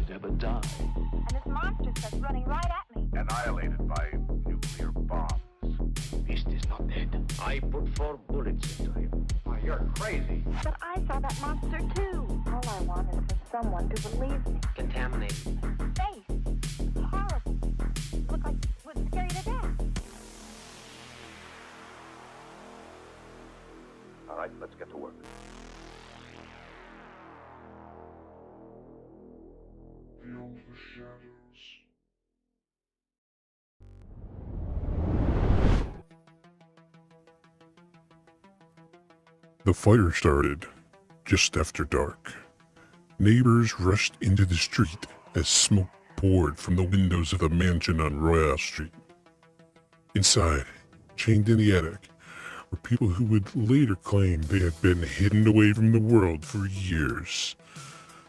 could ever die. And this monster starts running right at me. Annihilated by nuclear bombs. Beast is not dead. I put 4 bullets into him. Oh, you're crazy. But I saw that monster too. All I want is for someone to believe me. Contaminated. Face. Horrible. Looked like it would scare you to death. All right, let's get to work. Feel the shadows. The fire started just after dark. Neighbors rushed into the street as smoke poured from the windows of the mansion on Royal Street. Inside, chained in the attic, were people who would later claim they had been hidden away from the world for years.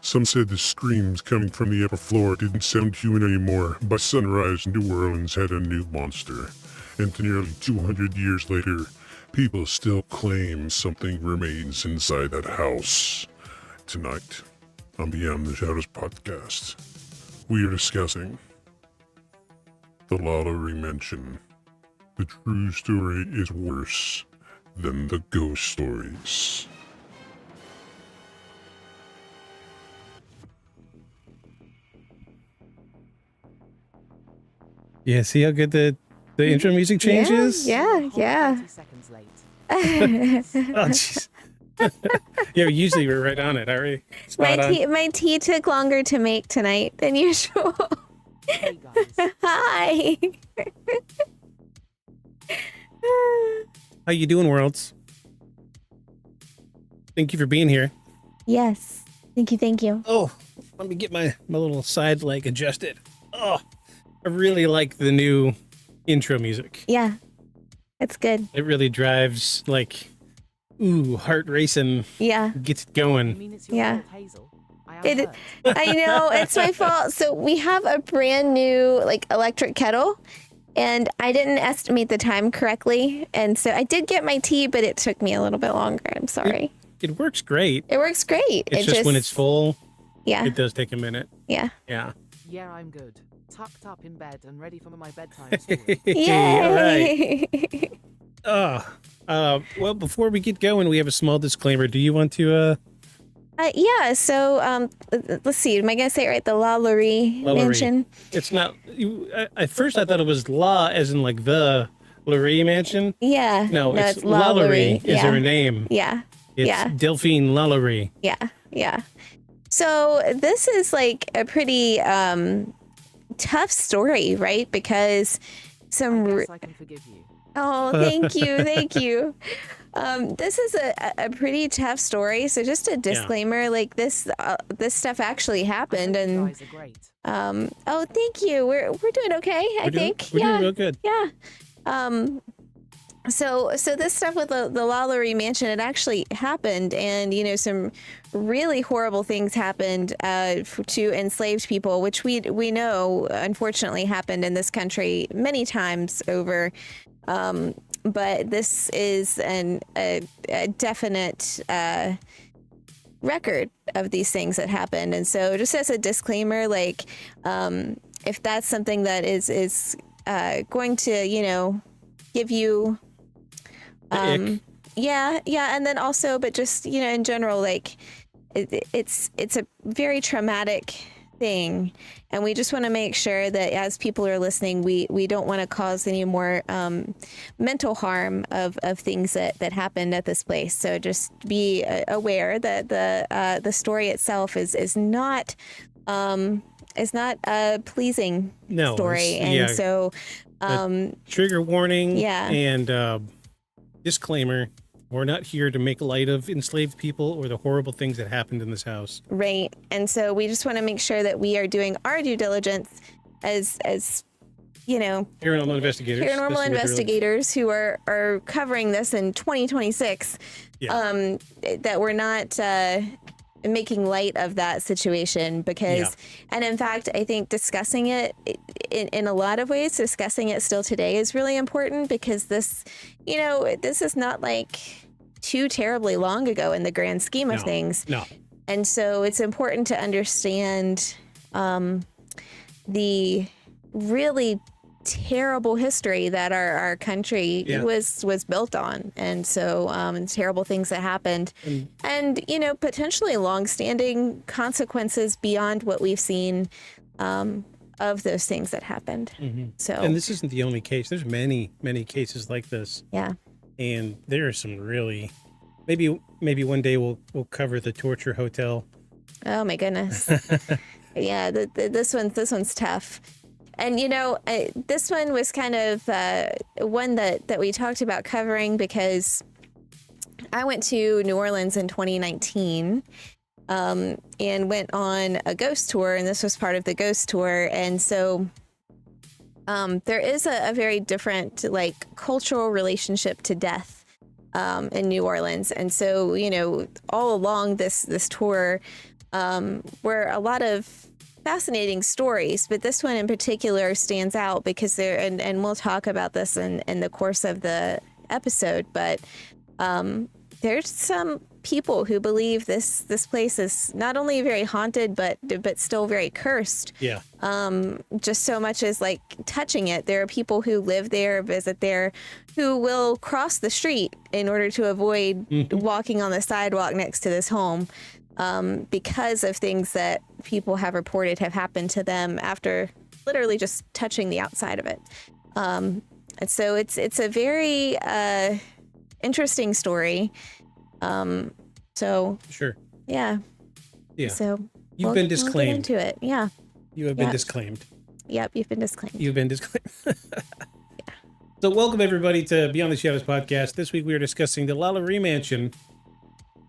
Some said the screams coming from the upper floor didn't sound human anymore. By sunrise, New Orleans had a new monster. And nearly 200 years later, people still claim something remains inside that house. Tonight, on Beyond the Shadows podcast, we are discussing the LaLaurie Mansion. The true story is worse than the ghost stories. Yeah, see how good the intro music changes? Yeah. 30 seconds late. Oh, jeez. Yeah, usually we're right on it, are we? Spot on. My tea took longer to make tonight than usual. Hey guys. Hi. How you doing, Worlds? Thank you for being here. Yes. Thank you. Oh, let me get my little side leg adjusted. Oh, I really like the new intro music. Yeah. It's good. It really drives, like, ooh, heart racing. Yeah. Gets it You going. mean it's your Yeah. fault, Hazel? I It, am hurt. I know, it's my fault. So we have a brand new electric kettle, and I didn't estimate the time correctly. And so I did get my tea, but it took me a little bit longer. I'm sorry. It works great. It works great. It's just when it's full, Yeah. it does take a minute. Yeah. Yeah. Yeah, I'm good. Tucked up in bed and ready for my bedtime story. All right. Yay. Well, before we get going, we have a small disclaimer. Do you want to, Yeah, so let's see. Am I gonna say it right? The LaLaurie LaLaurie. Mansion. It's not, at first I thought it was La as in like the LaLaurie Mansion. Yeah. No, it's LaLaurie is Yeah. her name. Yeah. It's Yeah. Delphine LaLaurie. Yeah. So this is like a pretty tough story, right? Because I guess I can forgive you. Oh, thank you. This is a pretty tough story. So just a disclaimer, like this stuff actually happened, I hope you and guys are great. oh, thank you. We're doing okay, I think. We're doing real good. Yeah. So this stuff with the LaLaurie Mansion, it actually happened, and some really horrible things happened to enslaved people, which we know unfortunately happened in this country many times over. But this is a definite record of these things that happened, and so just as a disclaimer, like if that's something that is going to give you yeah, and then also, but just in general, like it's a very traumatic thing, and we just want to make sure that as people are listening, we don't want to cause any more mental harm of things that happened at this place. So just be aware that the story itself is not a pleasing story, and so trigger warning. Yeah. And disclaimer: we're not here to make light of enslaved people or the horrible things that happened in this house. Right. And so we just want to make sure that we are doing our due diligence as Paranormal investigators. paranormal investigators who are covering this in 2026. Yeah. That we're not making light of that situation, because and in fact, I think discussing it in a lot of ways, discussing it still today is really important, because this is not like too terribly long ago in the grand scheme of things. No. And so it's important to understand the really terrible history that our country Yeah. was built on, and so terrible things that happened, and potentially long-standing consequences beyond what we've seen of those things that happened. So, And this isn't the only case. There's many cases like this. yeah. And there are some really, maybe one day we'll cover the torture hotel. Oh my goodness. Yeah, this one's tough. And this one was kind of one that we talked about covering because I went to New Orleans in 2019 and went on a ghost tour, and this was part of the ghost tour. And so there is a very different cultural relationship to death in New Orleans. And so, all along this tour were a lot of fascinating stories, but this one in particular stands out because and we'll talk about this in the course of the episode, but there's some people who believe this place is not only very haunted but still very cursed. Yeah. Just so much as touching it. There are people who live there, visit there, who will cross the street in order to avoid walking on the sidewalk next to this home. Because of things that people have reported have happened to them after literally just touching the outside of it. And so it's a very interesting story. So Sure. yeah. Yeah. So You've been disclaimed. We'll get into it. Yeah. You have been Yeah. disclaimed. Yep. You've been disclaimed. You've been disclaimed. So welcome everybody to Beyond the Shadows podcast. This week we are discussing the LaLaurie Mansion.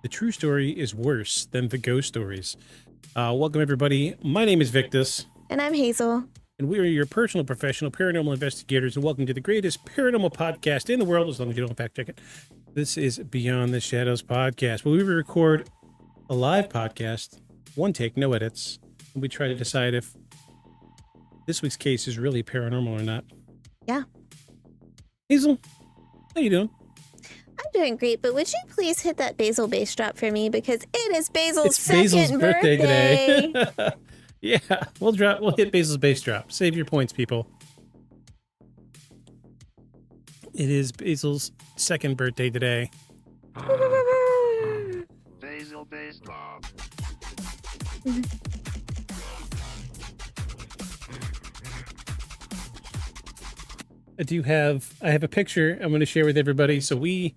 The true story is worse than the ghost stories. Welcome everybody. My name is Victus. And I'm Hazel. And we are your personal professional paranormal investigators, and welcome to the greatest paranormal podcast in the world, as long as you don't fact check it. This is Beyond the Shadows podcast, where we record a live podcast, one take, no edits, and we try to decide if this week's case is really paranormal or not. Yeah. Hazel, how you doing? I'm doing great, but would you please hit that basil bass drop for me, because it is Basil's It's second Basil's birthday birthday. today. Yeah, we'll hit Basil's bass drop. Save your points, people. It is Basil's second birthday today. Basil base drop. I have a picture I'm going to share with everybody. So we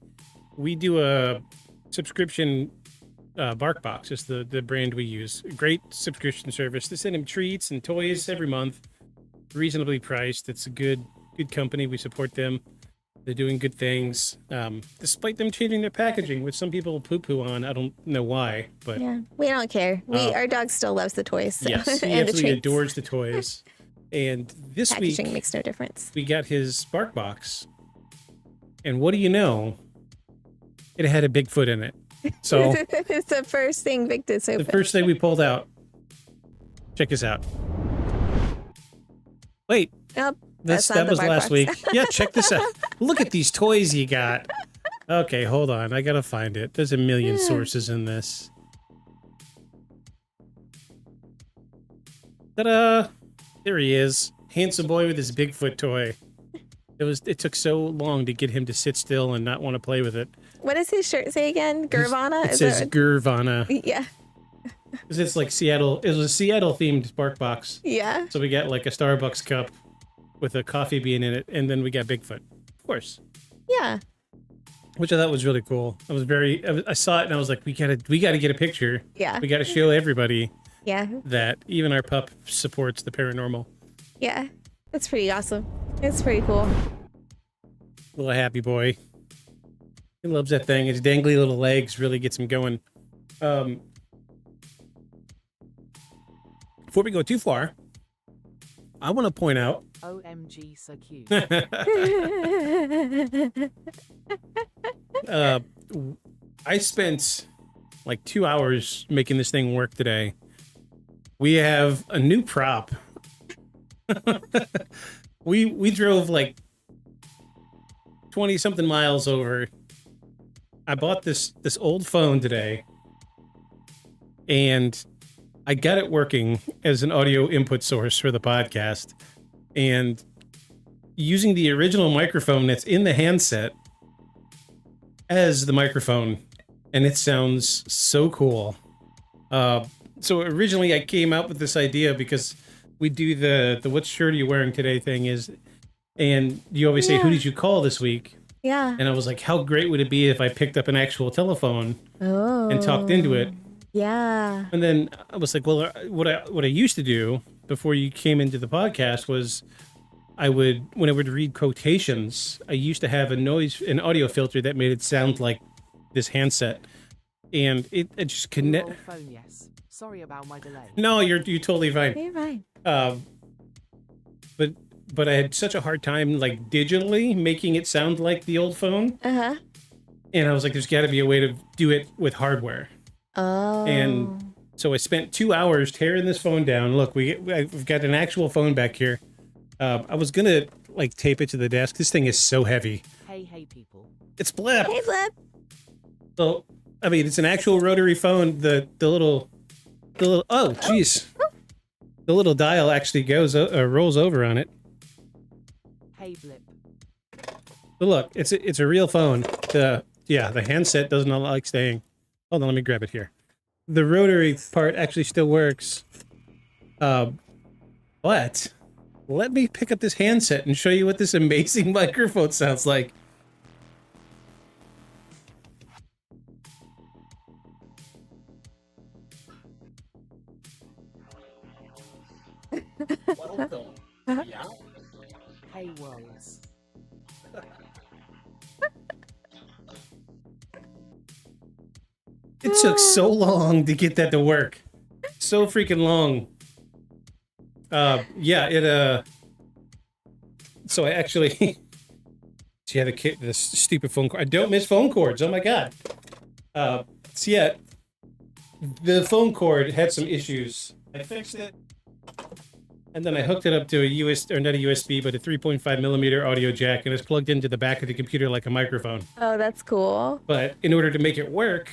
do a subscription Bark Box is the brand we use. Great subscription service. They send him treats and toys every month, reasonably priced. It's a good company. We support them. They're doing good things, despite them changing their packaging, which some people poo-poo on. I don't know why, but Yeah, we don't care. Our dog still loves the toys. So. yes, he and the absolutely treats. adores the toys. And this Packaging week makes no difference. we got his Bark Box, and what do you know? It had a Bigfoot in it. So It's the first thing Victus the opened. first thing we pulled out. Check this out. Wait, Nope, that not the was Bark last Box. week. Yeah, check this out. Look at these toys you got. Okay, hold on. I gotta find it. There's a million sources in this. Ta-da! There he is. Handsome boy with his Bigfoot toy. It took so long to get him to sit still and not want to play with it. What does his shirt say again? Gurvana? It Is says that- Gurvana. Yeah. Because it's like Seattle. It was a Seattle themed Bark Box. Yeah. So we got like a Starbucks cup with a coffee bean in it, and then we got Bigfoot, of course, Yeah. which I thought was really cool. I saw it and I was like, we gotta get a picture. Yeah. We gotta show everybody Yeah. that even our pup supports the paranormal. Yeah. That's pretty awesome. It's pretty cool. Little happy boy. He loves that thing. His dangly little legs really gets him going. Before we go too far, I want to point out OMG, so cute. I spent like 2 hours making this thing work today. We have a new prop. we drove like 20 something miles over. I bought this old phone today, and I got it working as an audio input source for the podcast, and using the original microphone that's in the handset as the microphone, and it sounds so cool. So originally I came out with this idea because we do the what shirt are you wearing today thing is, and you always say, who did you call this week? Yeah. And I was like, how great would it be if I picked up an actual telephone and talked into it? Yeah. And then I was like, well, what I used to do before you came into the podcast was when I would read quotations, I used to have an audio filter that made it sound like this handset, and it just connect. Old phone, yes. Sorry about my delay. No, you're totally fine. You're fine. But I had such a hard time like digitally making it sound like the old phone, and I was like, there's got to be a way to do it with hardware. Oh. And so I spent 2 hours tearing this phone down. Look, we've got an actual phone back here. I was gonna like tape it to the desk. This thing is so heavy. Hey, people. It's Blip. Hey, Flip. So, I mean, it's an actual rotary phone. The little. Oh, jeez. The little dial actually rolls over on it. Hey, Blip. But look, it's a real phone. The handset does not like staying. Hold on, let me grab it here. The rotary part actually still works. But let me pick up this handset and show you what this amazing microphone sounds like. Hey, Warriors. It took so long to get that to work. So freaking long. So I actually see how this stupid phone cord. I don't miss phone cords. Oh my god. So yeah, the phone cord had some issues. I fixed it, and then I hooked it up to a not a USB, but a 3.5 millimeter audio jack, and it's plugged into the back of the computer like a microphone. Oh, that's cool. But in order to make it work,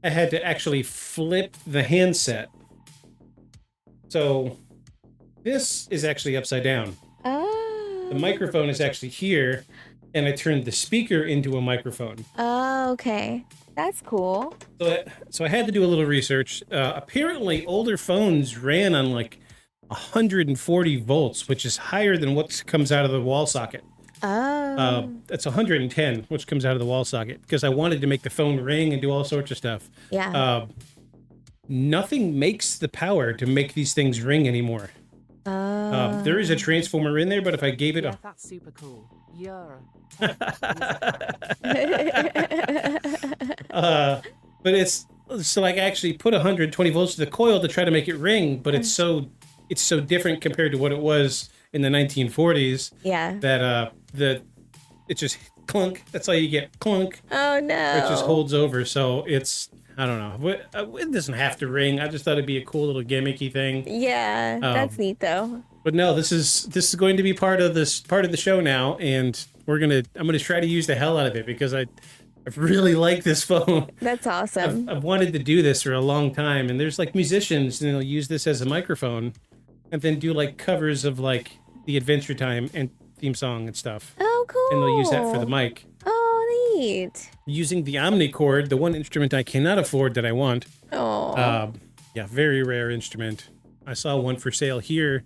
I had to actually flip the handset. So this is actually upside down. Oh. The microphone is actually here, and I turned the speaker into a microphone. Oh, okay. That's cool. So I had to do a little research. Apparently, older phones ran on like 140 volts, which is higher than what comes out of the wall socket. Oh. That's 110, which comes out of the wall socket, because I wanted to make the phone ring and do all sorts of stuff. Yeah. Nothing makes the power to make these things ring anymore. There is a transformer in there, but if I gave it Yeah, that's super cool. You're but it's so like I actually put 120 volts to the coil to try to make it ring, but it's so different compared to what it was in the 1940s. Yeah. That it just clunk. That's all you get, clunk. Oh no. It just holds over. So it's, I don't know. It doesn't have to ring. I just thought it'd be a cool little gimmicky thing. Yeah, that's neat though. But no, this is going to be part of the show now, and I'm gonna try to use the hell out of it because I really like this phone. That's awesome. I've wanted to do this for a long time, and there's like musicians, and they'll use this as a microphone, and then do like covers of like the Adventure Time and theme song and stuff. Oh, cool. And they'll use that for the mic. Oh, neat. Using the omnicord, the one instrument I cannot afford that I want. Oh. Yeah, very rare instrument. I saw one for sale here,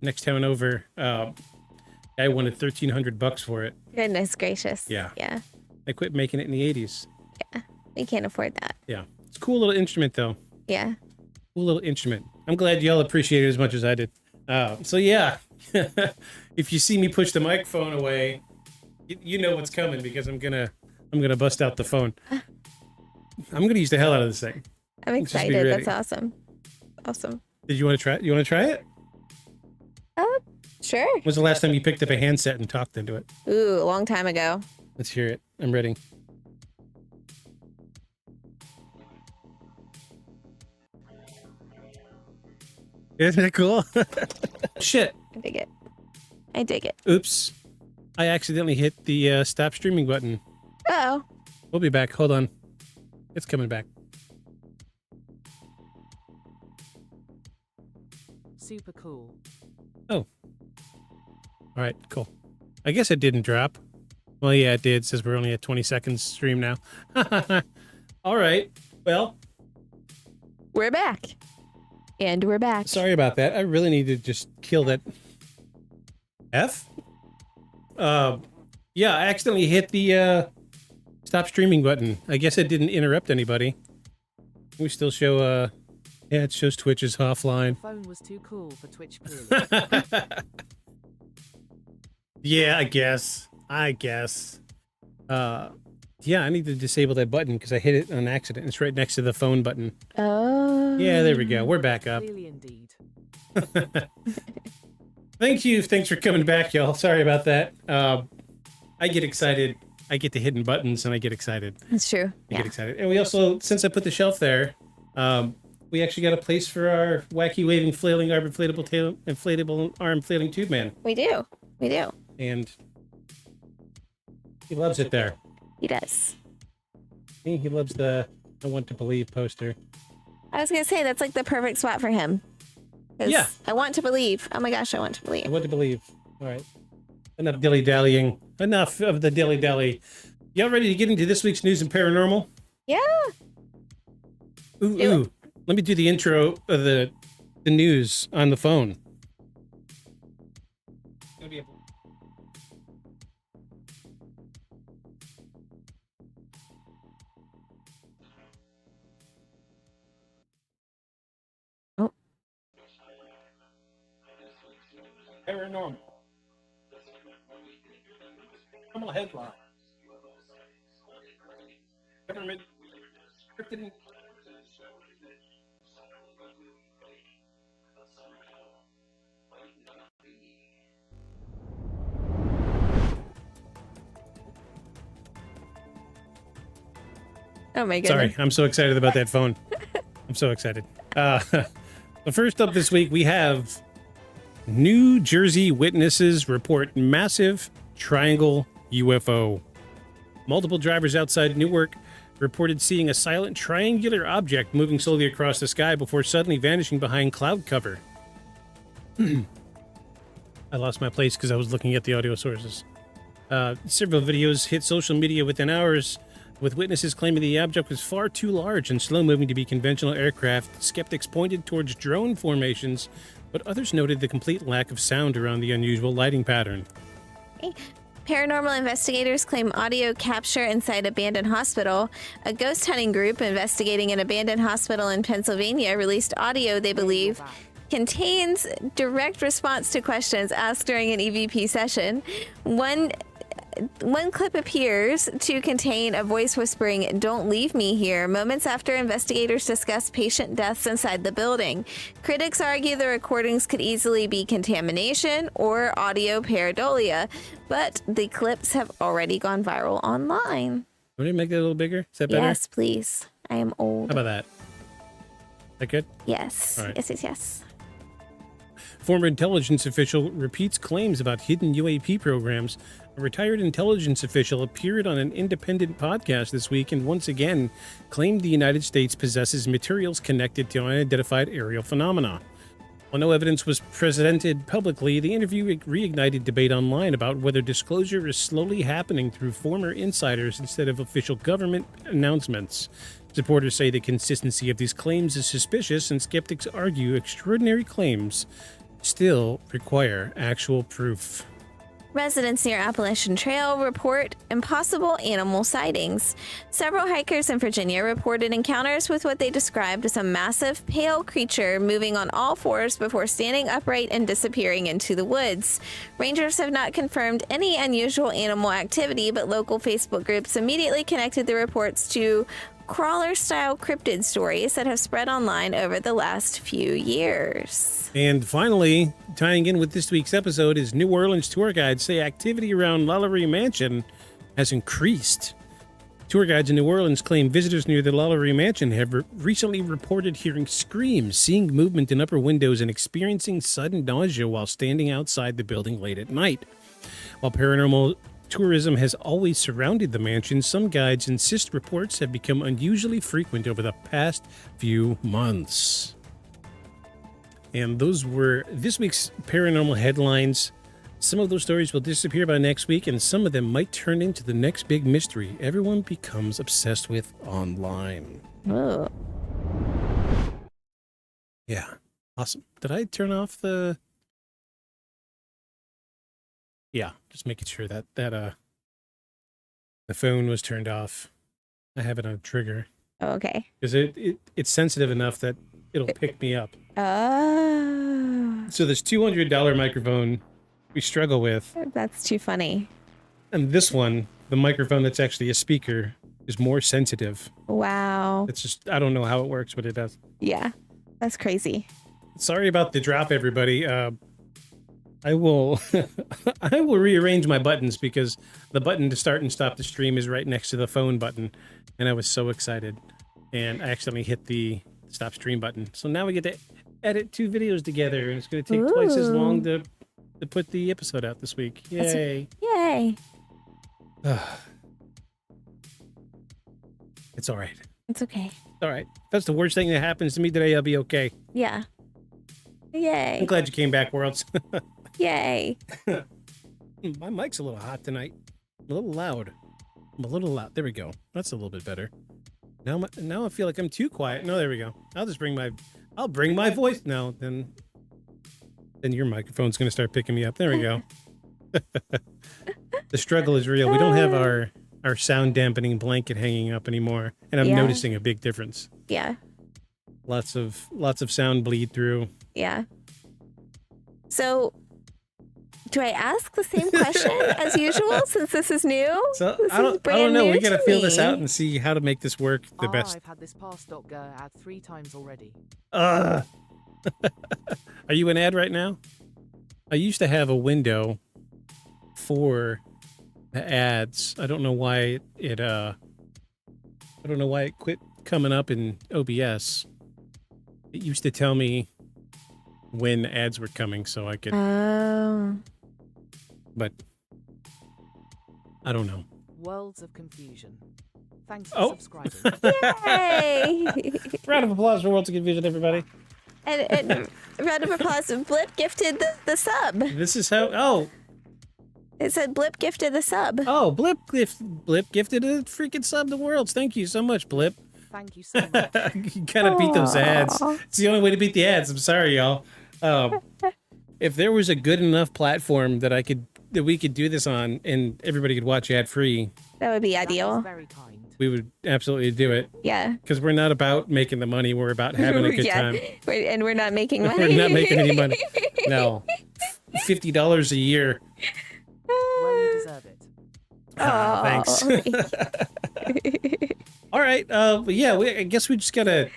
next town over. I wanted $1,300 for it. Goodness gracious. Yeah. Yeah. I quit making it in the 80s. Yeah. We can't afford that. Yeah. It's a cool little instrument, though. Yeah. Cool little instrument. I'm glad y'all appreciate it as much as I did. So yeah, if you see me push the microphone away, you know what's coming because I'm gonna bust out the phone. I'm gonna use the hell out of this thing. I'm Just be excited. ready. That's awesome. Awesome. Did you want to try? You want to try it? Sure. When's the last time you picked up a handset and talked into it? Ooh, a long time ago. Let's hear it. I'm ready. Isn't that cool? Shit. I dig it. I dig it. Oops. I accidentally hit the stop streaming button. Uh-oh. We'll be back. Hold on. It's coming back. Super cool. Oh. All right, cool. I guess it didn't drop. Well, yeah, it did. It says we're only at 20 seconds stream now. All right. Well, We're back. And we're back. sorry about that. I really need to just kill that F. Yeah, I accidentally hit the stop streaming button. I guess it didn't interrupt anybody. We still show yeah, it shows Twitch is offline. Phone was too cool for Twitch clearly. Yeah, I guess. Yeah, I need to disable that button because I hit it on accident. It's right next to the phone button. Oh. Yeah, there we go. We're back up. Clearly indeed. Thank you. Thanks for coming back, y'all. Sorry about that. I get excited. I get to hitting buttons and I get excited. That's true. I Yeah. get excited. And we also, since I put the shelf there, we actually got a place for our wacky waving flailing arm inflatable arm flailing tube man. We do. We do. And he loves it there. He does. He loves the I want to believe poster. I was going to say, that's like the perfect spot for him. 'Cause Yeah. I want to believe. Oh my gosh, I want to I believe. want to believe. All right. Enough dilly-dallying. Enough of the dilly-dally. Y'all ready to get into this week's news and paranormal? Yeah. Ooh, Do it. ooh. Let me do the intro of the news on the phone. Oh. Paranormal. Paranormal headline. Government cryptid. Oh my goodness. Sorry, I'm so excited about that phone. I'm so excited. The first up this week, we have New Jersey witnesses report massive triangle UFO. Multiple drivers outside Newark reported seeing a silent triangular object moving slowly across the sky before suddenly vanishing behind cloud cover. I lost my place because I was looking at the audio sources. Several videos hit social media within hours, with witnesses claiming the object was far too large and slow-moving to be conventional aircraft. Skeptics pointed towards drone formations, but others noted the complete lack of sound around the unusual lighting pattern. Paranormal investigators claim audio capture inside abandoned hospital. A ghost hunting group investigating an abandoned hospital in Pennsylvania released audio they believe contains direct response to questions asked during an EVP session. One clip appears to contain a voice whispering, "Don't leave me here," moments after investigators discuss patient deaths inside the building. Critics argue the recordings could easily be contamination or audio pareidolia, but the clips have already gone viral online. Want to make that a little bigger? Is that better? Yes, please. I am old. How about that? That good? Yes. All right. Yes. Former intelligence official repeats claims about hidden UAP programs. A retired intelligence official appeared on an independent podcast this week and once again claimed the United States possesses materials connected to unidentified aerial phenomena. While no evidence was presented publicly, the interview reignited debate online about whether disclosure is slowly happening through former insiders instead of official government announcements. Supporters say the consistency of these claims is suspicious, and skeptics argue extraordinary claims still require actual proof. Residents near Appalachian Trail report impossible animal sightings. Several hikers in Virginia reported encounters with what they described as a massive, pale creature moving on all fours before standing upright and disappearing into the woods. Rangers have not confirmed any unusual animal activity, but local Facebook groups immediately connected the reports to crawler-style cryptid stories that have spread online over the last few years. And finally, tying in with this week's episode, is New Orleans tour guides say activity around LaLaurie Mansion has increased. Tour guides in New Orleans claim visitors near the LaLaurie Mansion have recently reported hearing screams, seeing movement in upper windows, and experiencing sudden nausea while standing outside the building late at night. While paranormal tourism has always surrounded the mansion, some guides insist reports have become unusually frequent over the past few months. And those were this week's paranormal headlines. Some of those stories will disappear by next week, and some of them might turn into the next big mystery everyone becomes obsessed with online. Oh. Yeah. Awesome. Did I turn off the... Yeah, just making sure that the phone was turned off. I have it on trigger. Oh, okay. Because it's sensitive enough that it'll pick me up. Oh. So this $200 microphone we struggle with, That's too funny. and this one, the microphone that's actually a speaker, is more sensitive. Wow. It's just, I don't know how it works, but it does. Yeah. That's crazy. Sorry about the drop, everybody. I will I will rearrange my buttons because the button to start and stop the stream is right next to the phone button, and I was so excited, and I accidentally hit the stop stream button. So now we get to edit 2 videos together, and it's going to take twice as long to put the episode out this week. Yay! Yay. It's all right. It's okay. All right. If that's the worst thing that happens to me today, I'll be okay. Yeah. I'm Yay. glad you came back, Worlds. Yay. My mic's a little hot tonight. A little loud. I'm a little loud. There we go. That's a little bit better. Now I feel like I'm too quiet. No, there we go. I'll bring my voice. No, then your microphone's going to start picking me up. There we go. The struggle is real. We don't have our sound dampening blanket hanging up anymore, and I'm noticing a big difference. Yeah. Lots of sound bleed through. Yeah. So, do I ask the same question as usual since this is new? So This I don't know. We got to feel this out and see how to make this work the best. I've had this pass.go ad 3 times already. Are you an ad right now? I used to have a window for the ads. I don't know why it quit coming up in OBS. It used to tell me when ads were coming so I could, Oh. but I don't know. Worlds of confusion. Thanks for Oh. subscribing. Yay. Round of applause for Worlds of Confusion, everybody. and round of applause. Blip gifted the sub. This is how, oh, It said Blip gifted the sub. Blip gifted a freaking sub to Worlds. Thank you so much, Blip. Thank you so much. You gotta beat those ads. It's the only way to beat the ads. I'm sorry, y'all. If there was a good enough platform that we could do this on and everybody could watch ad free, That would be That is ideal. very kind. we would absolutely do it. Yeah. Because we're not about making the money. We're about having a good time. And we're not making money. We're not making any money. No. $50 a year. Well, you deserve it. Thanks. All right. Yeah, I guess we just gotta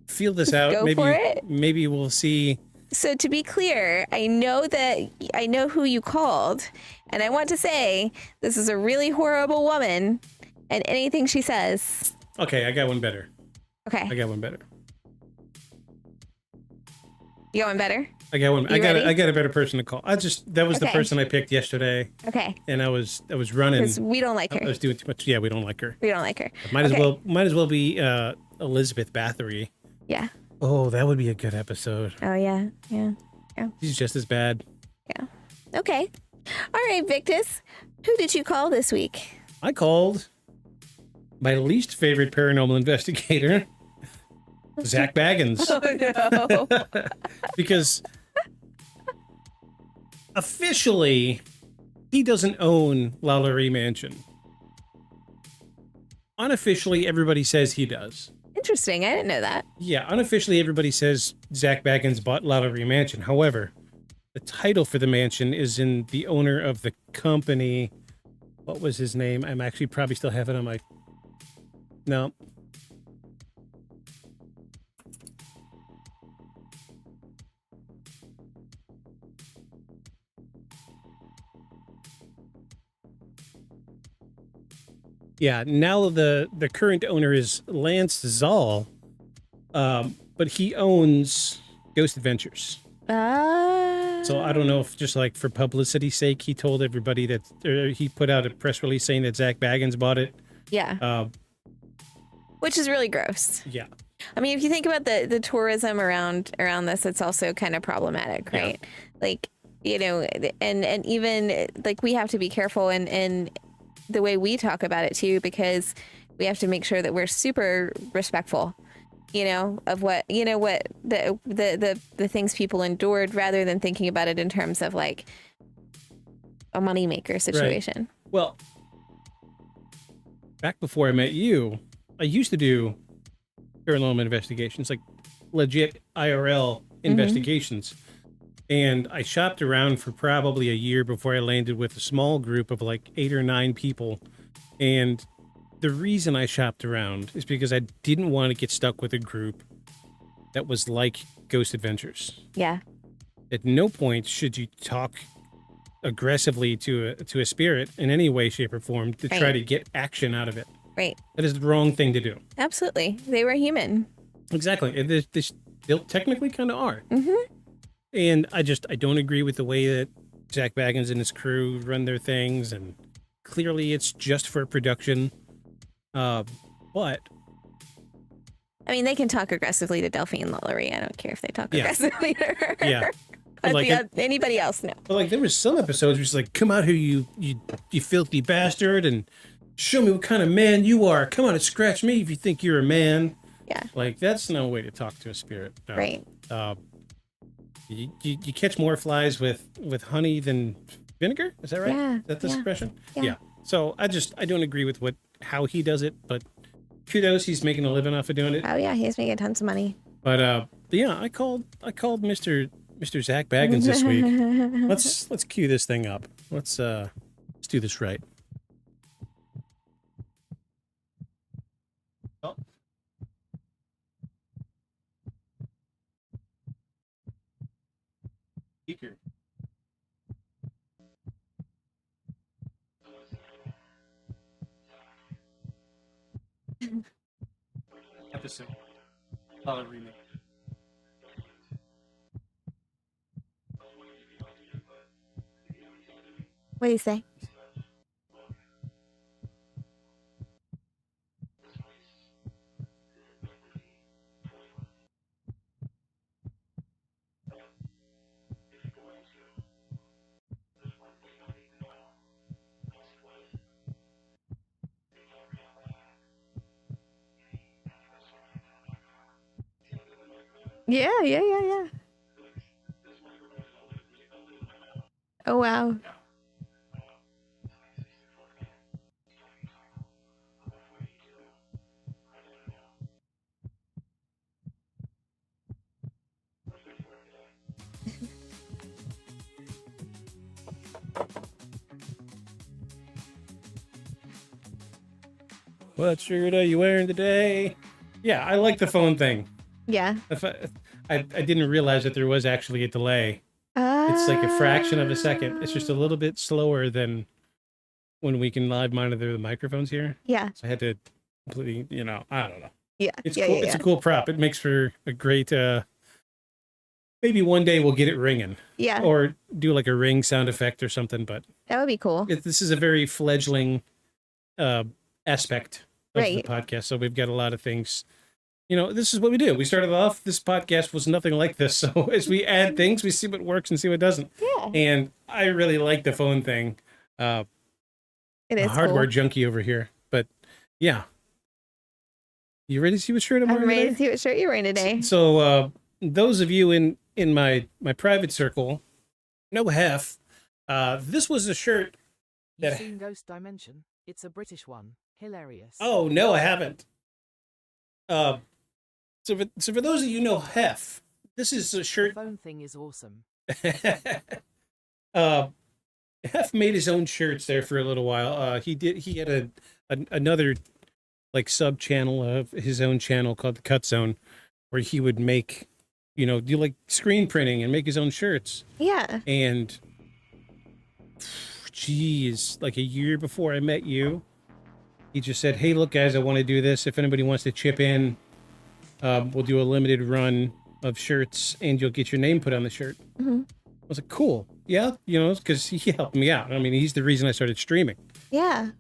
feel this out. Go for it. Maybe we'll see. So to be clear, I know who you called, and I want to say this is a really horrible woman, and anything she says. Okay, I got one better. Okay, I got one better. you got one better. I got one. You ready? I got a better person to call. That was the Okay. person I picked yesterday, Okay, and I was running. because we don't like I her. was doing too much. Yeah, we don't like her. We don't like her. Might Okay. as well be Elizabeth Bathory. Yeah. Oh, that would be a good episode. Oh yeah. Yeah. She's just as bad. Okay. All right, Victus. Who did you call this week? I called my least favorite paranormal investigator, Zach Baggins. Oh no. Because officially, he doesn't own LaLaurie Mansion. Unofficially, everybody says he does. Interesting. I didn't know that. Yeah, unofficially, everybody says Zach Baggins bought LaLaurie Mansion. However, the title for the mansion is in the owner of the company. What was his name? I'm actually probably still have it on my... No. Yeah, now the current owner is Lance Zoll, but he owns Ghost Adventures. So I don't know if just like for publicity's sake, he told everybody that he put out a press release saying that Zach Baggins bought it. Yeah. Which is really gross. Yeah, I mean, if you think about the tourism around this, it's also kind of problematic, right? Yeah. Like, you know, and even like we have to be careful and the way we talk about it too, because we have to make sure that we're super respectful, you know, of what the things people endured, rather than thinking about it in terms of like a moneymaker situation. Right. Well, back before I met you, I used to do paranormal investigations, like legit IRL investigations. And I shopped around for probably a year before I landed with a small group of like 8 or 9 people. And the reason I shopped around is because I didn't want to get stuck with a group that was like Ghost Adventures. Yeah. At no point should you talk aggressively to a spirit in any way, shape, or form to try to get action out of it. Right. That is the wrong thing to do. Absolutely. They were human. Exactly. And they still technically kind of are. And I don't agree with the way that Zach Baggins and his crew run their things. And clearly it's just for production. But I mean, they can talk aggressively to Delphine LaLaurie. I don't care if they talk aggressively to her. Yeah. But Like anybody else, no. But like there was some episodes where it's like, come out here, you filthy bastard, and show me what kind of man you are. Come on and scratch me if you think you're a man. Yeah. Like that's no way to talk to a spirit. No. Right. You catch more flies with honey than vinegar. Is that right? Yeah. Is that the expression? Yeah. So I don't agree with how he does it, but kudos, he's making a living off of doing it. Oh yeah, he's making tons of money. But yeah, I called Mr. Zach Baggins this week. Let's cue this thing up. Let's do this right. Oh. Speaker. Episode. Remake. What do you say? Yeah. Oh wow. What shirt are you wearing today? Yeah, I like the phone thing. Yeah. I didn't realize that there was actually a delay. It's like a fraction of a second. It's just a little bit slower than when we can live monitor the microphones here. Yeah. So I had to completely, I don't know. Yeah. It's yeah, cool. yeah, It's a cool prop. It makes for a great, maybe one day we'll get it ringing. Yeah. Or do like a ring sound effect or something. But That would be cool. this is a very fledgling aspect of the Right. podcast. So we've got a lot of things. This is what we do. We started off, this podcast was nothing like this. So as we add things, we see what works and see what doesn't. Yeah. And I really like the phone thing. It is A hardware cool. junkie over here. But yeah. You ready to see what shirt I'm wearing I'm ready to today? see what shirt you're wearing today. So those of you in my private circle know Hef. This was a shirt You've that... seen Ghost Dimension? It's a British one. Hilarious. Oh, no, I haven't. So for those of you who know Hef, this is a The shirt... phone thing is awesome. Hef made his own shirts there for a little while. He had another like sub channel of his own channel called the Cut Zone, where he would make, do like screen printing and make his own shirts. Yeah. And geez, like a year before I met you, he just said, "Hey, look, guys, I want to do this. If anybody wants to chip in, we'll do a limited run of shirts, and you'll get your name put on the shirt." Mm-hmm. I was like, "Cool, yeah," because he helped me out. I mean, he's the reason I started streaming. Yeah.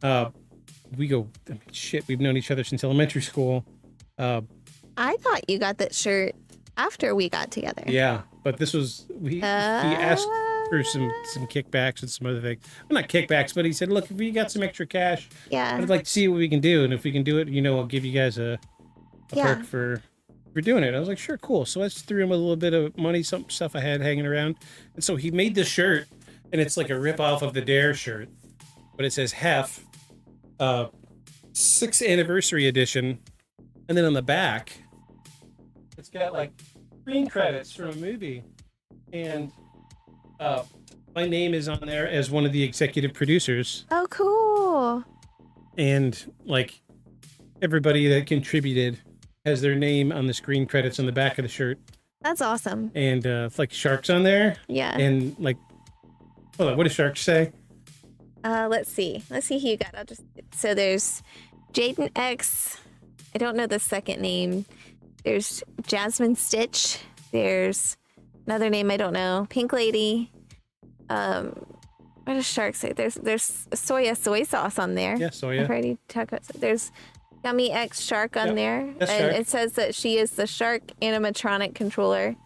We've known each other since elementary school. I I thought you got that shirt after we got together. Yeah, but this was he asked for some kickbacks and some other things. Well, not kickbacks, but he said, "Look, if you got some extra cash, Yeah. I'd like to see what we can do, and if we can do it, I'll give you guys a Yeah. perk for doing it." I was like, "Sure, cool." So I just threw him a little bit of money, some stuff I had hanging around, and so he made this shirt, and it's like a rip off of the Dare shirt, but it says Hef, 6th anniversary edition, and then on the back, it's got like screen credits from a movie, and my name is on there as one of the executive producers, Oh, cool. and like everybody that contributed has their name on the screen credits on the back of the shirt, That's awesome. and it's like sharks on there, Yeah. and like, hold on, what does sharks say? Let's see who you got. So there's Jaden X. I don't know the second name. There's Jasmine Stitch. There's another name I don't know. Pink Lady. What does Shark say? There's soy sauce on there. Yeah, soya. I've already talked about. There's Gummy X Shark on Yep, there, that's and Shark. it says that she is the Shark animatronic controller.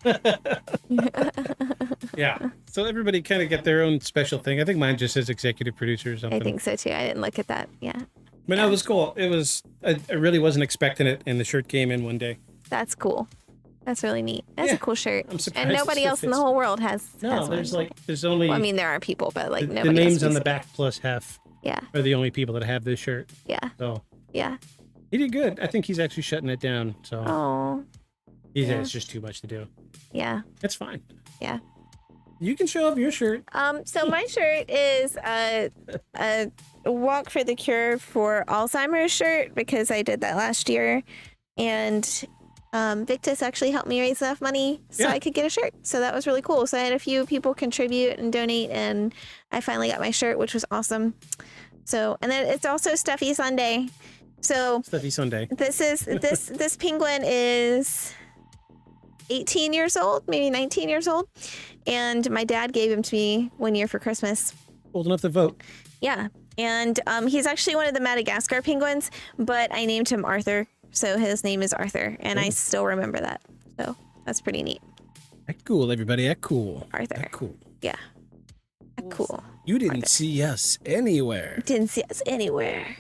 Yeah. So everybody kind of get their own special thing. I think mine just says executive producer or something. I think so too. I didn't look at that. Yeah, But no, it was cool. It was. I really wasn't expecting it, and the shirt came in one day. that's cool. That's really neat. That's Yeah, a cool shirt. I'm surprised And it nobody still else in the fits. whole world has. No, has there's one. there's only Well, I mean, there are people, but like the nobody. names else on the uses back plus Hef it. Yeah, are the only people that have this shirt. yeah, So yeah. he did good. I think he's actually shutting it down. So Oh, he said yeah. it's just too much to do. yeah, It's fine. yeah. You can show off your shirt. So my shirt is a Walk for the Cure for Alzheimer's shirt because I did that last year, and Victus actually helped me raise enough money so Yeah. I could get a shirt. So that was really cool. So I had a few people contribute and donate, and I finally got my shirt, which was awesome. So, and then it's also Stuffy Sunday. So Stuffy Sunday. this penguin is 18 years old, maybe 19 years old, and my dad gave him to me one year for Christmas. Old enough to vote. Yeah, and he's actually one of the Madagascar penguins, but I named him Arthur, so his name is Arthur, and I still remember that. So that's pretty neat. Act cool, everybody. Act cool. Arthur. Act cool. Yeah, cool. You didn't Arthur. see us anywhere. Didn't see us anywhere.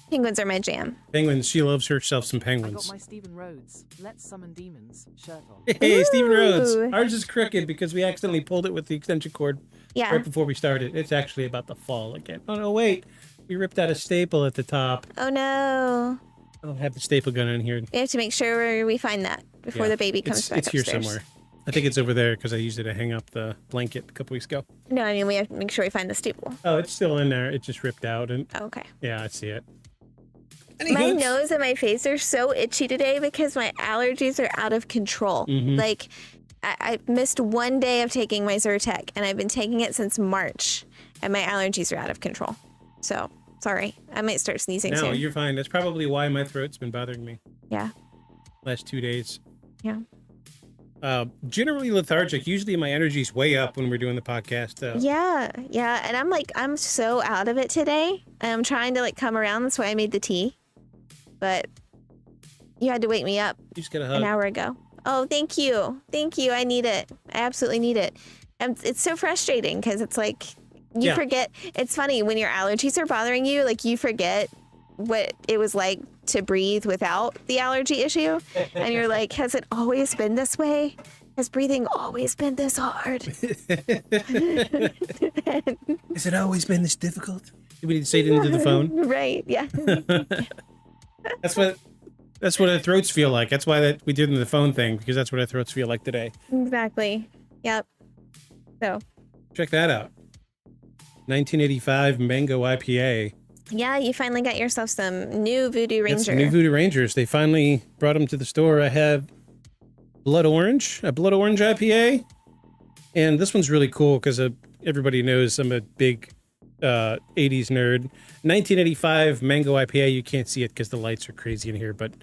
Penguins are my jam. Penguins. She loves herself some I got penguins. my Stephen Rhodes Let's Summon Demons shirt on. Hey, Stephen Rhodes. Ooh. Ours is crooked because we accidentally pulled it with the extension cord Yeah. right before we started. It's actually about to fall again. Oh, no, wait. We ripped out a staple at the top. Oh no. I don't have the staple gun in here. We have to make sure we find that before Yeah. the baby comes it's, back It's here upstairs. somewhere. I think it's over there because I used it to hang up the blanket a couple weeks ago. No, I mean we have to make sure we find the staple. Oh, it's still in there. It just ripped out. And Oh, okay. yeah, I see it. My nose and my face are so itchy today because my allergies are out of control. Mhm. Like, I missed one day of taking my Zyrtec, and I've been taking it since March, and my allergies are out of control. So, sorry. I might start sneezing No, soon. you're fine. That's probably why my throat's been bothering me Yeah. last 2 days. Yeah. Generally lethargic. Usually my energy's way up when we're doing the podcast. Yeah. Yeah. And I'm so out of it today. I'm trying to, come around. That's why I made the tea. But you had to wake me up You just got a an hug. hour ago. Oh, thank you. Thank you. I need it. I absolutely need it. And it's so frustrating because it's like you Yeah. forget. It's funny when your allergies are bothering you, you forget what it was like to breathe without the allergy issue. And you're like, has it always been this way? Has breathing always been this hard? Has it always been this difficult? We need to say it into the phone. Right. Yeah. That's what our throats feel like. That's why we did the phone thing, because that's what our throats feel like today. Exactly. Yep. So, Check that out. 1985 Mango IPA. yeah, you finally got yourself some new Voodoo It's Ranger. new Voodoo Rangers. They finally brought them to the store. I have a Blood Orange IPA. And this one's really cool because everybody knows I'm a big 80s nerd. 1985 Mango IPA. You can't see it because the lights are crazy in here, but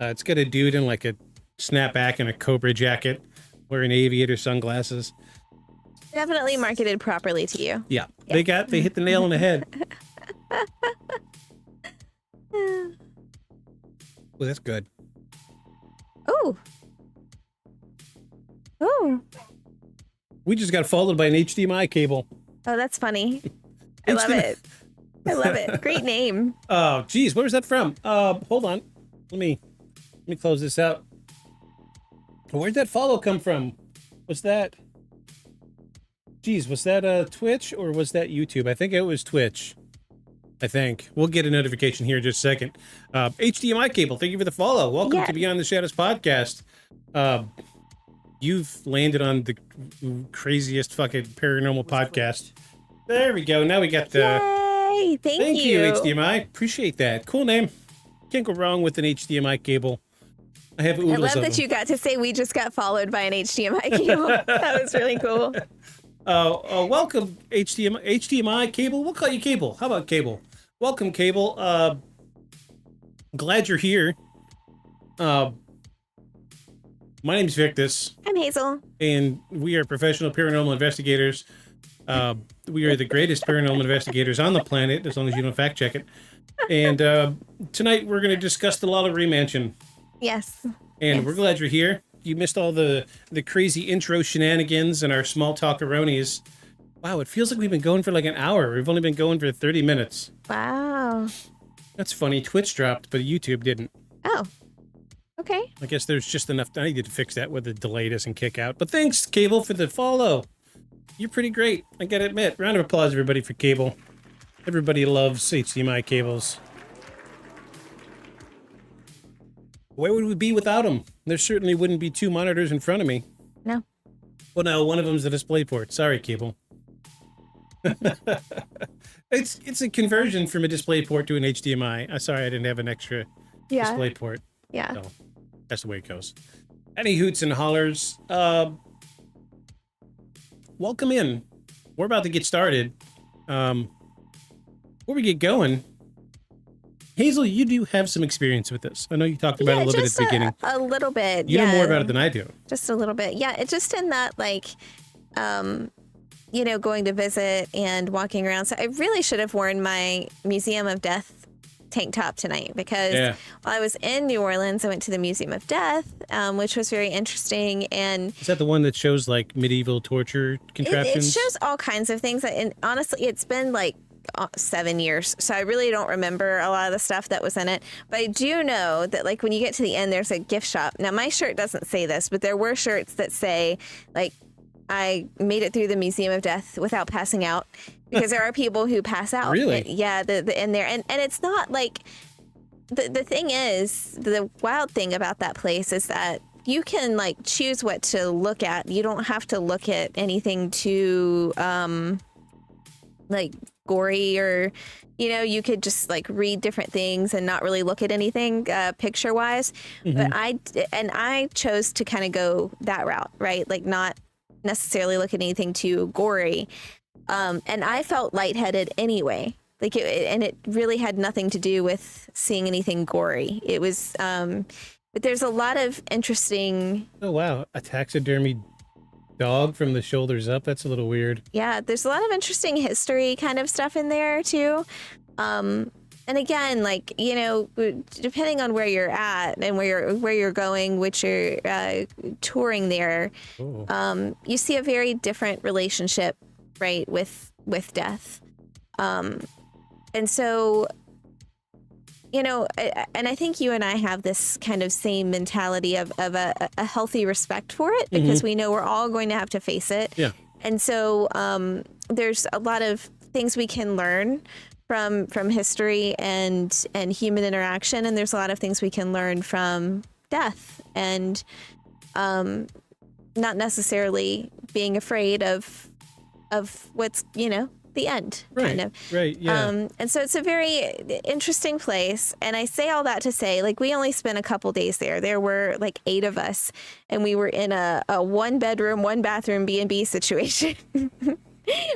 it's got a dude in like a snapback and a Cobra jacket wearing aviator sunglasses. Definitely marketed properly to you. Yeah, they hit the nail on the head. Well, that's good. Oh. Oh. We just got followed by an HDMI cable. Oh, that's funny. I love it. I love it. Great name. Oh, geez, where was that from? Hold on. Let me close this out. Where'd that follow come from? Was that? Geez, was that Twitch or was that YouTube? I think it was Twitch. I think. We'll get a notification here in just a second. HDMI cable, thank you for the follow. Welcome to Beyond the Shadows podcast. You've landed on the craziest fucking paranormal podcast. There we go. Now we got the... Yay! Thank you. HDMI. Appreciate that. Cool name. Can't go wrong with an HDMI cable. I have oodles I love of that them. you got to say we just got followed by an HDMI cable. That was really cool. Welcome, HDMI cable. We'll call you Cable. How about Cable? Welcome, Cable. Glad you're here. My name's Victus. I'm Hazel. And we are professional paranormal investigators. We are the greatest paranormal investigators on the planet, as long as you don't fact check it. And tonight we're going to discuss the LaLaurie Mansion. Yes. And we're glad you're here. You missed all the crazy intro shenanigans and our small talkeronies. Wow, it feels like we've been going for like an hour. We've only been going for 30 minutes. Wow. That's funny. Twitch dropped, but YouTube didn't. Oh. Okay. I guess there's just enough. I needed to fix that where the delay doesn't kick out. But thanks, Cable, for the follow. You're pretty great. I gotta admit. Round of applause, everybody, for Cable. Everybody loves HDMI cables. Where would we be without them? There certainly wouldn't be two monitors in front of me. No. Well, no, one of them's a display port. Sorry, Cable. It's a conversion from a display port to an HDMI. I'm sorry I didn't have an extra display port. Yeah. So that's the way it goes. Any hoots and hollers. Welcome in. We're about to get started. Before we get going, Hazel, you do have some experience with this. I know you talked about it a little bit at the beginning. A little bit. You know more about it than I do. Just a little bit. Yeah, it's just in that, like, going to visit and walking around. So I really should have worn my Museum of Death tank top tonight because while I was in New Orleans, I went to the Museum of Death, which was very interesting. And is that the one that shows like medieval torture contraptions? It shows all kinds of things. And honestly, it's been like 7 years, so I really don't remember a lot of the stuff that was in it, but I do know that like when you get to the end there's a gift shop. Now my shirt doesn't say this, but there were shirts that say like I made it through the Museum of Death without passing out, because there are people who pass out. Really? Yeah, the in there, and it's not like the thing is, the wild thing about that place is that you can like choose what to look at. You don't have to look at anything too like gory, or you could just like read different things and not really look at anything picture wise. But I chose to kind of go that route, right? Like not necessarily look at anything too gory, and I felt lightheaded anyway, like and it really had nothing to do with seeing anything gory. It was but there's a lot of interesting... Oh wow, a taxidermy dog from the shoulders up. That's a little weird. Yeah, there's a lot of interesting history kind of stuff in there too. And again, like, depending on where you're at and where you're going, which you're touring there, you see a very different relationship, right, with death. And so, and I think you and I have this kind of same mentality of a healthy respect for it, because we know we're all going to have to face it. Yeah. And so there's a lot of things we can learn from history and human interaction, and there's a lot of things we can learn from death, and not necessarily being afraid of what's the end, kind of. Right, yeah. And so it's a very interesting place. And I say all that to say, like, we only spent a couple days there. There were like 8 of us, and we were in a 1-bedroom, 1-bathroom B&B situation.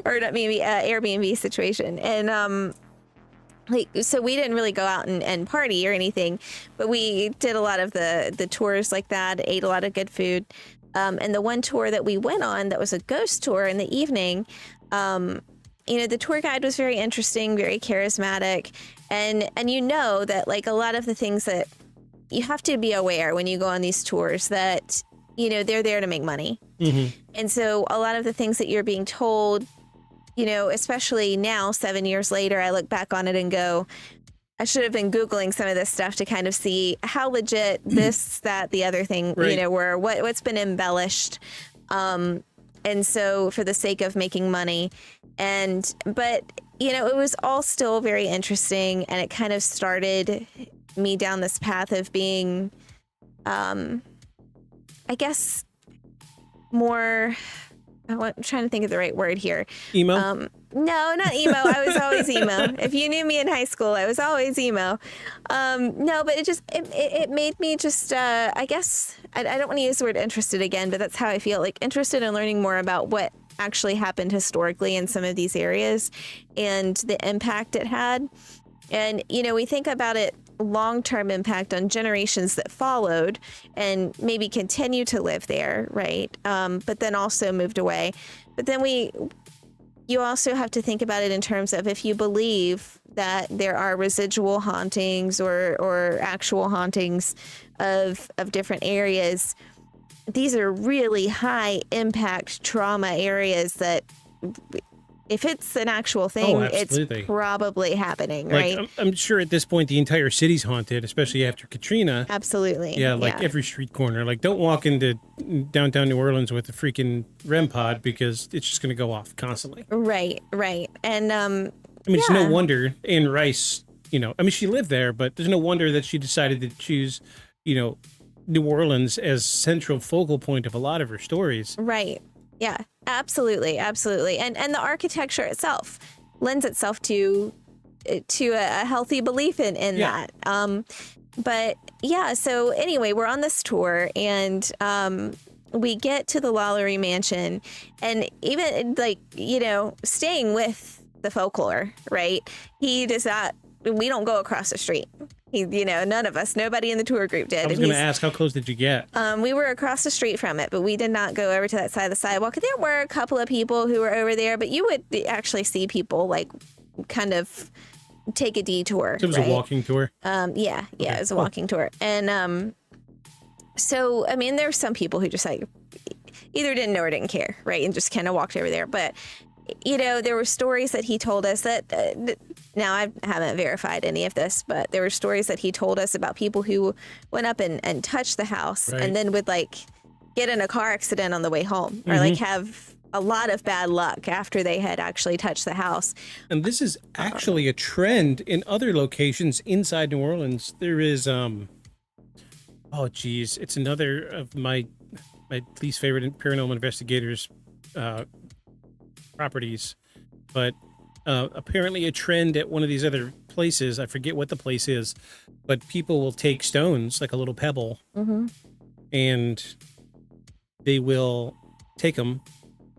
Or not maybe Airbnb situation. And so we didn't really go out and party or anything, but we did a lot of the tours like that, ate a lot of good food. And the one tour that we went on that was a ghost tour in the evening, the tour guide was very interesting, very charismatic. And that like a lot of the things that you have to be aware when you go on these tours that, you know, they're there to make money. And so a lot of the things that you're being told, you know, especially now, 7 years later, I look back on it and go, I should have been Googling some of this stuff to kind of see how legit this, that, the other thing, you know, were, what's been embellished. And so for the sake of making money. But, you know, it was all still very interesting. And it kind of started me down this path of being, I guess, more, I'm trying to think of the right word here. Emo? No, not emo. I was always emo. If you knew me in high school, I was always emo. No, but it made me just, I guess, I don't want to use the word interested again, but that's how I feel, like interested in learning more about what actually happened historically in some of these areas and the impact it had. And, you know, we think about it long-term impact on generations that followed and maybe continue to live there, right? But then also moved away. But then you also have to think about it in terms of if you believe that there are residual hauntings or actual hauntings of different areas. These are really high impact trauma areas that if it's an actual thing, it's probably happening, right? Like, I'm sure at this point the entire city's haunted, especially after Katrina. Absolutely. Yeah, like every street corner. Like, don't walk into downtown New Orleans with a freaking REM pod because it's just going to go off constantly. Right. And I mean, it's no wonder Anne Rice, you know, I mean, she lived there, but there's no wonder that she decided to choose, you know, New Orleans as central focal point of a lot of her stories. Right. Yeah, absolutely. And the architecture itself lends itself to a healthy belief in that. But yeah, so anyway, we're on this tour and we get to the LaLaurie Mansion, and even like, you know, staying with the folklore, right? He does not, we don't go across the street. You know, none of us, nobody in the tour group did. I was going to ask, how close did you get? We were across the street from it, but we did not go over to that side of the sidewalk. There were a couple of people who were over there, but you would actually see people like kind of take a detour. So it was a walking tour? Yeah, it was a walking tour. And so, I mean, there were some people who just like either didn't know or didn't care, right? And just kind of walked over there. But, you know, there were stories that he told us that, now I haven't verified any of this, but there were stories that he told us about people who went up and touched the house and then would like get in a car accident on the way home or like have a lot of bad luck after they had actually touched the house. And this is actually a trend in other locations inside New Orleans. There is, oh geez, it's another of my least favorite paranormal investigators properties, but apparently a trend at one of these other places, I forget what the place is, but people will take stones, like a little pebble, and they will take them,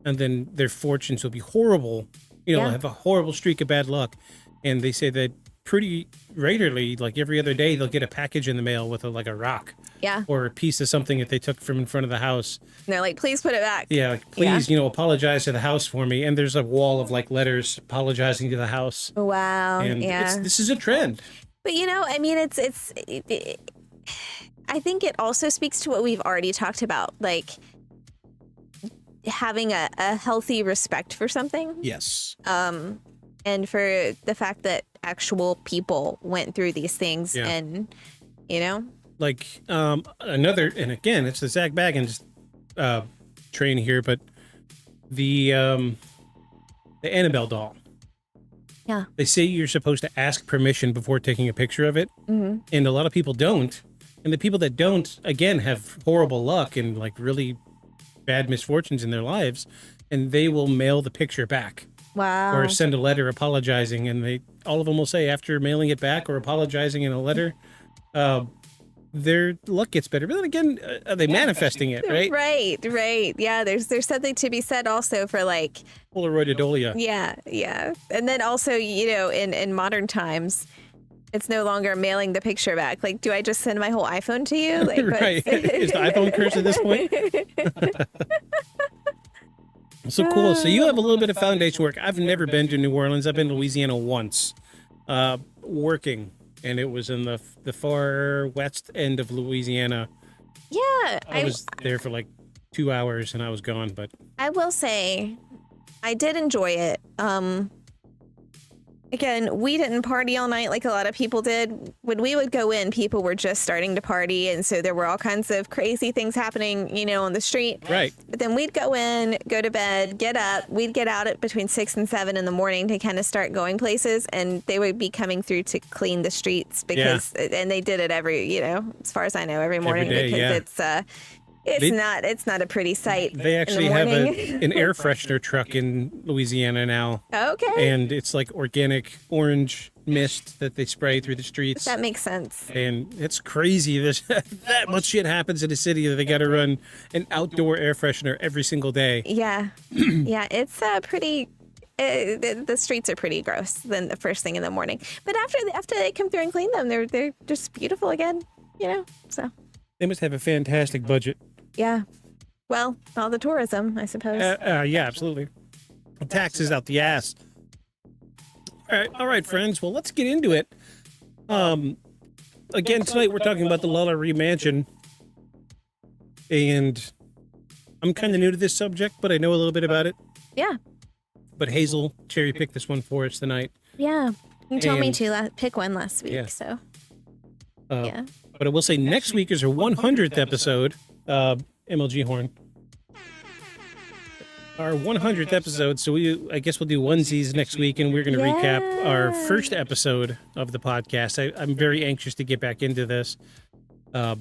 and then their fortunes will be horrible. You know, have a horrible streak of bad luck. And they say that pretty regularly, like every other day, they'll get a package in the mail with like a rock. Yeah. Or a piece of something that they took from in front of the house. And they're like, please put it back. Yeah, like, please, you know, apologize to the house for me. And there's a wall of like letters apologizing to the house. Wow. And this is a trend. But, you know, I mean, I think it also speaks to what we've already talked about, like having a healthy respect for something. Yes. And for the fact that actual people went through these things and, you know. Like another, and again, it's the Zach Baggins train here, but the Annabelle doll. Yeah. They say you're supposed to ask permission before taking a picture of it. And a lot of people don't. And the people that don't, again, have horrible luck and like really bad misfortunes in their lives. And they will mail the picture back. Wow. Or send a letter apologizing. And all of them will say after mailing it back or apologizing in a letter, their luck gets better. But then again, are they manifesting it, right? Right. Yeah, there's something to be said also for like Polaroidolia. Yeah. And then also, you know, in modern times, it's no longer mailing the picture back. Like, do I just send my whole iPhone to you? Like, right. Is the iPhone cursed at this point? So cool. So you have a little bit of foundation work. I've never been to New Orleans. I've been to Louisiana once, working. and it was in the far west end of Louisiana. Yeah, I was there for like 2 hours and I was gone, but I will say I did enjoy it. Again, we didn't party all night like a lot of people did. When we would go in, people were just starting to party, and so there were all kinds of crazy things happening, you know, on the street. right. But then we'd go in, go to bed, get up. We'd get out at between 6 and 7 in the morning to kind of start going places, and they would be coming through to clean the streets because, and they did it every, you know, as far as I know, every morning day, because yeah. it's not a pretty sight. They actually in the have morning. an air freshener truck in Louisiana now. Okay. And it's like organic orange mist that they spray through the streets. That makes sense. And it's crazy. There's that much shit happens in a city that they got to run an outdoor air freshener every single day. Yeah. Yeah, it's pretty... the streets are pretty gross than the first thing in the morning. But after they come through and clean them, they're just beautiful again, you know? So, They must have a fantastic budget. yeah. Well, all the tourism, I suppose. Yeah, absolutely. Taxes out the ass. All right, friends. Well, let's get into it. Again, tonight we're talking about the LaLaurie Mansion. And I'm kind of new to this subject, but I know a little bit about it. Yeah. But Hazel cherry-picked this one for us tonight. Yeah. You told me And- to pick one last week, Yeah. so Uh, yeah. But I will say next week is our 100th episode. MLG Horn. Our 100th episode, so I guess we'll do onesies next week, and we're going to recap our first episode of the podcast. I'm very anxious to get back into this, but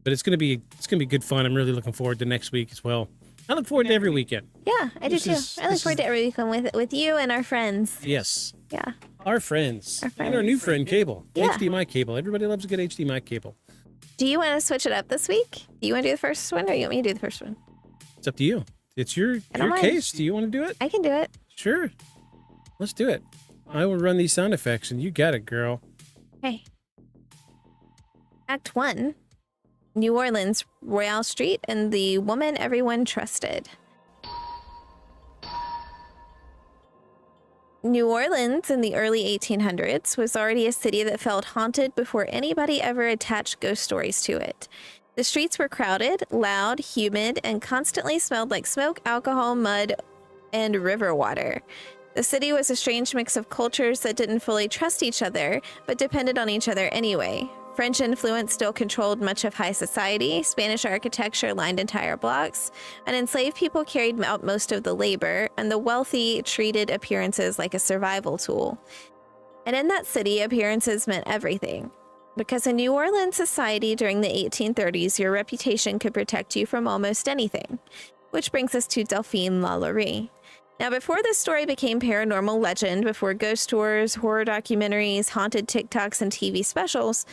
it's going to be good fun. I'm really looking forward to next week as well. I look forward to every weekend. Yeah, I do This too. is- I look this forward to every weekend with you and our friends. Yes, Yeah. our friends, Our and our new friends. friend Cable, Yeah. HDMI cable. Everybody loves a good HDMI cable. Do you want to switch it up this week? Do you want to do the first one, or you want me to do the first one? It's up to you. It's your don't mind. case. Do you want to do it? I can do it. Sure. Let's do it. I will run these sound effects, and you got it, girl. Hey. Act 1. New Orleans, Royale Street, and the woman everyone trusted. New Orleans in the early 1800s was already a city that felt haunted before anybody ever attached ghost stories to it. The streets were crowded, loud, humid, and constantly smelled like smoke, alcohol, mud, and river water. The city was a strange mix of cultures that didn't fully trust each other, but depended on each other anyway. French influence still controlled much of high society, Spanish architecture lined entire blocks, and enslaved people carried out most of the labor, and the wealthy treated appearances like a survival tool. And in that city, appearances meant everything. Because in New Orleans society during the 1830s, your reputation could protect you from almost anything. Which brings us to Delphine LaLaurie. Now, before this story became paranormal legend, before ghost tours, horror documentaries, haunted TikToks, and TV specials,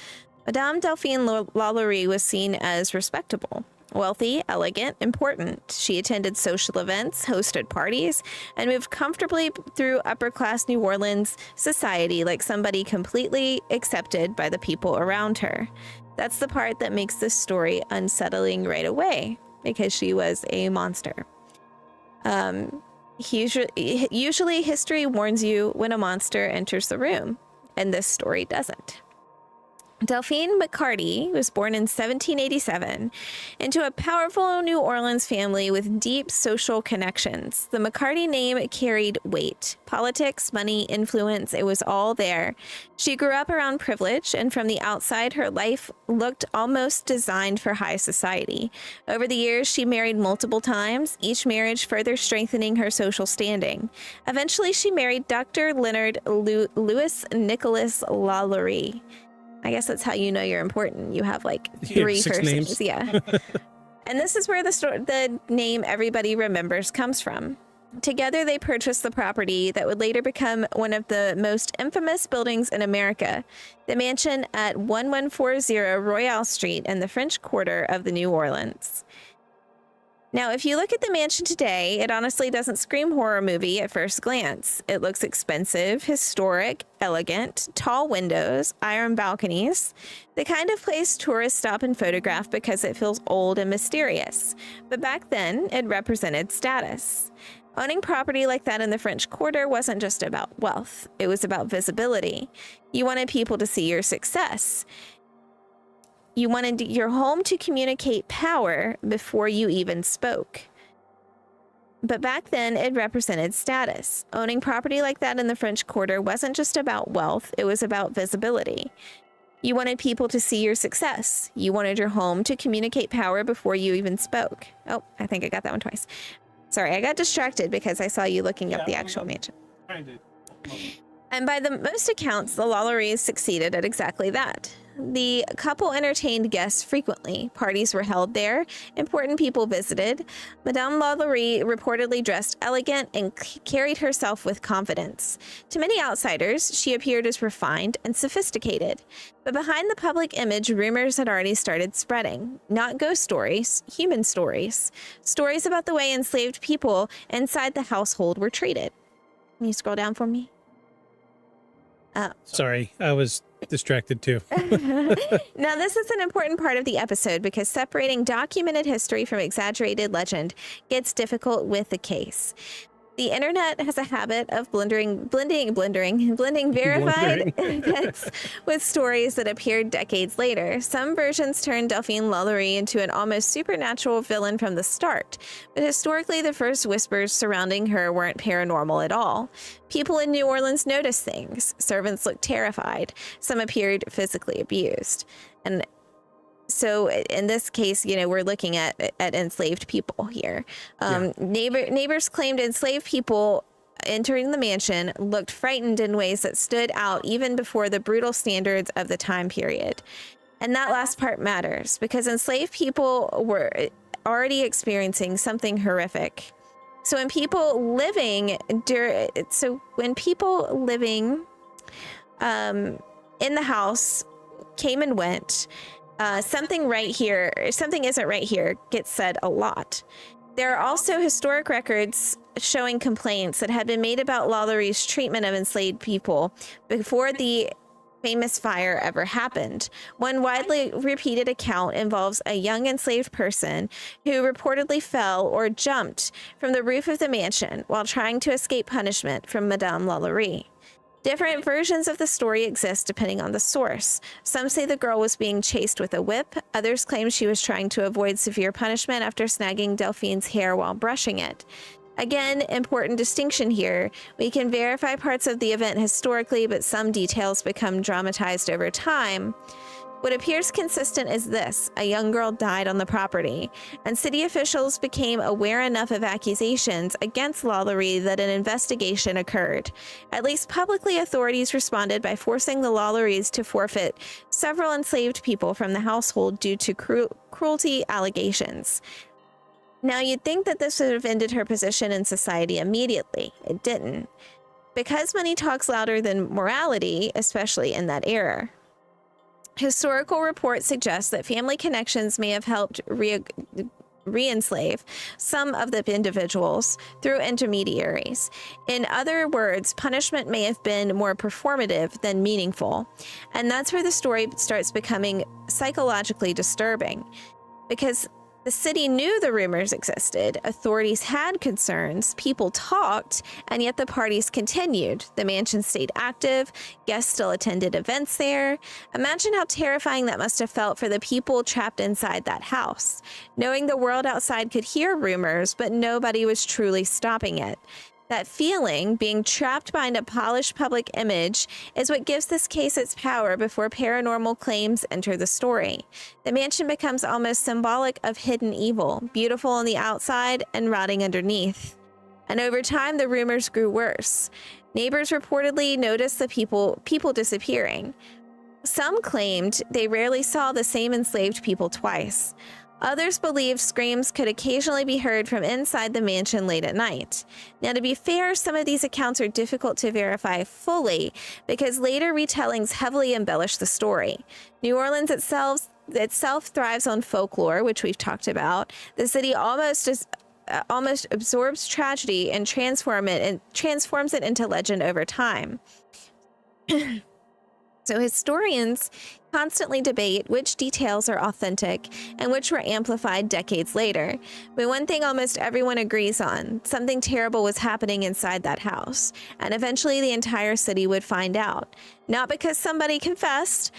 Madame Delphine LaLaurie was seen as respectable, wealthy, elegant, important. She attended social events, hosted parties, and moved comfortably through upper-class New Orleans society like somebody completely accepted by the people around her. That's the part that makes this story unsettling right away, because she was a monster. Usually history warns you when a monster enters the room, and this story doesn't. Delphine McCarty was born in 1787 into a powerful New Orleans family with deep social connections. The McCarty name carried weight. Politics, money, influence, it was all there. She grew up around privilege, and from the outside, her life looked almost designed for high society. Over the years, she married multiple times, each marriage further strengthening her social standing. Eventually, she married Dr. Leonard Louis Nicholas LaLaurie. I guess that's how you know you're important. You have like 3 6 first names. Yeah. And this is where the name everybody remembers comes from. Together, they purchased the property that would later become one of the most infamous buildings in America, the mansion at 1140 Royale Street in the French Quarter of the New Orleans. Now, if you look at the mansion today, it honestly doesn't scream horror movie at first glance. It looks expensive, historic, elegant, tall windows, iron balconies, the kind of place tourists stop and photograph because it feels old and mysterious. But back then, it represented status. Owning property like that in the French Quarter wasn't just about wealth. It was about visibility. You wanted people to see your success. You wanted your home to communicate power before you even spoke. But back then, it represented status. Owning property like that in the French Quarter wasn't just about wealth. It was about visibility. You wanted people to see your success. You wanted your home to communicate power before you even spoke. Oh, I think I got that one twice. Sorry, I got distracted because I saw you looking up the actual mansion. And by the most accounts, the LaLauries succeeded at exactly that. The couple entertained guests frequently. Parties were held there. Important people visited. Madame LaLaurie reportedly dressed elegant and carried herself with confidence. To many outsiders, she appeared as refined and sophisticated. But behind the public image, rumors had already started spreading. Not ghost stories, human stories. Stories about the way enslaved people inside the household were treated. Can you scroll down for me? Sorry, I was distracted too. Now, this is an important part of the episode because separating documented history from exaggerated legend gets difficult with the case. The internet has a habit of blending verified events with stories that appeared decades later. Some versions turned Delphine LaLaurie into an almost supernatural villain from the start, but historically the first whispers surrounding her weren't paranormal at all. People in New Orleans noticed things. Servants looked terrified. Some appeared physically abused. And so in this case, we're looking at enslaved people here. Neighbors claimed enslaved people entering the mansion looked frightened in ways that stood out even before the brutal standards of the time period. And that last part matters because enslaved people were already experiencing something horrific. So when people living in the house came and went, something isn't right here gets said a lot. There are also historic records showing complaints that had been made about LaLaurie's treatment of enslaved people before the famous fire ever happened. One widely repeated account involves a young enslaved person who reportedly fell or jumped from the roof of the mansion while trying to escape punishment from Madame LaLaurie. Different versions of the story exist depending on the source. Some say the girl was being chased with a whip. Others claim she was trying to avoid severe punishment after snagging Delphine's hair while brushing it. Again, important distinction here. We can verify parts of the event historically, but some details become dramatized over time. What appears consistent is this: a young girl died on the property, and city officials became aware enough of accusations against LaLaurie that an investigation occurred. At least publicly, authorities responded by forcing the LaLauries to forfeit several enslaved people from the household due to cruelty allegations. Now, you'd think that this would have ended her position in society immediately. It didn't. Because money talks louder than morality, especially in that era. Historical reports suggest that family connections may have helped re-enslave some of the individuals through intermediaries. In other words, punishment may have been more performative than meaningful. And that's where the story starts becoming psychologically disturbing. Because the city knew the rumors existed, authorities had concerns, people talked, and yet the parties continued. The mansion stayed active, guests still attended events there. Imagine how terrifying that must have felt for the people trapped inside that house, knowing the world outside could hear rumors, but nobody was truly stopping it. That feeling, being trapped behind a polished public image, is what gives this case its power before paranormal claims enter the story. The mansion becomes almost symbolic of hidden evil, beautiful on the outside and rotting underneath. And over time, the rumors grew worse. Neighbors reportedly noticed the people disappearing. Some claimed they rarely saw the same enslaved people twice. Others believed screams could occasionally be heard from inside the mansion late at night. Now, to be fair, some of these accounts are difficult to verify fully because later retellings heavily embellish the story. New Orleans itself thrives on folklore, which we've talked about. The city almost absorbs tragedy and transforms it into legend over time. So historians constantly debate which details are authentic and which were amplified decades later. But one thing almost everyone agrees on, something terrible was happening inside that house. And eventually the entire city would find out. Not because somebody confessed,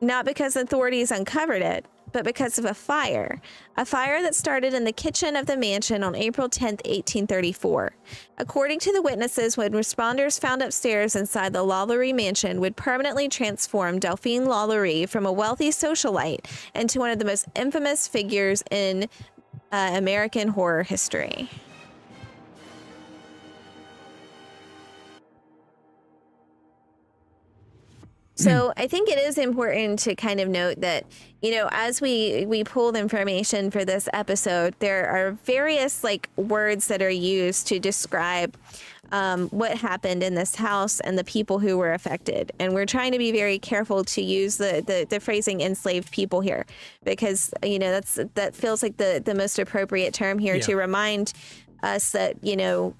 not because authorities uncovered it, but because of a fire that started in the kitchen of the mansion on April 10th, 1834. According to the witnesses, when responders found upstairs inside the LaLaurie Mansion would permanently transform Delphine LaLaurie from a wealthy socialite into one of the most infamous figures in American horror history. So I think it is important to kind of note that, you know, as we pulled information for this episode, there are various like words that are used to describe what happened in this house and the people who were affected. And we're trying to be very careful to use the phrasing enslaved people here, because, you know, that feels like the most appropriate term here to remind us that, you know,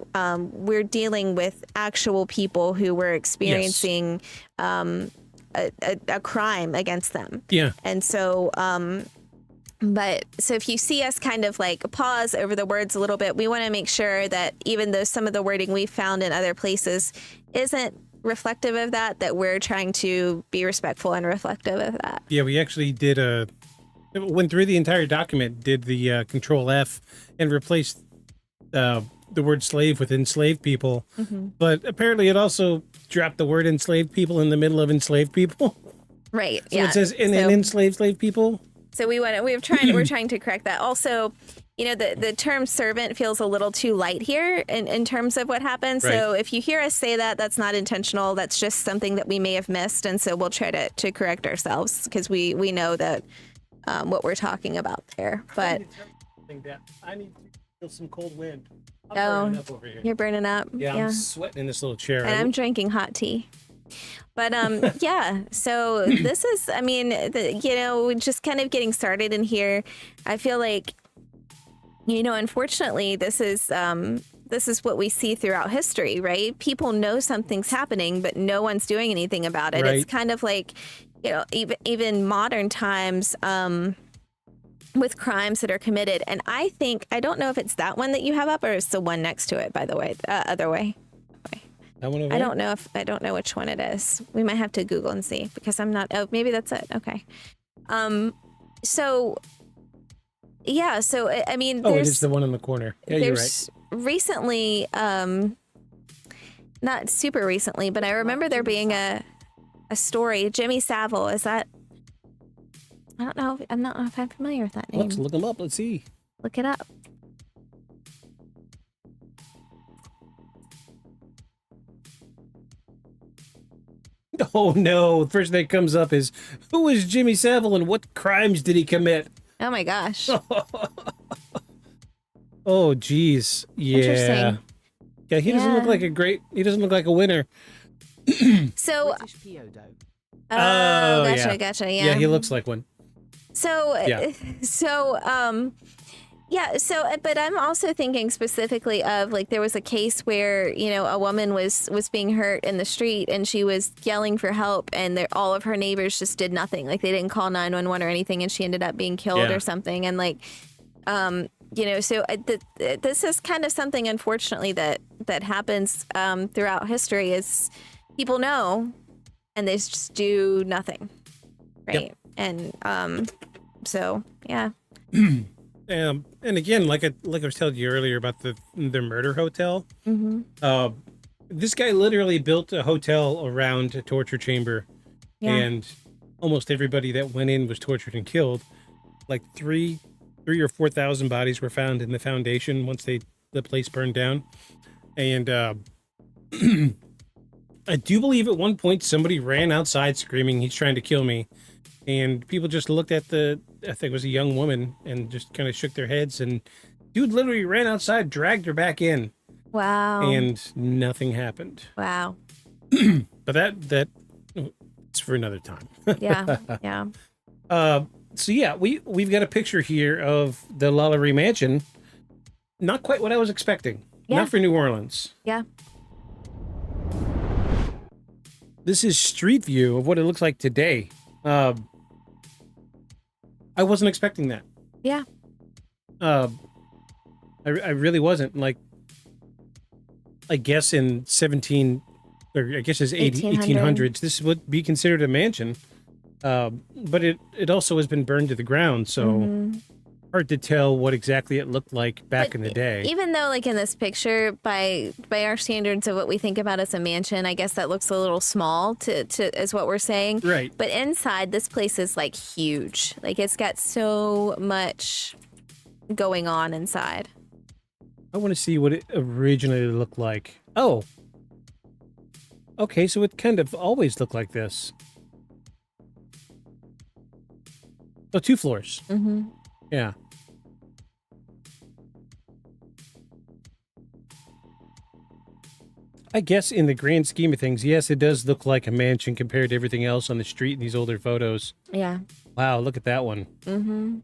we're dealing with actual people who were experiencing a crime against them. Yeah. And so, so if you see us kind of like pause over the words a little bit, we want to make sure that even though some of the wording we found in other places isn't reflective of that we're trying to be respectful and reflective of that. Yeah, we actually went through the entire document, did the Control F and replaced the word slave with enslaved people. Mm-hmm. But apparently it also dropped the word enslaved people in the middle of enslaved people. Right. So it says enslaved people. So we're trying to correct that. Also, you know, the term servant feels a little too light here in terms of what happened. Right. So if you hear us say that, that's not intentional. That's just something that we may have missed. And so we'll try to correct ourselves, because we know that what we're talking about there. But I need to feel some cold wind. I'm burning up over here. You're burning up. Yeah, I'm sweating in this little chair. And I'm drinking hot tea. But yeah, so this is, I mean, you know, just kind of getting started in here. I feel like, you know, unfortunately, this is what we see throughout history, right? People know something's happening, but no one's doing anything about it. Right. It's kind of like, you know, even modern times, with crimes that are committed. And I don't know if it's that one that you have up or it's the one next to it, by the way, other way. That one over there? I don't know which one it is. We might have to Google and see, because I'm not, maybe that's it. Okay. So yeah, so I mean, it is the one in the corner. Yeah, you're right. Recently, not super recently, but I remember there being a story, Jimmy Savile, is that, I don't know. I'm not if I'm familiar with that name. Let's look him up. Let's see. Look it up. Oh no! The first thing that comes up is, who is Jimmy Savile and what crimes did he commit? Oh my gosh. Oh geez. Yeah. Interesting. Yeah, he doesn't look like he doesn't look like a winner. So. Gotcha. Yeah, he looks like one. But I'm also thinking specifically of, like, there was a case where, you know, a woman was being hurt in the street and she was yelling for help, and all of her neighbors just did nothing. Like, they didn't call 911 or anything, and she ended up being killed or something. And like, you know, so this is kind of something, unfortunately, that happens throughout history, is people know and they just do nothing. Right. Yep. And so yeah. And again, like I was telling you earlier about the murder hotel. Mm-hmm. This guy literally built a hotel around a torture chamber, and almost everybody that went in was tortured and killed. Like 3,000 or 4,000 bodies were found in the foundation once the place burned down. And I do believe at one point somebody ran outside screaming, "He's trying to kill me." And people just looked at I think it was a young woman, and just kind of shook their heads. And dude literally ran outside, dragged her back in. Wow. And nothing happened. Wow. But that's for another time. Yeah. Yeah. So yeah, we've got a picture here of the LaLaurie Mansion. Not quite what I was expecting. Yeah. Not for New Orleans. Yeah. This is street view of what it looks like today. I wasn't expecting that. Yeah. I really wasn't. Like, I guess in 17, or I guess it's 1800s, this would be considered a mansion. But it also has been burned to the ground, so hard to tell what exactly it looked like back in the day. Even though, like in this picture, by our standards of what we think about as a mansion, I guess that looks a little small to as what we're saying. Right. But inside, this place is like huge. Like it's got so much going on inside. I want to see what it originally looked like. Oh. Okay, so it kind of always looked like this. So 2 floors. Mm-hmm. Yeah. I guess in the grand scheme of things, yes, it does look like a mansion compared to everything else on the street in these older photos. Yeah. Wow, look at that one. Mm-hmm.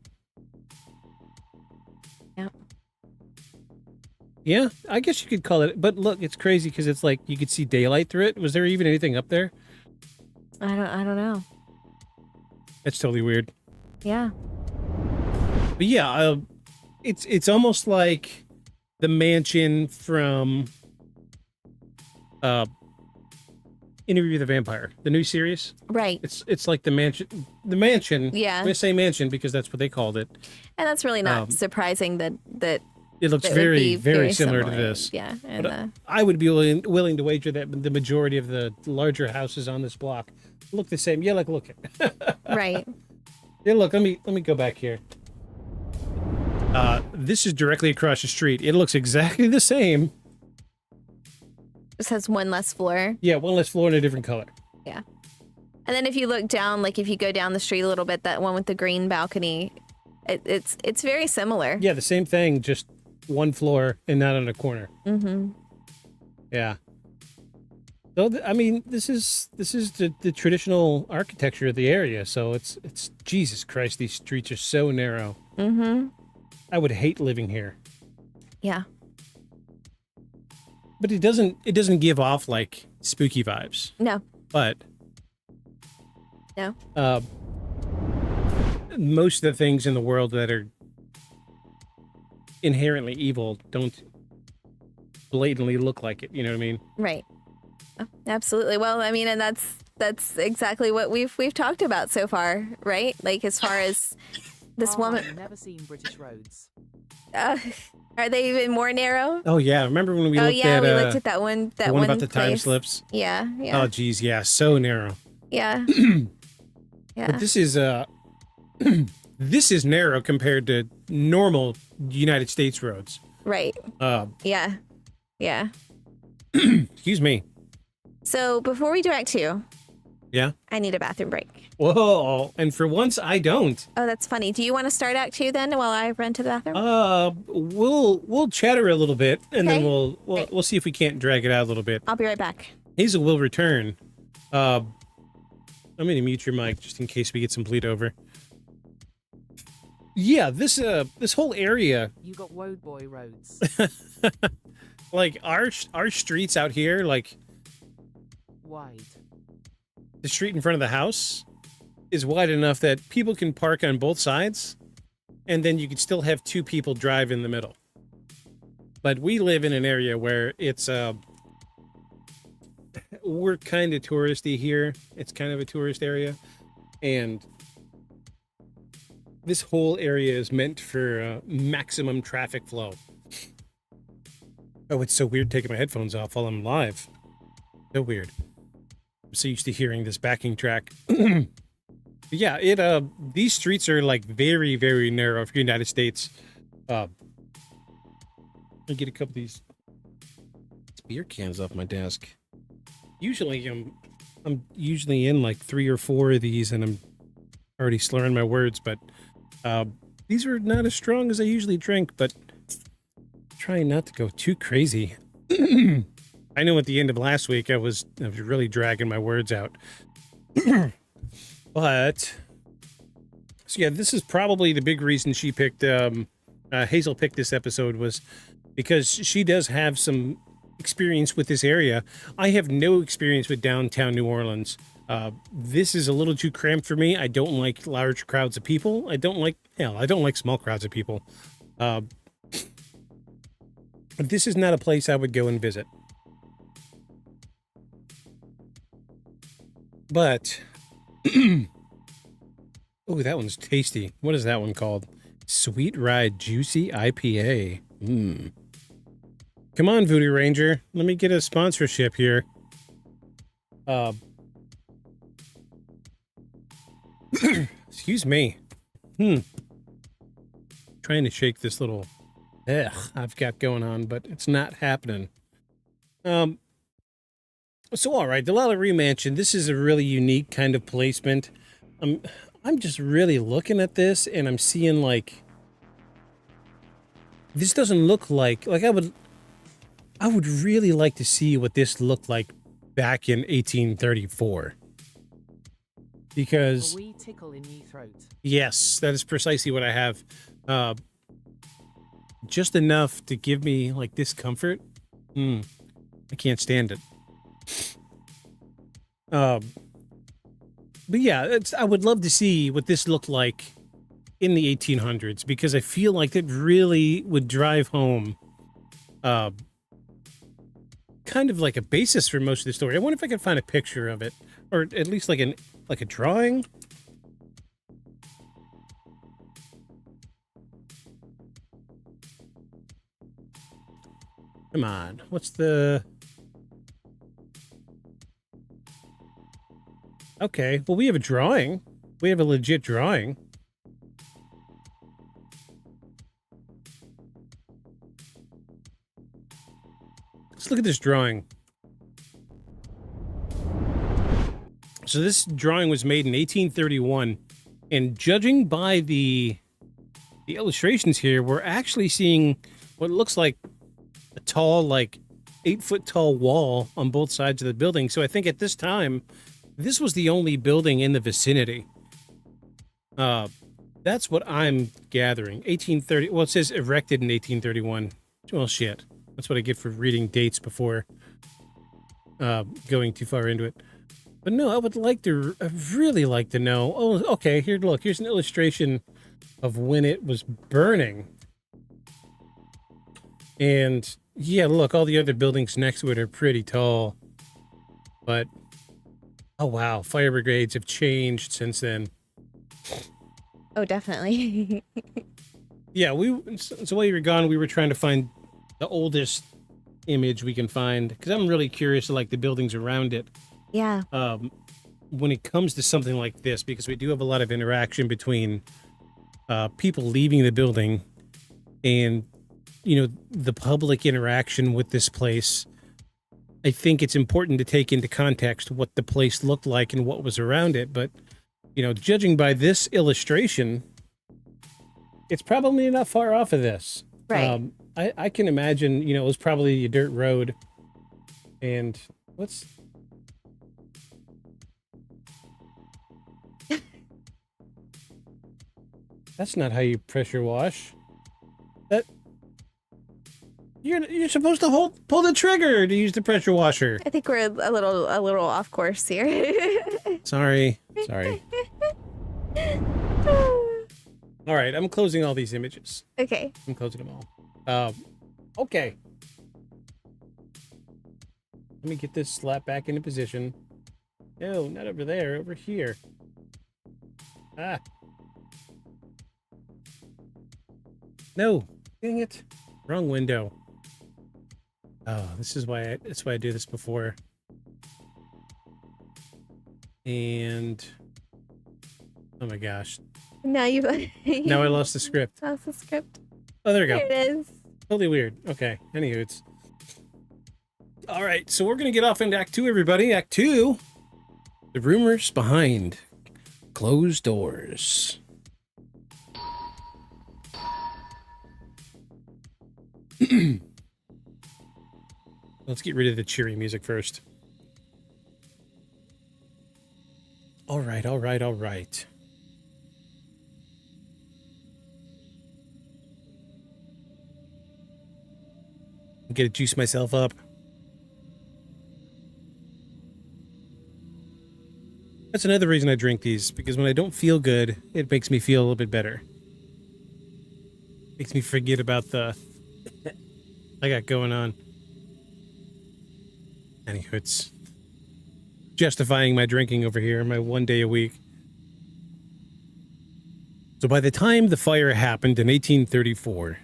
Yeah. Yeah, I guess you could call it. But look, it's crazy because it's like you could see daylight through it. Was there even anything up there? I don't know. That's totally weird. Yeah. But yeah, it's almost like the mansion from Interview with the Vampire, the new series. Right. It's like the mansion. The mansion. Yeah. I'm gonna say mansion because that's what they called it. And that's really not surprising that It looks it would very, be very similar to this. Yeah. And But I would be willing to wager that the majority of the larger houses on this block look the same. Yeah, like look at. right. Yeah, look. Let me go back here. This is directly across the street. It looks exactly the same. Just has one less floor. Yeah, one less floor in a different color. Yeah. And then if you look down, like if you go down the street a little bit, that one with the green balcony, it's very similar. Yeah, the same thing, just one floor and not on a corner. Mm-hmm. Yeah. So I mean, this is the traditional architecture of the area. So it's Jesus Christ, these streets are so narrow. Mm-hmm. I would hate living here. Yeah. But it doesn't give off like spooky vibes. No. But no. Most of the things in the world that are inherently evil don't blatantly look like it. You know what I mean? Right. Oh, absolutely. Well, I mean, and that's exactly what we've talked about so far, right? Like as far as this woman. I've never seen British roads. Are they even more narrow? Oh yeah, remember when we looked at we looked at that one. the one about the time place. slips? Yeah. Yeah. Oh geez, yeah, so narrow. Yeah. Yeah. But this is this is narrow compared to normal United States roads. Right. Yeah. Yeah. Excuse me. So before we do Act 2, Yeah. I need a bathroom break. Whoa! And for once, I don't. Oh, that's funny. Do you want to start Act 2 then, while I run to the bathroom? We'll chatter a little bit, and then Okay. we'll see if we can't drag it out a little bit. I'll be right back. Hazel will return. I'm gonna mute your mic just in case we get some bleed over. Yeah, this whole area, You got Woad Boy roads. like our streets out here, like Wide. the street in front of the house, is wide enough that people can park on both sides, and then you could still have 2 people drive in the middle. But we live in an area where it's we're kind of touristy here. It's kind of a tourist area, and this whole area is meant for maximum traffic flow. Oh, it's so weird taking my headphones off while I'm live. So weird. I'm so used to hearing this backing track. Yeah, these streets are like very, very narrow for the United States. Let me get a couple of these beer cans off my desk. Usually, I'm usually in like 3 or 4 of these, and I'm already slurring my words. But these are not as strong as I usually drink. But trying not to go too crazy. I know at the end of last week I was really dragging my words out. But so yeah, this is probably the big reason she picked Hazel picked this episode, was because she does have some experience with this area. I have no experience with downtown New Orleans. This is a little too cramped for me. I don't like large crowds of people. I don't like small crowds of people. This is not a place I would go and visit. But, oh, that one's tasty. What is that one called? Sweet Ride Juicy IPA. Come on, Voodoo Ranger. Let me get a sponsorship here. Excuse me. Trying to shake this little I've got going on, but it's not happening. So all right, the LaLaurie Mansion. This is a really unique kind of placement. I'm just really looking at this, and I'm seeing like this doesn't look like I would really like to see what this looked like back in 1834. Because A wee tickle in ye throat. yes, that is precisely what I have. Just enough to give me like discomfort. I can't stand it. But yeah, I would love to see what this looked like in the 1800s, because I feel like it really would drive home kind of like a basis for most of the story. I wonder if I could find a picture of it, or at least like a drawing. Come on, what's the... Okay, well, we have a drawing. We have a legit drawing. Let's look at this drawing. So this drawing was made in 1831, and judging by the illustrations here, we're actually seeing what looks like a tall, like 8-foot tall wall on both sides of the building. So I think at this time, this was the only building in the vicinity. That's what I'm gathering. 1830. Well, it says erected in 1831. Well, shit. That's what I get for reading dates before going too far into it. But no, I'd really like to know. Oh, okay. Here, look. Here's an illustration of when it was burning. And yeah, look, all the other buildings next to it are pretty tall. But oh wow, fire brigades have changed since then. Oh, definitely. Yeah, so while you were gone, we were trying to find the oldest image we can find, because I'm really curious to like the buildings around it. Yeah. When it comes to something like this, because we do have a lot of interaction between people leaving the building and, you know, the public interaction with this place. I think it's important to take into context what the place looked like and what was around it. But, you know, judging by this illustration, it's probably not far off of this. Right. I can imagine, you know, it was probably a dirt road. And what's... That's not how you pressure wash. That... You're supposed to pull the trigger to use the pressure washer. I think we're a little off course here. Sorry. All right, I'm closing all these images. Okay. I'm closing them all. Okay. Let me get this slap back into position. No, not over there, over here. Ah. No, dang it. Wrong window. Oh, that's why I do this before. And oh my gosh. Now you've Now I lost the script. lost the script. Oh, there we go. There it is. Totally weird. Okay. Anywho, it's all right. So we're gonna get off into Act 2, everybody. Act 2. The rumors behind closed doors. Let's get rid of the cheery music first. All right. I'm gonna juice myself up. That's another reason I drink these, because when I don't feel good, it makes me feel a little bit better. Makes me forget about the I got going on. Anywho, it's justifying my drinking over here, my 1 day a week. So by the time the fire happened in 1834,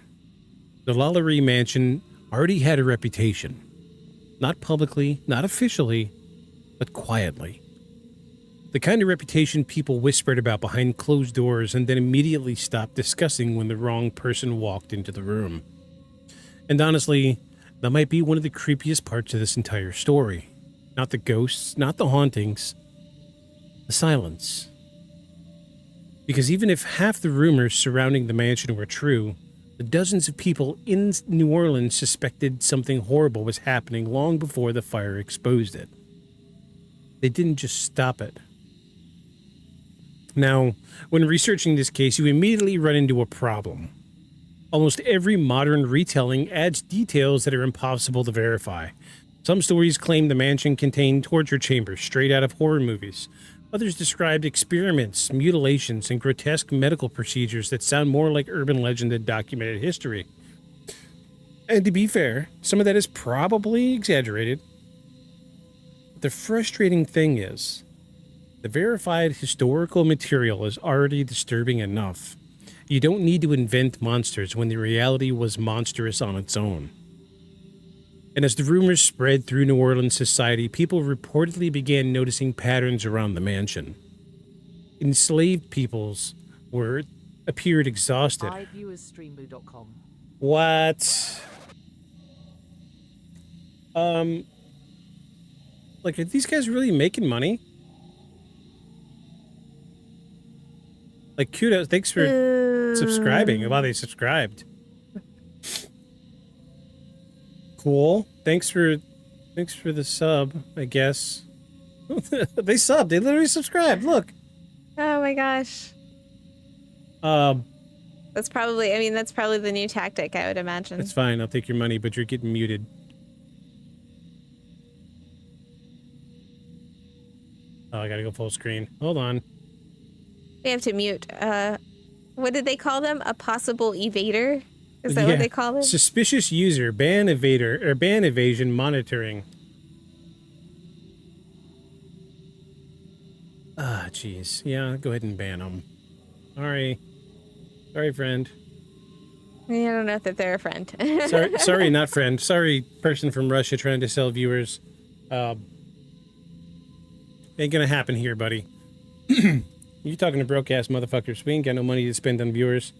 the LaLaurie Mansion already had a reputation. Not publicly, not officially, but quietly. The kind of reputation people whispered about behind closed doors and then immediately stopped discussing when the wrong person walked into the room. And honestly, that might be one of the creepiest parts of this entire story. Not the ghosts, not the hauntings, the silence. Because even if half the rumors surrounding the mansion were true, the dozens of people in New Orleans suspected something horrible was happening long before the fire exposed it. They didn't just stop it. Now, when researching this case, you immediately run into a problem. Almost every modern retelling adds details that are impossible to verify. Some stories claim the mansion contained torture chambers straight out of horror movies. Others described experiments, mutilations, and grotesque medical procedures that sound more like urban legend than documented history. And to be fair, some of that is probably exaggerated. The frustrating thing is, the verified historical material is already disturbing enough. You don't need to invent monsters when the reality was monstrous on its own. And as the rumors spread through New Orleans society, people reportedly began noticing patterns around the mansion. Enslaved peoples appeared exhausted. iViewersstreamblue.com. What? Like, are these guys really making money? Like, kudos. Thanks for subscribing. Wow, they subscribed. Cool. Thanks for the sub, I guess. They subbed. They literally subscribed. Look. Oh my gosh. That's probably the new tactic, I would imagine. It's fine. I'll take your money, but you're getting muted. Oh, I gotta go full screen. Hold on. We have to mute. What did they call them? A possible evader? Is that what they call it? Suspicious user, ban evasion monitoring. Ah, jeez. Yeah, go ahead and ban them. Sorry, friend. I don't know if they're a friend. Sorry, not friend. Sorry, person from Russia trying to sell viewers. Ain't gonna happen here, buddy. You talking to broke ass motherfuckers? We ain't got no money to spend on viewers.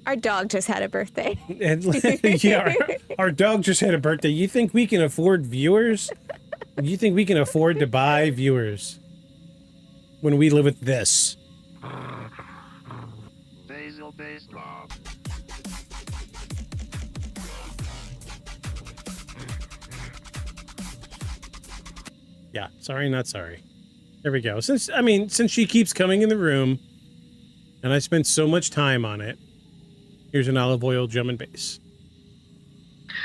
Our dog just had a birthday. Yeah, our dog just had a birthday. You think we can afford viewers? You think we can afford to buy viewers when we live with this? Basil-based Bob. Yeah, sorry, not sorry. There we go. Since she keeps coming in the room, and I spent so much time on it, here's an olive oil drum and bass.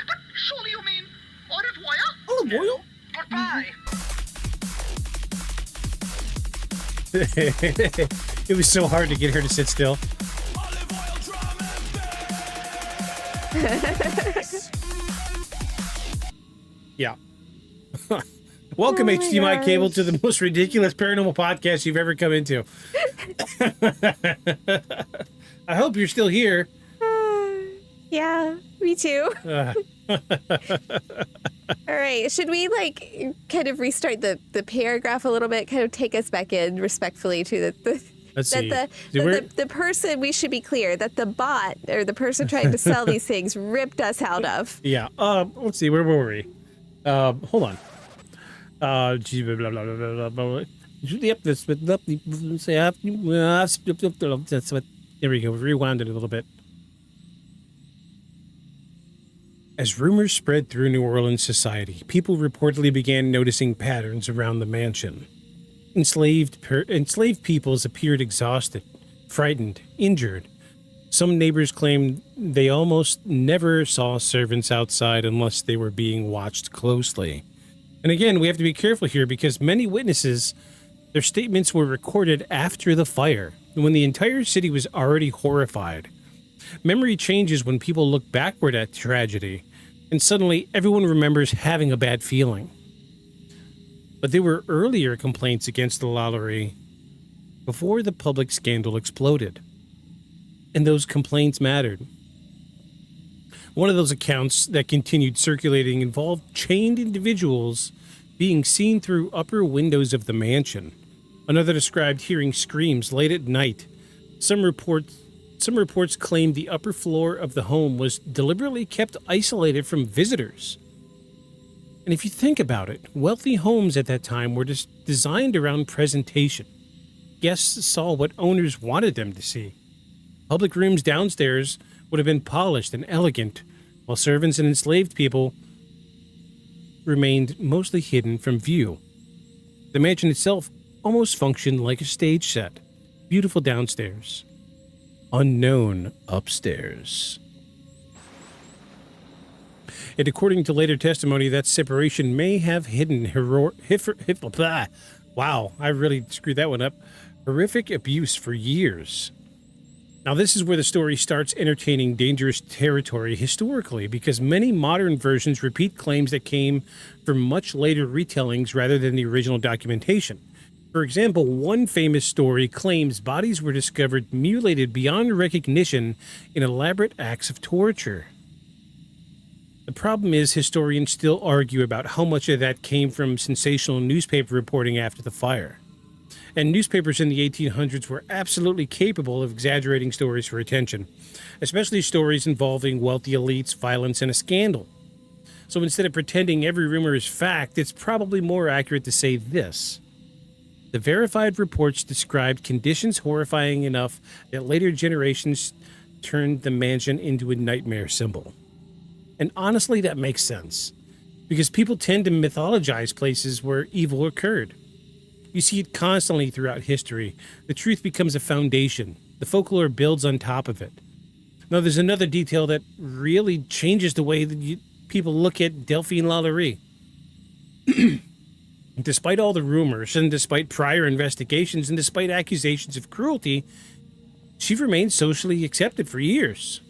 But surely you mean olive oil? Olive oil? Goodbye. It was so hard to get her to sit still. Olive oil drum and bass. Yeah. Welcome, HDMI cable, to the most ridiculous paranormal podcast you've ever come into. I hope you're still here. Yeah, me too. Uh. All right, should we kind of restart the paragraph a little bit, kind of take us back in respectfully to Let's see. The person, we should be clear that the bot or the person trying to sell these things ripped us out of. Yeah. Let's see. Where were we? Hold on. Yep. This. There we go. Rewound it a little bit. As rumors spread through New Orleans society, people reportedly began noticing patterns around the mansion. Enslaved peoples appeared exhausted, frightened, injured. Some neighbors claimed they almost never saw servants outside unless they were being watched closely. And again, we have to be careful here because many witnesses, their statements were recorded after the fire, when the entire city was already horrified. Memory changes when people look backward at tragedy, and suddenly everyone remembers having a bad feeling. But there were earlier complaints against the LaLaurie before the public scandal exploded. And those complaints mattered. One of those accounts that continued circulating involved chained individuals being seen through upper windows of the mansion. Another described hearing screams late at night. Some reports claimed the upper floor of the home was deliberately kept isolated from visitors. And if you think about it, wealthy homes at that time were just designed around presentation. Guests saw what owners wanted them to see. Public rooms downstairs would have been polished and elegant, while servants and enslaved people remained mostly hidden from view. The mansion itself almost functioned like a stage set. Beautiful downstairs, unknown upstairs. And according to later testimony, that separation may have hidden wow, I really screwed that one up. Horrific abuse for years. Now, this is where the story starts entertaining dangerous territory historically, because many modern versions repeat claims that came from much later retellings rather than the original documentation. For example, one famous story claims bodies were discovered mutilated beyond recognition in elaborate acts of torture. The problem is historians still argue about how much of that came from sensational newspaper reporting after the fire. And newspapers in the 1800s were absolutely capable of exaggerating stories for attention, especially stories involving wealthy elites, violence, and a scandal. So instead of pretending every rumor is fact, it's probably more accurate to say this. The verified reports described conditions horrifying enough that later generations turned the mansion into a nightmare symbol. And honestly, that makes sense, because people tend to mythologize places where evil occurred. You see it constantly throughout history. The truth becomes a foundation. The folklore builds on top of it. Now, there's another detail that really changes the way that people look at Delphine LaLaurie. Despite all the rumors, and despite prior investigations, and despite accusations of cruelty, she remained socially accepted for years.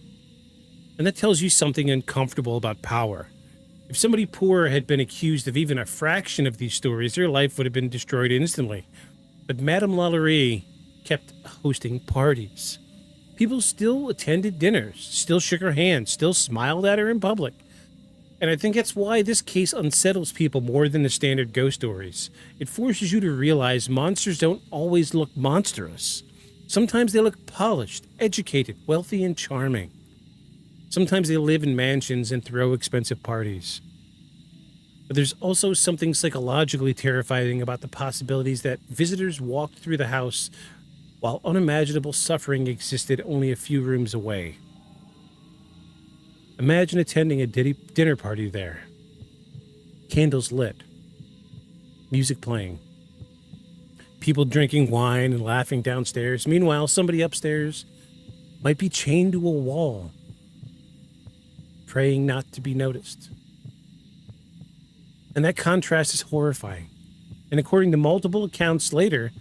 And that tells you something uncomfortable about power. If somebody poor had been accused of even a fraction of these stories, their life would have been destroyed instantly. But Madame LaLaurie kept hosting parties. People still attended dinners, still shook her hand, still smiled at her in public. And I think that's why this case unsettles people more than the standard ghost stories. It forces you to realize monsters don't always look monstrous. Sometimes they look polished, educated, wealthy, and charming. Sometimes they live in mansions and throw expensive parties. But there's also something psychologically terrifying about the possibilities that visitors walked through the house while unimaginable suffering existed only a few rooms away. Imagine attending a dinner party there. Candles lit. Music playing. People drinking wine and laughing downstairs. Meanwhile, somebody upstairs might be chained to a wall, praying not to be noticed. And that contrast is horrifying. And according to multiple accounts later,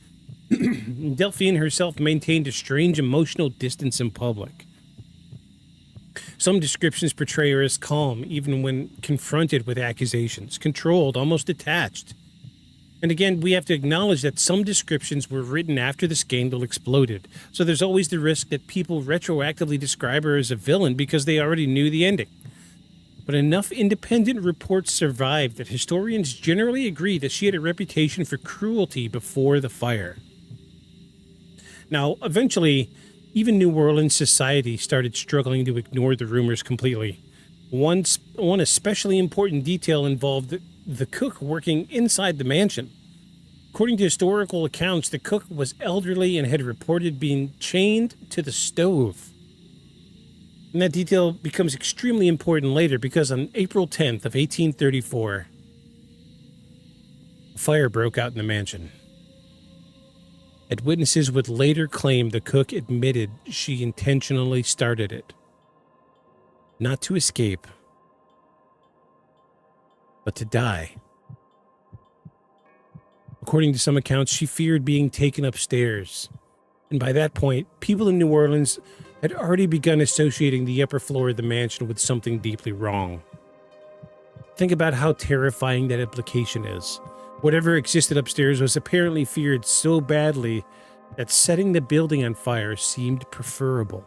Delphine herself maintained a strange emotional distance in public. Some descriptions portray her as calm, even when confronted with accusations, controlled, almost detached. And again, we have to acknowledge that some descriptions were written after the scandal exploded, so there's always the risk that people retroactively describe her as a villain because they already knew the ending. But enough independent reports survived that historians generally agree that she had a reputation for cruelty before the fire. Now, eventually, even New Orleans society started struggling to ignore the rumors completely. One especially important detail involved the cook working inside the mansion. According to historical accounts, the cook was elderly and had reported being chained to the stove. And that detail becomes extremely important later because on April 10th of 1834, a fire broke out in the mansion. And witnesses would later claim the cook admitted she intentionally started it. Not to escape, but to die. According to some accounts, she feared being taken upstairs. And by that point, people in New Orleans had already begun associating the upper floor of the mansion with something deeply wrong. Think about how terrifying that implication is. Whatever existed upstairs was apparently feared so badly that setting the building on fire seemed preferable.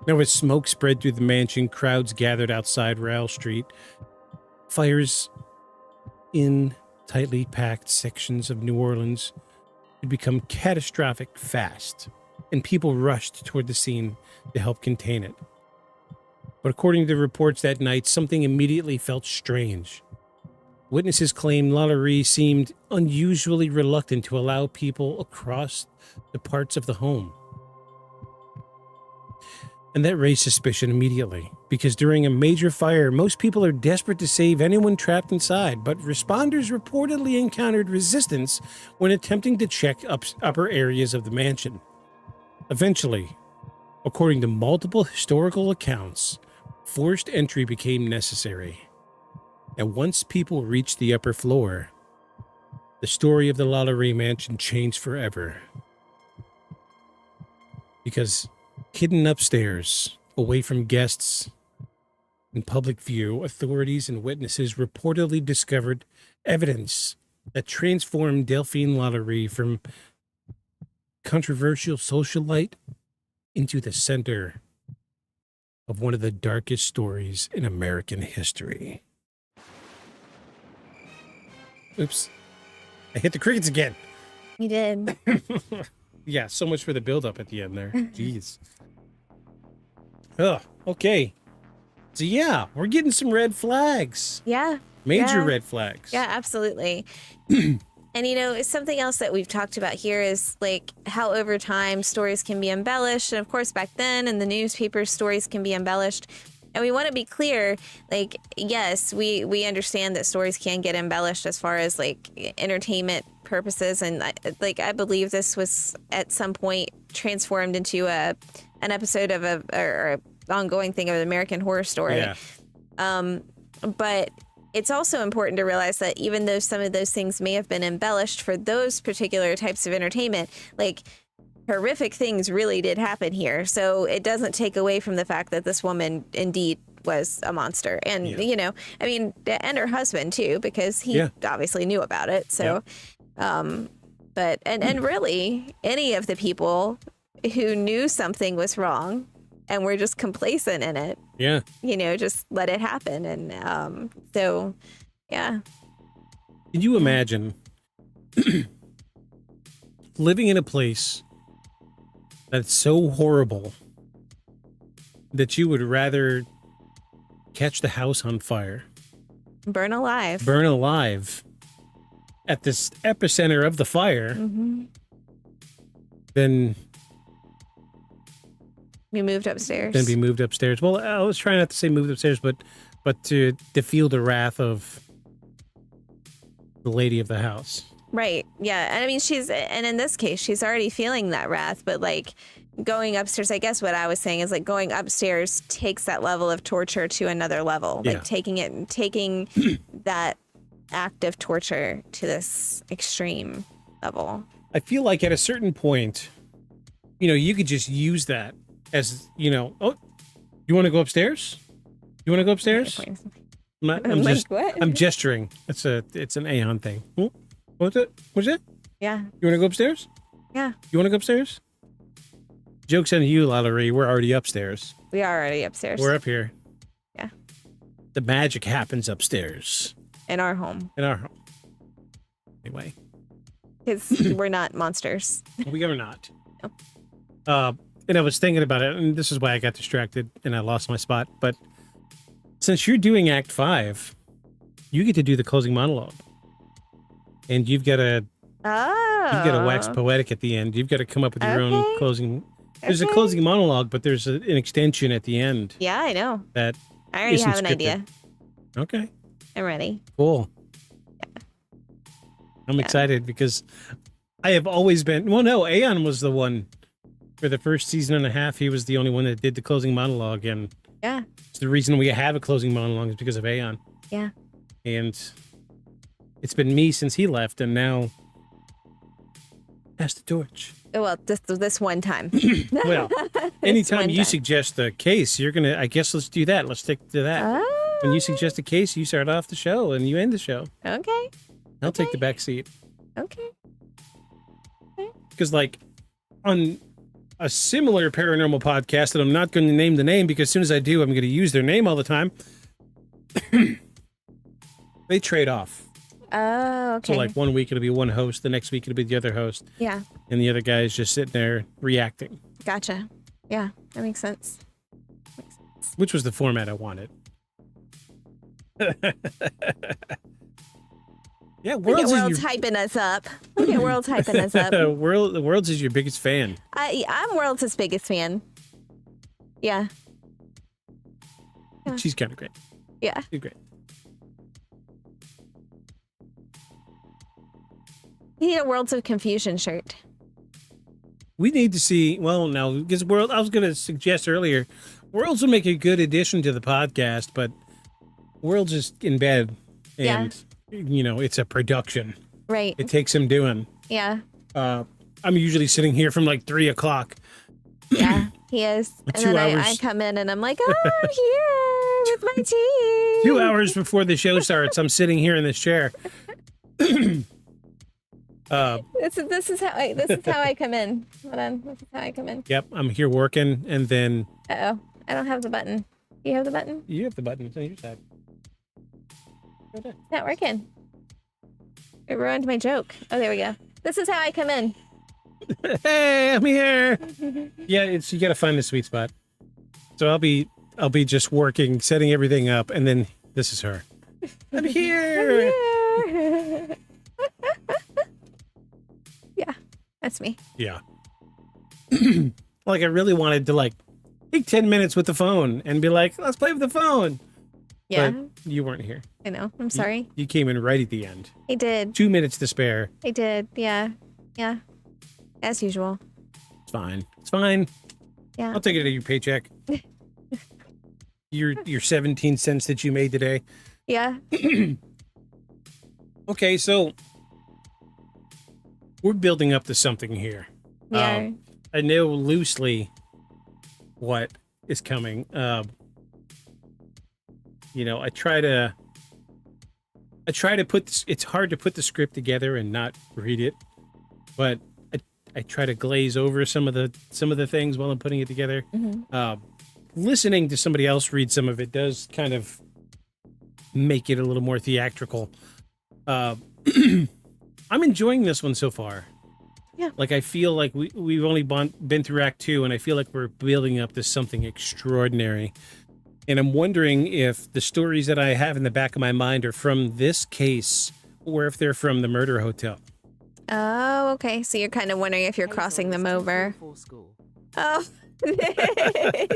Now, as smoke spread through the mansion, crowds gathered outside Rail Street. Fires in tightly packed sections of New Orleans had become catastrophic fast, and people rushed toward the scene to help contain it. But according to the reports that night, something immediately felt strange. Witnesses claimed LaLaurie seemed unusually reluctant to allow people across the parts of the home. And that raised suspicion immediately, because during a major fire, most people are desperate to save anyone trapped inside, but responders reportedly encountered resistance when attempting to check upper areas of the mansion. Eventually, according to multiple historical accounts, forced entry became necessary. And once people reached the upper floor, the story of the LaLaurie Mansion changed forever. Because hidden upstairs, away from guests in public view, authorities and witnesses reportedly discovered evidence that transformed Delphine LaLaurie from controversial socialite into the center of one of the darkest stories in American history. Oops. I hit the crickets again. You did. Yeah, so much for the build-up at the end there. Jeez. Oh, okay. So yeah, we're getting some red flags. Yeah. Major Yeah. red flags. Yeah, absolutely. And it's something else that we've talked about here is like how over time stories can be embellished. And of course, back then in the newspapers, stories can be embellished. And we want to be clear, like, yes, we understand that stories can get embellished as far as like entertainment purposes. And I believe this was at some point transformed into an episode of or ongoing thing of an American Horror Story. Yeah. But it's also important to realize that even though some of those things may have been embellished for those particular types of entertainment, like horrific things really did happen here. So it doesn't take away from the fact that this woman indeed was a monster. And, and her husband too, because he obviously knew about it. So, but really any of the people who knew something was wrong and were just complacent in it. Yeah. Just let it happen. And so, yeah. Can you imagine living in a place that's so horrible that you would rather catch the house on fire? Burn alive. At this epicenter of the fire than be moved upstairs. Well, I was trying not to say moved upstairs, but to feel the wrath of the lady of the house. Right. Yeah. And I mean, and in this case, she's already feeling that wrath, but like going upstairs, I guess what I was saying is like going upstairs takes that level of torture to another level, like taking that act of torture to this extreme level. I feel like at a certain point, you could just use that as, oh, you want to go upstairs? You want to go upstairs? I'm gesturing. It's an Aeon thing. What's it? What's it? Yeah. You want to go upstairs? Yeah. You want to go upstairs? Joke's on you, LaLaurie. We're already upstairs. We are already upstairs. We're up here. Yeah. The magic happens upstairs. In our home. Anyway. Because we're not monsters. We are not. No. And I was thinking about it, and this is why I got distracted and I lost my spot. But since you're doing Act 5, you get to do the closing monologue. And you've got to wax poetic at the end. You've got to come up with your own closing. There's a closing monologue, but there's an extension at the end. Yeah, I know. That I already have an scripted. idea. Okay. I'm ready. Cool. Yeah. I'm excited because I have always been. Well, no, Aeon was the one for the first season and a half. He was the only one that did the closing monologue, and it's the reason we have a closing monologue is because of Aeon. Yeah. And it's been me since he left, and now pass the torch. Well, this one time. Well, This anytime one you time. suggest a case, you're gonna. I guess let's do that. Let's stick to that. Oh, When you suggest a case, you start off the show and you end the show. okay. I'll take the back seat Okay. because, like, on a similar paranormal podcast that I'm not going to name the name because as soon as I do, I'm going to use their name all the time. They trade off. Oh, okay. So, like, one week it'll be one host, the next week it'll be the other host, Yeah. and the other guy is just sitting there reacting, Gotcha. Yeah, that makes sense. which was the format I wanted. Yeah, Look at Worlds World's is your, hyping us up. Look at World's hyping us up. Worlds is your biggest fan. I'm World's biggest fan. Yeah. Yeah. She's kind of great. Yeah. She's great. You need a Worlds of Confusion shirt. We need to see. Well, no, because World. I was going to suggest earlier, Worlds will make a good addition to the podcast, but Worlds is in bed, and you know it's a production. Right. It takes some doing. Yeah. I'm usually sitting here from like 3 o'clock. Yeah. He is. And 2 then I hours. come in and I'm like, oh, I'm here with my tea. 2 hours before the show starts, I'm sitting here in this chair. This is how I come in. Hold on. This is how I come in. Yep, I'm here working, and then Uh-oh. I don't have the button. Do you have the button? you have the button on your side. It's not working. It ruined my joke. Oh, there we go. This is how I come in. Hey, I'm here. Yeah, it's you got to find the sweet spot. So I'll be just working, setting everything up, and then this is her. I'm here. Yeah, that's me. Yeah. Like I really wanted to like take 10 minutes with the phone and be like, let's play with the phone. Yeah, But you weren't here. I know. I'm sorry. You came in right at the end. I did. 2 minutes to spare. I did. Yeah. Yeah. As usual. It's fine. It's fine. Yeah. I'll take it out of your paycheck. your 17 cents that you made today. Yeah. Okay, so we're building up to something here. Yeah. I know loosely what is coming. You know, I try to put this, it's hard to put the script together and not read it, but I try to glaze over some of the things while I'm putting it together. Mm-hmm. Listening to somebody else read some of it does kind of make it a little more theatrical. I'm enjoying this one so far. Yeah. Like I feel like we've only been through Act 2, and I feel like we're building up to something extraordinary. And I'm wondering if the stories that I have in the back of my mind are from this case, or if they're from the murder hotel. Oh, okay. So you're kind of wondering if you're crossing them over. Oh,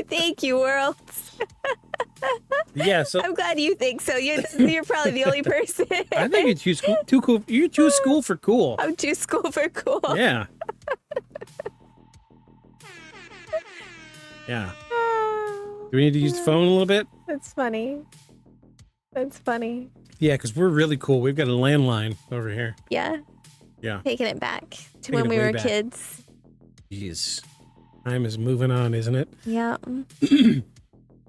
thank you, Worlds. Yeah, so I'm glad you think so. You're probably the only person. I think you're too cool. You're too school for cool. I'm too school for cool. Yeah. Yeah. Do we need to use the phone a little bit? That's funny. That's funny. Yeah, because we're really cool. We've got a landline over here. Yeah. Yeah. Taking it back to Taking when it we way were back. kids. Jeez. Time is moving on, isn't it? Yeah.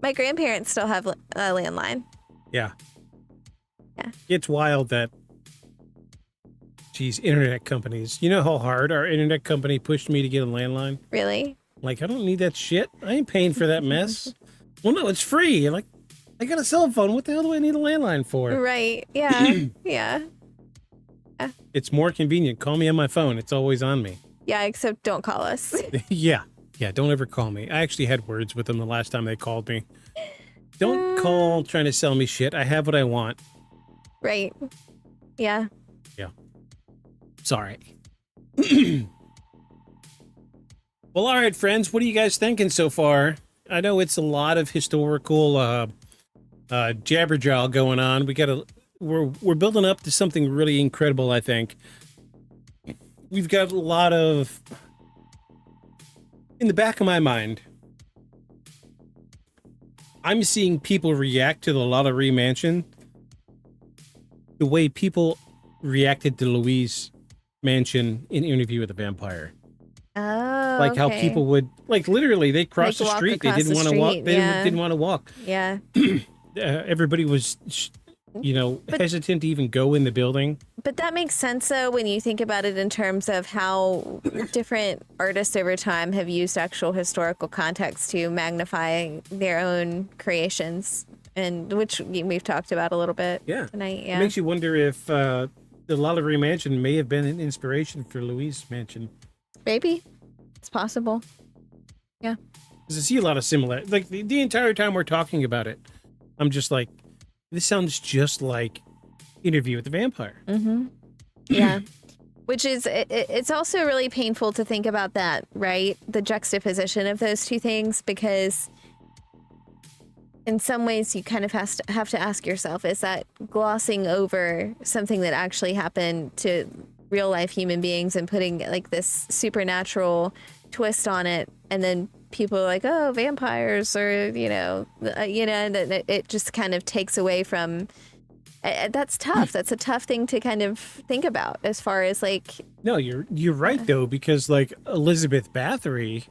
My grandparents still have a landline. Yeah. Yeah. It's wild that, geez, internet companies. You know how hard our internet company pushed me to get a landline? Really? Like, I don't need that shit. I ain't paying for that mess. Well, no, it's free. Like, I got a cell phone. What the hell do I need a landline for? Right. Yeah. Yeah. It's more convenient. Call me on my phone. It's always on me. Yeah, except don't call us. Yeah. Yeah, don't ever call me. I actually had words with them the last time they called me. Don't call trying to sell me shit. I have what I want. Right. Yeah. Yeah. Sorry. Well, all right, friends. What are you guys thinking so far? I know it's a lot of historical jabberjaw going on. We're building up to something really incredible, I think. We've got a lot of, in the back of my mind, I'm seeing people react to the LaLaurie Mansion the way people reacted to Louise Mansion in Interview with a Vampire. Oh, Like how okay. people would, like literally, they crossed Like the walk street. They across didn't the want to walk. street, They yeah. didn't want to walk. Yeah. Everybody was, hesitant to even go in the building. But that makes sense, though, when you think about it in terms of how different artists over time have used actual historical context to magnify their own creations, and which we've talked about a little bit tonight. Yeah. It makes you wonder if the LaLaurie Mansion may have been an inspiration for Louise Mansion. Maybe. It's possible. Yeah. Because I see a lot of similar, like the entire time we're talking about it, I'm just like, this sounds just like Interview with the Vampire. Mm-hmm. Yeah. Which is, it's also really painful to think about that, right? The juxtaposition of those two things, because in some ways you kind of have to ask yourself, is that glossing over something that actually happened to real life human beings and putting like this supernatural twist on it, and then people are like, oh, vampires, or and it just kind of takes away from. That's tough. That's a tough thing to kind of think about as far as like. No, you're right though, because like Elizabeth Bathory,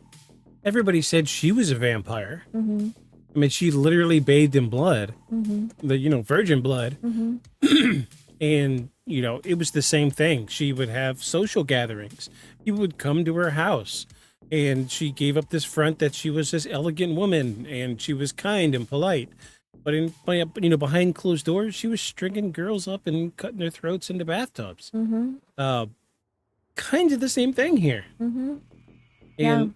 everybody said she was a vampire. Mm-hmm. I mean, she literally bathed in blood, Mm-hmm. the virgin blood, Mm-hmm. and it was the same thing. She would have social gatherings. People would come to her house, and she gave up this front that she was this elegant woman and she was kind and polite. But behind closed doors, she was stringing girls up and cutting their throats into bathtubs. Mm-hmm. Kind of the same thing here. Mm-hmm. Yeah. And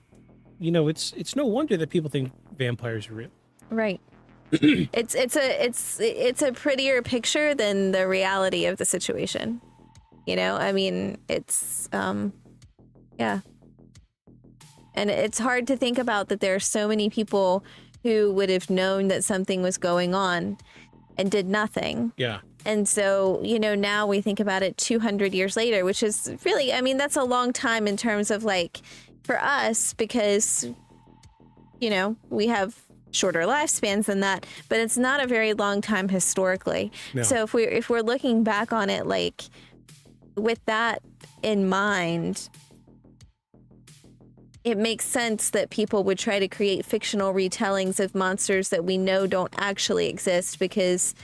it's no wonder that people think vampires are real. Right. It's a prettier picture than the reality of the situation. I mean, it's yeah. And it's hard to think about that there are so many people who would have known that something was going on and did nothing. Yeah. And so, now we think about it 200 years later, which is really, I mean, that's a long time in terms of like, for us, because, we have shorter lifespans than that, but it's not a very long time historically. No. So if we're looking back on it, like with that in mind, it makes sense that people would try to create fictional retellings of monsters that we know don't actually exist, because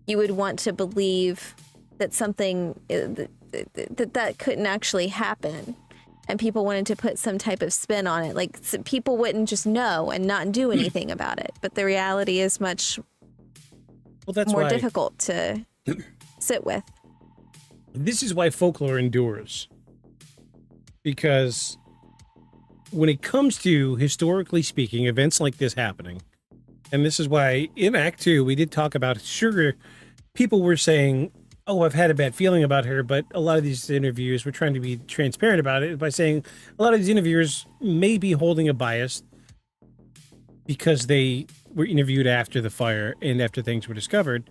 you would want to believe that something that couldn't actually happen. And people wanted to put some type of spin on it. Like, people wouldn't just know and not do anything about it. But the reality is much more difficult to sit with. This is why folklore endures. Because when it comes to, historically speaking, events like this happening, and this is why in Act 2, we did talk about, sure, people were saying, oh, I've had a bad feeling about her, but a lot of these interviewers were trying to be transparent about it by saying a lot of these interviewers may be holding a bias because they were interviewed after the fire and after things were discovered.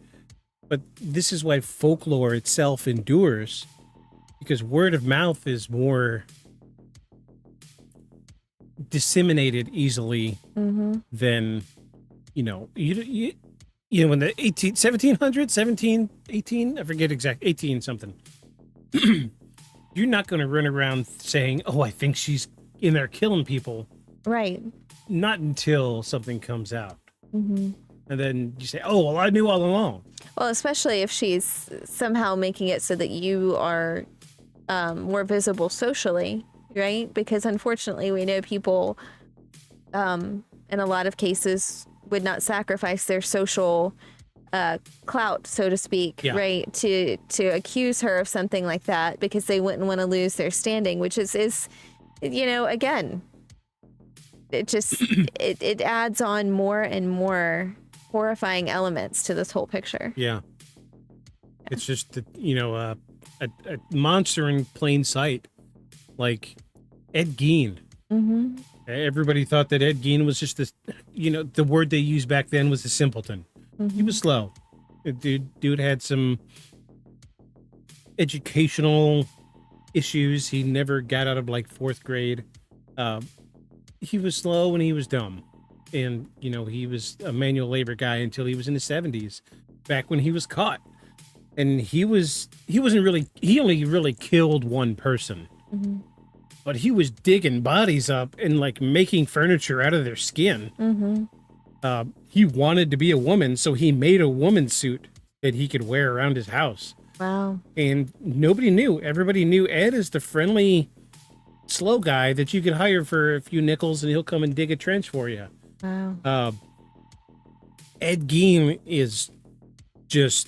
But this is why folklore itself endures, because word of mouth is more disseminated easily than, in the 1718, I forget exact, 18 something. You're not going to run around saying, oh, I think she's in there killing people. Right. Not until something comes out. Mm-hmm. And then you say, oh, well, I knew all along. Well, especially if she's somehow making it so that you are more visible socially, right? Because unfortunately, we know people, in a lot of cases, would not sacrifice their social clout, so to speak, right, to accuse her of something like that, because they wouldn't want to lose their standing, which is again, it just it adds on more and more horrifying elements to this whole picture. Yeah. It's just a monster in plain sight, like Ed Gein. Mm-hmm. Everybody thought that Ed Gein was just this, the word they used back then was a simpleton. Mm-hmm. He was slow. Dude had some educational issues. He never got out of like fourth grade. He was slow and he was dumb. And, he was a manual labor guy until he was in the 70s, back when he was caught. And he was he only really killed one person. Mm-hmm. But he was digging bodies up and like making furniture out of their skin. Mm-hmm. He wanted to be a woman, so he made a woman suit that he could wear around his house. Wow. And nobody knew. Everybody knew Ed as the friendly, slow guy that you could hire for a few nickels and he'll come and dig a trench for you. Wow. Ed Gein is just,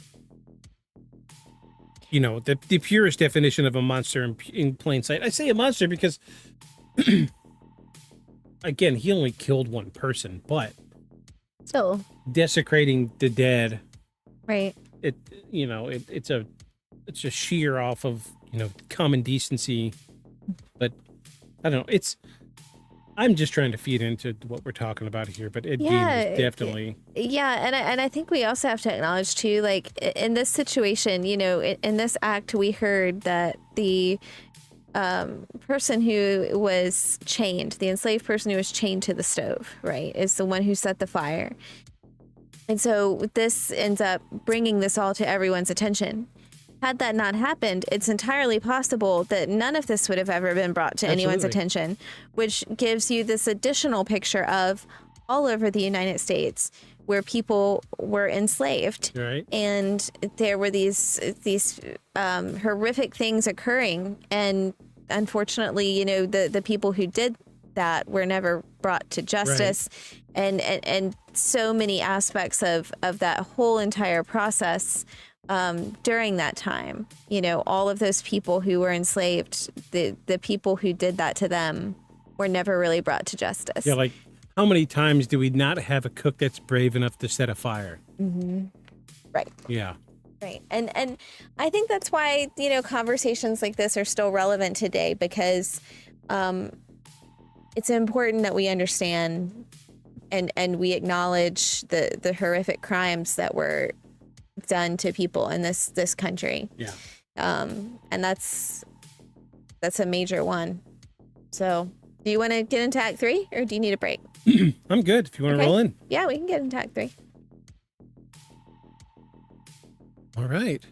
you know, the purest definition of a monster in plain sight. I say a monster because, again, he only killed one person, but So. desecrating the dead, Right. it's a sheer off of, common decency. But I don't know. I'm just trying to feed into what we're talking about here, but Ed Gein was definitely. Yeah, and I think we also have to acknowledge too, like in this situation, in this act, we heard that the person who was chained, the enslaved person who was chained to the stove, right, is the one who set the fire. And so this ends up bringing this all to everyone's attention. Had that not happened, it's entirely possible that none of this would have ever been brought to anyone's attention, which gives you this additional picture of all over the United States where people were enslaved. Right. And there were these horrific things occurring. And unfortunately, the people who did that were never brought to justice. Right. And so many aspects of that whole entire process during that time, all of those people who were enslaved, the people who did that to them were never really brought to justice. Yeah, like how many times do we not have a cook that's brave enough to set a fire? Mm-hmm. Right. Yeah. Right. And I think that's why, conversations like this are still relevant today, because it's important that we understand and we acknowledge the horrific crimes that were done to people in this country. Yeah. And that's a major one. So do you want to get into Act 3 or do you need a break? I'm good if you want to roll in. Yeah, we can get into Act 3. All right.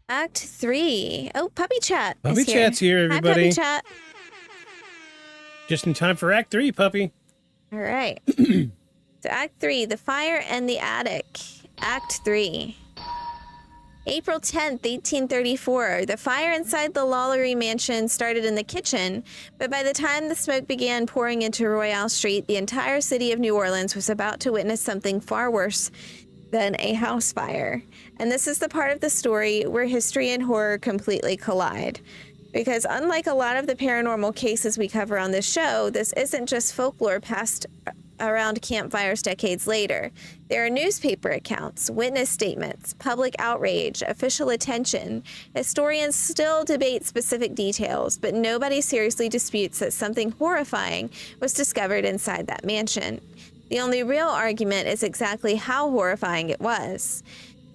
Act 3. Oh, Puppy Chat. Puppy Chat's here, everybody. Hi, Puppy Chat. Just in time for Act 3, puppy. All right. So Act 3, The Fire and the Attic. Act 3. April 10th, 1834. The fire inside the LaLaurie Mansion started in the kitchen, but by the time the smoke began pouring into Royale Street, the entire city of New Orleans was about to witness something far worse than a house fire. And this is the part of the story where history and horror completely collide. Because unlike a lot of the paranormal cases we cover on this show, this isn't just folklore passed around campfires decades later. There are newspaper accounts, witness statements, public outrage, official attention. Historians still debate specific details, but nobody seriously disputes that something horrifying was discovered inside that mansion. The only real argument is exactly how horrifying it was.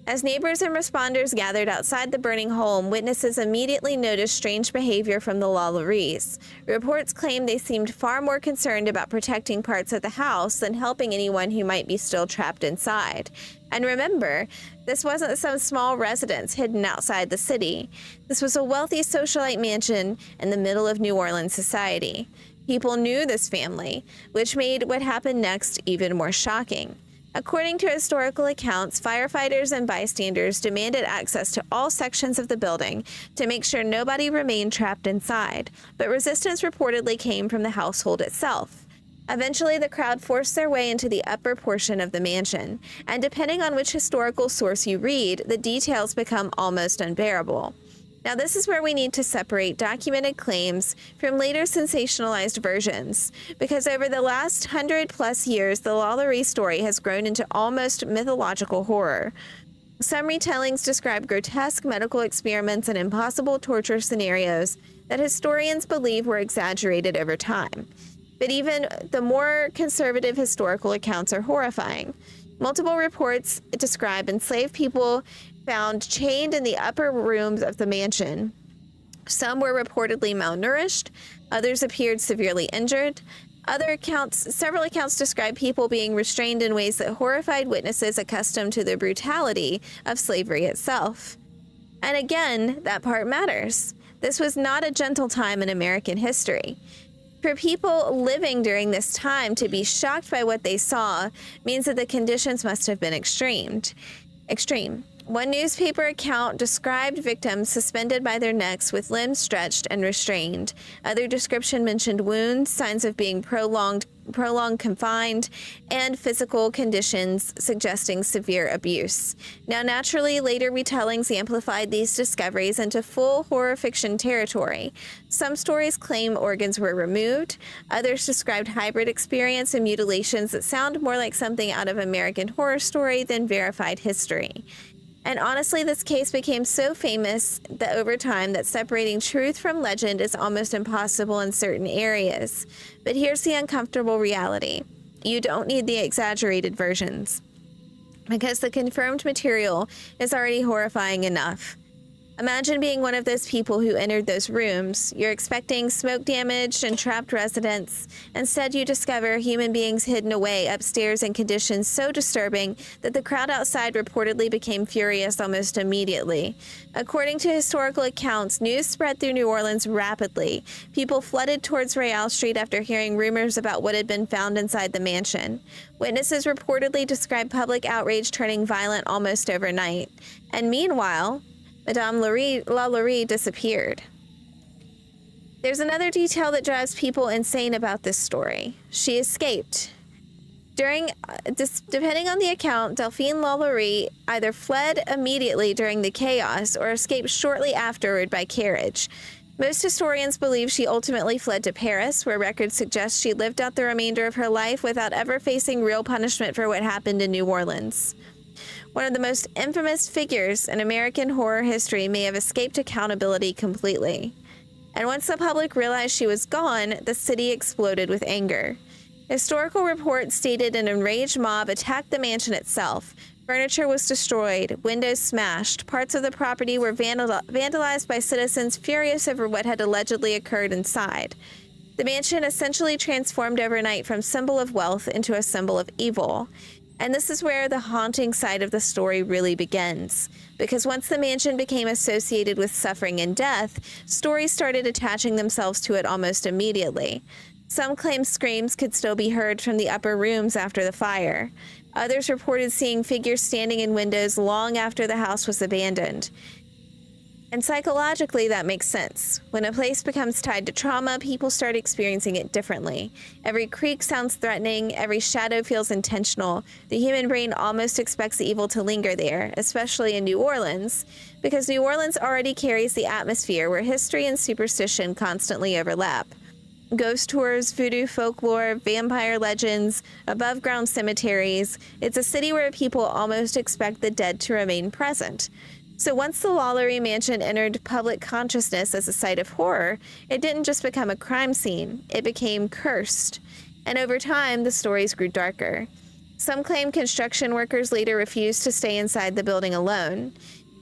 As neighbors and responders gathered outside the burning home, witnesses immediately noticed strange behavior from the LaLauries. Reports claim they seemed far more concerned about protecting parts of the house than helping anyone who might be still trapped inside. And remember, this wasn't some small residence hidden outside the city. This was a wealthy socialite mansion in the middle of New Orleans society. People knew this family, which made what happened next even more shocking. According to historical accounts, firefighters and bystanders demanded access to all sections of the building to make sure nobody remained trapped inside, but resistance reportedly came from the household itself. Eventually, the crowd forced their way into the upper portion of the mansion, and depending on which historical source you read, the details become almost unbearable. Now, this is where we need to separate documented claims from later sensationalized versions, because over the last 100+ years, the LaLaurie story has grown into almost mythological horror. Some retellings describe grotesque medical experiments and impossible torture scenarios that historians believe were exaggerated over time. But even the more conservative historical accounts are horrifying. Multiple reports describe enslaved people found chained in the upper rooms of the mansion. Some were reportedly malnourished, others appeared severely injured, Several accounts describe people being restrained in ways that horrified witnesses accustomed to the brutality of slavery itself. And again, that part matters. This was not a gentle time in American history. For people living during this time to be shocked by what they saw means that the conditions must have been extreme. One newspaper account described victims suspended by their necks with limbs stretched and restrained. Other description mentioned wounds, signs of being prolonged confined, and physical conditions suggesting severe abuse. Now, naturally, later retellings amplified these discoveries into full horror fiction territory. Some stories claim organs were removed. Others described hybrid experience and mutilations that sound more like something out of American Horror Story than verified history. And honestly, this case became so famous that over time that separating truth from legend is almost impossible in certain areas. But here's the uncomfortable reality. You don't need the exaggerated versions, because the confirmed material is already horrifying enough. Imagine being one of those people who entered those rooms. You're expecting smoke damage and trapped residents. Instead, you discover human beings hidden away upstairs in conditions so disturbing that the crowd outside reportedly became furious almost immediately. According to historical accounts, news spread through New Orleans rapidly. People flooded towards Royale Street after hearing rumors about what had been found inside the mansion. Witnesses reportedly described public outrage turning violent almost overnight. And meanwhile, Madame LaLaurie disappeared. There's another detail that drives people insane about this story. She escaped. Depending on the account, Delphine LaLaurie either fled immediately during the chaos or escaped shortly afterward by carriage. Most historians believe she ultimately fled to Paris, where records suggest she lived out the remainder of her life without ever facing real punishment for what happened in New Orleans. One of the most infamous figures in American horror history may have escaped accountability completely. And once the public realized she was gone, the city exploded with anger. Historical reports stated an enraged mob attacked the mansion itself. Furniture was destroyed, windows smashed, parts of the property were vandalized by citizens furious over what had allegedly occurred inside. The mansion essentially transformed overnight from symbol of wealth into a symbol of evil. And this is where the haunting side of the story really begins. Because once the mansion became associated with suffering and death, stories started attaching themselves to it almost immediately. Some claim screams could still be heard from the upper rooms after the fire. Others reported seeing figures standing in windows long after the house was abandoned. And psychologically, that makes sense. When a place becomes tied to trauma, people start experiencing it differently. Every creak sounds threatening, every shadow feels intentional. The human brain almost expects the evil to linger there, especially in New Orleans, because New Orleans already carries the atmosphere where history and superstition constantly overlap. Ghost tours, voodoo folklore, vampire legends, above-ground cemeteries. It's a city where people almost expect the dead to remain present. So once the LaLaurie Mansion entered public consciousness as a site of horror, it didn't just become a crime scene, it became cursed. And over time, the stories grew darker. Some claim construction workers later refused to stay inside the building alone.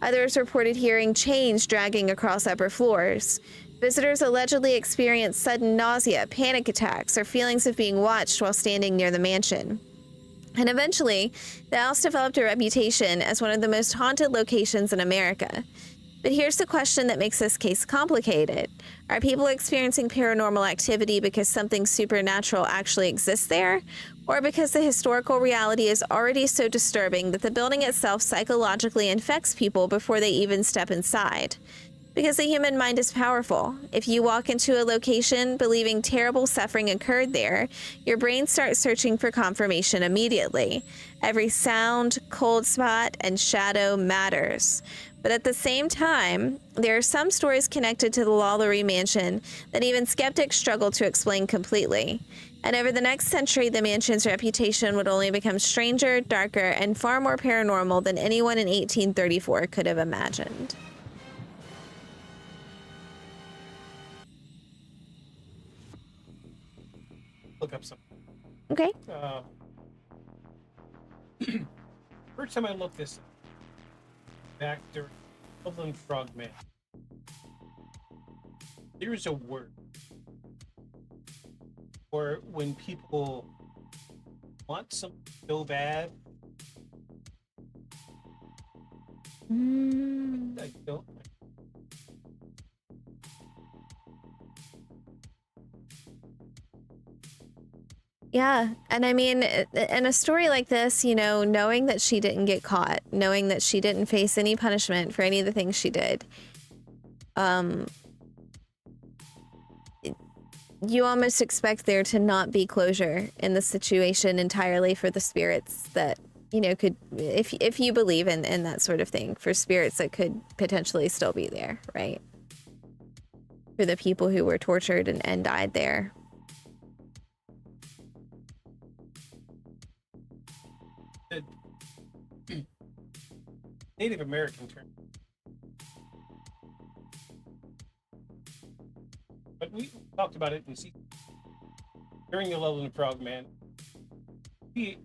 Others reported hearing chains dragging across upper floors. Visitors allegedly experienced sudden nausea, panic attacks, or feelings of being watched while standing near the mansion. And eventually, the house developed a reputation as one of the most haunted locations in America. But here's the question that makes this case complicated. Are people experiencing paranormal activity because something supernatural actually exists there? Or because the historical reality is already so disturbing that the building itself psychologically infects people before they even step inside? Because the human mind is powerful. If you walk into a location believing terrible suffering occurred there, your brain starts searching for confirmation immediately. Every sound, cold spot, and shadow matters. But at the same time, there are some stories connected to the LaLaurie Mansion that even skeptics struggle to explain completely. And over the next century, the mansion's reputation would only become stranger, darker, and far more paranormal than anyone in 1834 could have imagined. Look up something. Okay. First time I looked this up, back during Dublin Frogman, there's a word or when people want something so bad. I don't. Yeah. And I mean, in a story like this, you know, knowing that she didn't get caught, knowing that she didn't face any punishment for any of the things she did, you almost expect there to not be closure in the situation entirely for the spirits that, you know, could, if you believe in that sort of thing, for spirits that could potentially still be there, right? For the people who were tortured and died there. The Native American term. But we talked about it in season during the Loveland Frogman. We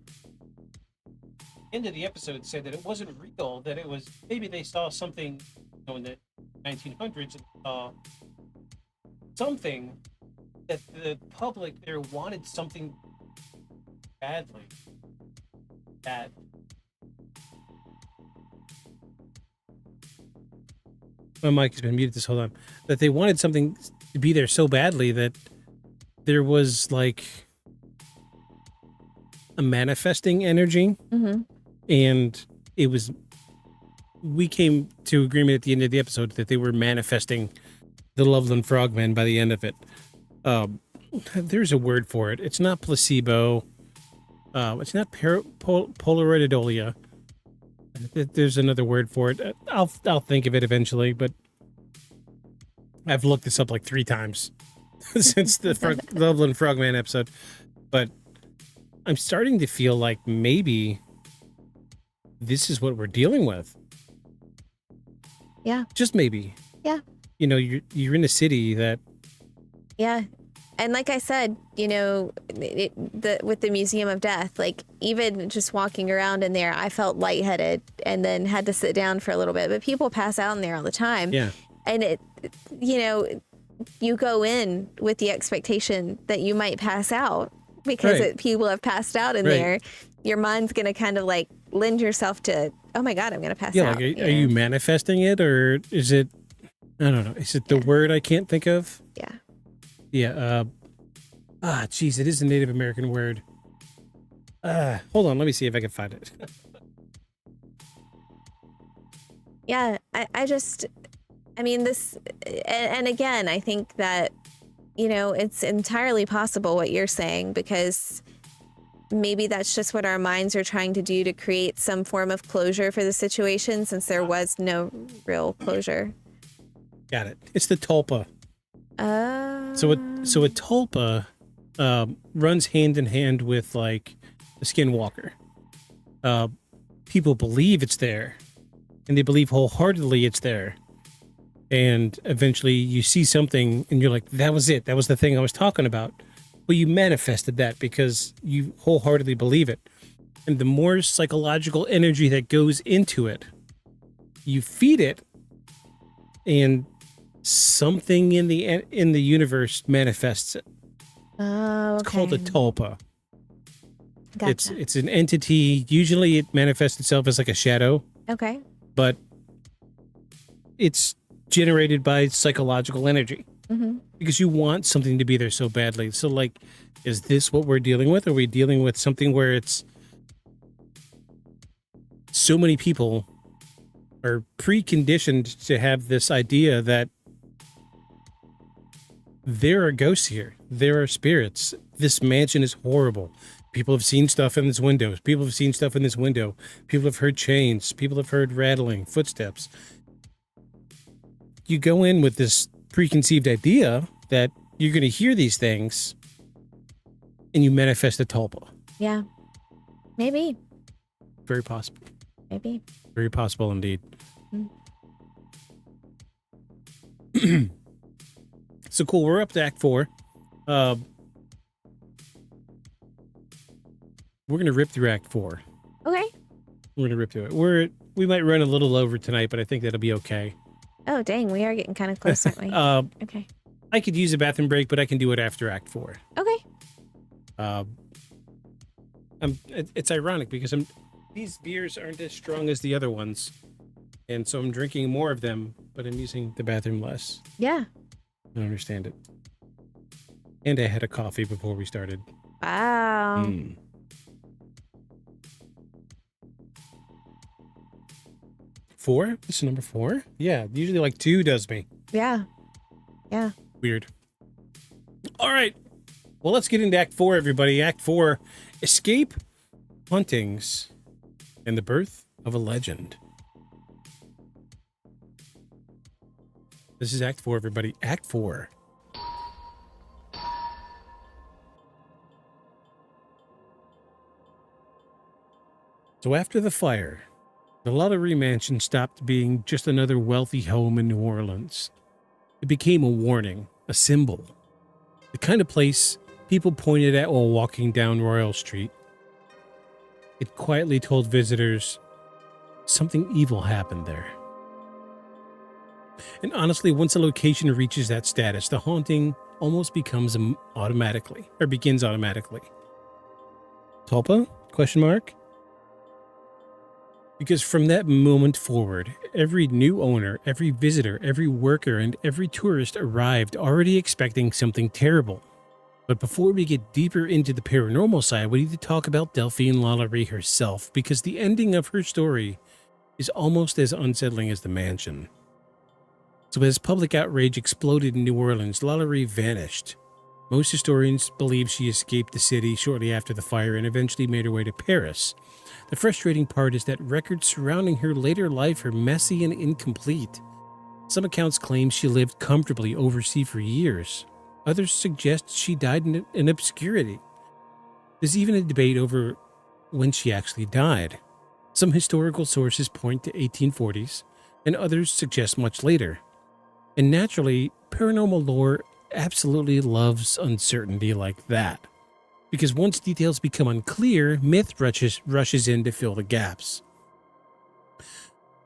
end of the episode said that it wasn't real, that it was maybe they saw something, you know, in the 1900s and saw something that the public there wanted something badly. Bad. My mic has been muted this whole time. That they wanted something to be there so badly that there was like a manifesting energy. Mm-hmm. And it was, we came to agreement at the end of the episode that they were manifesting the Loveland Frogmen by the end of it. There's a word for it. It's not placebo. It's not polaridolia. There's another word for it. I'll think of it eventually, but I've looked this up like 3 times since the Loveland Frogman episode. But I'm starting to feel like maybe this is what we're dealing with. Yeah. Just maybe. Yeah. You know, you're in a city that. Yeah. And like I said, you know, with the Museum of Death, like even just walking around in there, I felt lightheaded and then had to sit down for a little bit. But people pass out in there all the time. Yeah. And it, you know, you go in with the expectation that you might pass out because Right. people have passed out in Right. there. Your mind's going to kind of like lend yourself to, oh my God, I'm going to pass Yeah, out. like, are you manifesting it, or is it, I don't know, is it the word I can't think of? Yeah. Yeah, geez, it is a Native American word. Hold on, let me see if I can find it. Yeah, I mean, this, and again, I think that, you know, it's entirely possible what you're saying, because maybe that's just what our minds are trying to do to create some form of closure for the situation, since there was no real closure. Got it. It's the tulpa. So a tulpa runs hand in hand with like a skinwalker. People believe it's there, and they believe wholeheartedly it's there. And eventually you see something and you're like, that was it. That was the thing I was talking about. Well, you manifested that because you wholeheartedly believe it. And the more psychological energy that goes into it, you feed it, and something in the universe manifests it. Oh, okay. It's called a tulpa. Gotcha. It's an entity. Usually it manifests itself as like a shadow, Okay. but it's generated by psychological energy. Mm-hmm. Because you want something to be there so badly. So, like, is this what we're dealing with? Are we dealing with something where it's so many people are preconditioned to have this idea that there are ghosts here, there are spirits, this mansion is horrible, people have seen stuff in this window, people have seen stuff in this window, people have heard chains, people have heard rattling, footsteps. You go in with this preconceived idea that you're going to hear these things, and you manifest a tulpa. Yeah. Maybe. Very possible. Maybe. Very possible indeed. So cool. We're up to Act 4. We're going to rip through Act 4. Okay. We're going to rip through it. We might run a little over tonight, but I think that'll be okay. Oh, dang. We are getting kind of close, aren't we? Okay. I could use a bathroom break, but I can do it after Act 4. Okay. It's ironic because these beers aren't as strong as the other ones, and so I'm drinking more of them, but I'm using the bathroom less. Yeah. I don't understand it. And I had a coffee before we started. Wow. 4? This is number 4? Yeah, usually like 2 does me. Yeah. Yeah. Weird. All right. Well, let's get into Act 4, everybody. Act 4, Escape, Hauntings, and the Birth of a Legend. This is Act 4, everybody. Act 4. So after the fire, the LaLaurie Mansion stopped being just another wealthy home in New Orleans. It became a warning, a symbol, the kind of place people pointed at while walking down Royal Street. It quietly told visitors something evil happened there. And honestly, once a location reaches that status, the haunting almost begins automatically. Tulpa? Question mark? Because from that moment forward, every new owner, every visitor, every worker, and every tourist arrived already expecting something terrible. But before we get deeper into the paranormal side, we need to talk about Delphine LaLaurie herself, because the ending of her story is almost as unsettling as the mansion. So as public outrage exploded in New Orleans, LaLaurie vanished. Most historians believe she escaped the city shortly after the fire and eventually made her way to Paris. The frustrating part is that records surrounding her later life are messy and incomplete. Some accounts claim she lived comfortably overseas for years. Others suggest she died in obscurity. There's even a debate over when she actually died. Some historical sources point to 1840s, and others suggest much later. And naturally, paranormal lore absolutely loves uncertainty like that. Because once details become unclear, myth rushes in to fill the gaps.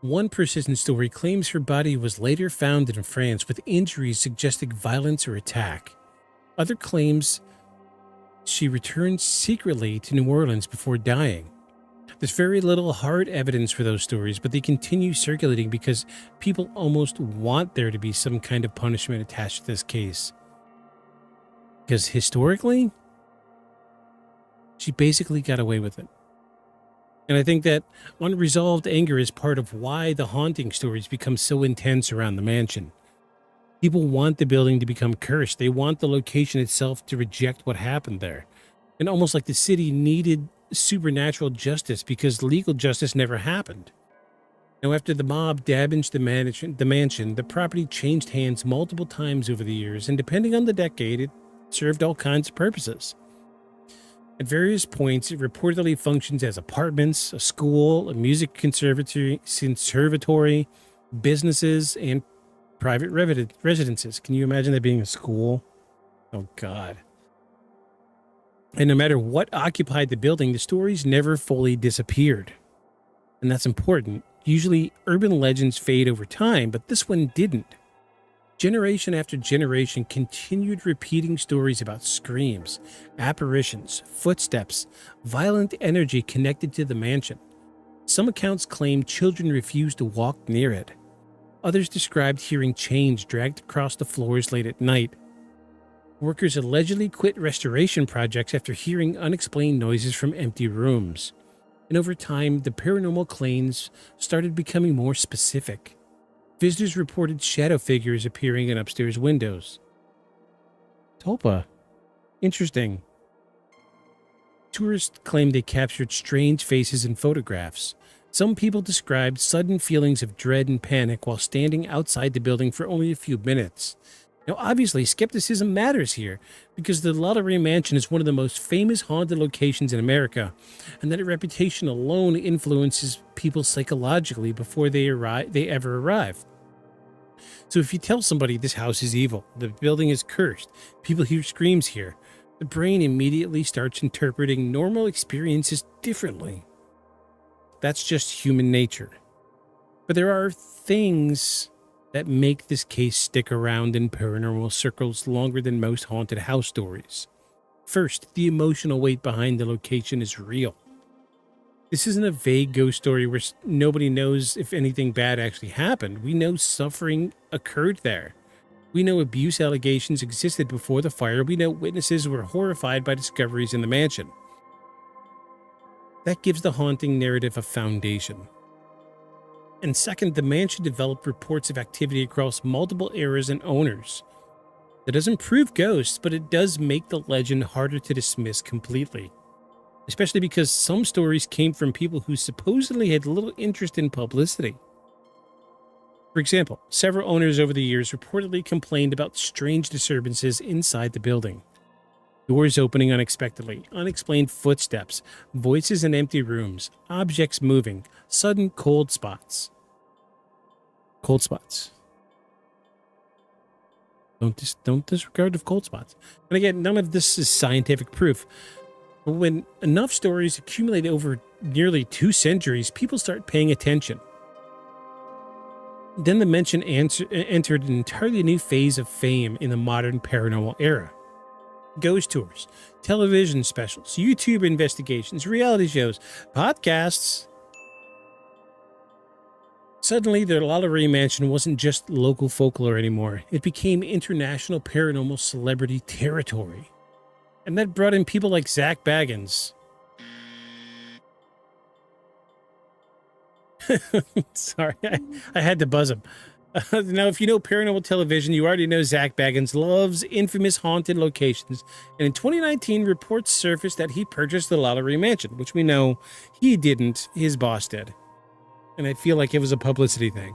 One persistent story claims her body was later found in France with injuries suggesting violence or attack. Other claims she returned secretly to New Orleans before dying. There's very little hard evidence for those stories, but they continue circulating because people almost want there to be some kind of punishment attached to this case. Because historically, she basically got away with it. And I think that unresolved anger is part of why the haunting stories become so intense around the mansion. People want the building to become cursed. They want the location itself to reject what happened there. And almost like the city needed supernatural justice because legal justice never happened. Now, after the mob damaged the mansion, the property changed hands multiple times over the years, and depending on the decade, it served all kinds of purposes. At various points, it reportedly functions as apartments, a school, a music conservatory, businesses, and private residences. Can you imagine that being a school? Oh, God. And no matter what occupied the building, the stories never fully disappeared. And that's important. Usually, urban legends fade over time, but this one didn't. Generation after generation continued repeating stories about screams, apparitions, footsteps, violent energy connected to the mansion. Some accounts claim children refused to walk near it. Others described hearing chains dragged across the floors late at night. Workers allegedly quit restoration projects after hearing unexplained noises from empty rooms. And over time, the paranormal claims started becoming more specific. Visitors reported shadow figures appearing in upstairs windows. Tulpa. Interesting. Tourists claimed they captured strange faces in photographs. Some people described sudden feelings of dread and panic while standing outside the building for only a few minutes. Now, obviously, skepticism matters here because the LaLaurie Mansion is one of the most famous haunted locations in America, and that reputation alone influences people psychologically before they ever arrive. So if you tell somebody this house is evil, the building is cursed, people hear screams here, the brain immediately starts interpreting normal experiences differently. That's just human nature. But there are things that make this case stick around in paranormal circles longer than most haunted house stories. First, the emotional weight behind the location is real. This isn't a vague ghost story where nobody knows if anything bad actually happened. We know suffering occurred there. We know abuse allegations existed before the fire. We know witnesses were horrified by discoveries in the mansion. That gives the haunting narrative a foundation. And second, the mansion developed reports of activity across multiple eras and owners. That doesn't prove ghosts, but it does make the legend harder to dismiss completely. Especially because some stories came from people who supposedly had little interest in publicity. For example, several owners over the years reportedly complained about strange disturbances inside the building. Doors opening unexpectedly, unexplained footsteps, voices in empty rooms, objects moving, sudden cold spots. Cold spots. Don't disregard of cold spots. And again, none of this is scientific proof. But when enough stories accumulate over nearly 2 centuries, people start paying attention. Then the mansion entered an entirely new phase of fame in the modern paranormal era. Ghost tours, television specials, YouTube investigations, reality shows, podcasts. Suddenly, the LaLaurie Mansion wasn't just local folklore anymore. It became international paranormal celebrity territory. And that brought in people like Zach Baggins. Sorry, I had to buzz him. Now, if you know paranormal television, you already know Zach Baggins loves infamous haunted locations. And in 2019, reports surfaced that he purchased the LaLaurie Mansion, which we know he didn't, his boss did. And I feel like it was a publicity thing.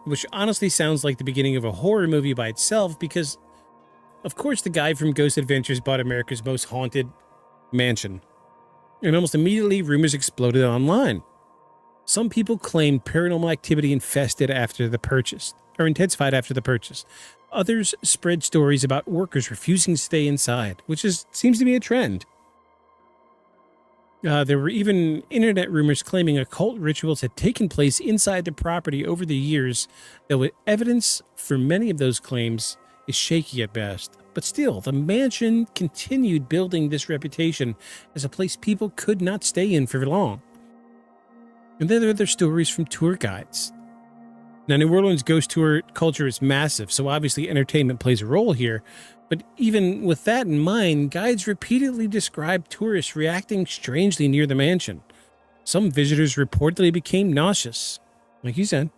Which honestly sounds like the beginning of a horror movie by itself because, of course, the guy from Ghost Adventures bought America's most haunted mansion. And almost immediately, rumors exploded online. Some people claimed paranormal activity intensified after the purchase. Others spread stories about workers refusing to stay inside, which seems to be a trend. There were even internet rumors claiming occult rituals had taken place inside the property over the years, though evidence for many of those claims is shaky at best. But still, the mansion continued building this reputation as a place people could not stay in for long. And then there are other stories from tour guides. Now, New Orleans ghost tour culture is massive, so obviously entertainment plays a role here. But even with that in mind, guides repeatedly describe tourists reacting strangely near the mansion. Some visitors reportedly became nauseous, like you said.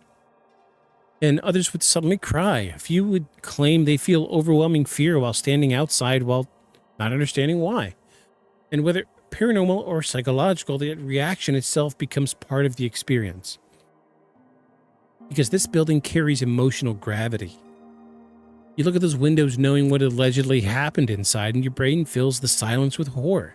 And others would suddenly cry. A few would claim they feel overwhelming fear while standing outside while not understanding why. And whether paranormal or psychological, the reaction itself becomes part of the experience. Because this building carries emotional gravity. You look at those windows knowing what allegedly happened inside, and your brain fills the silence with horror.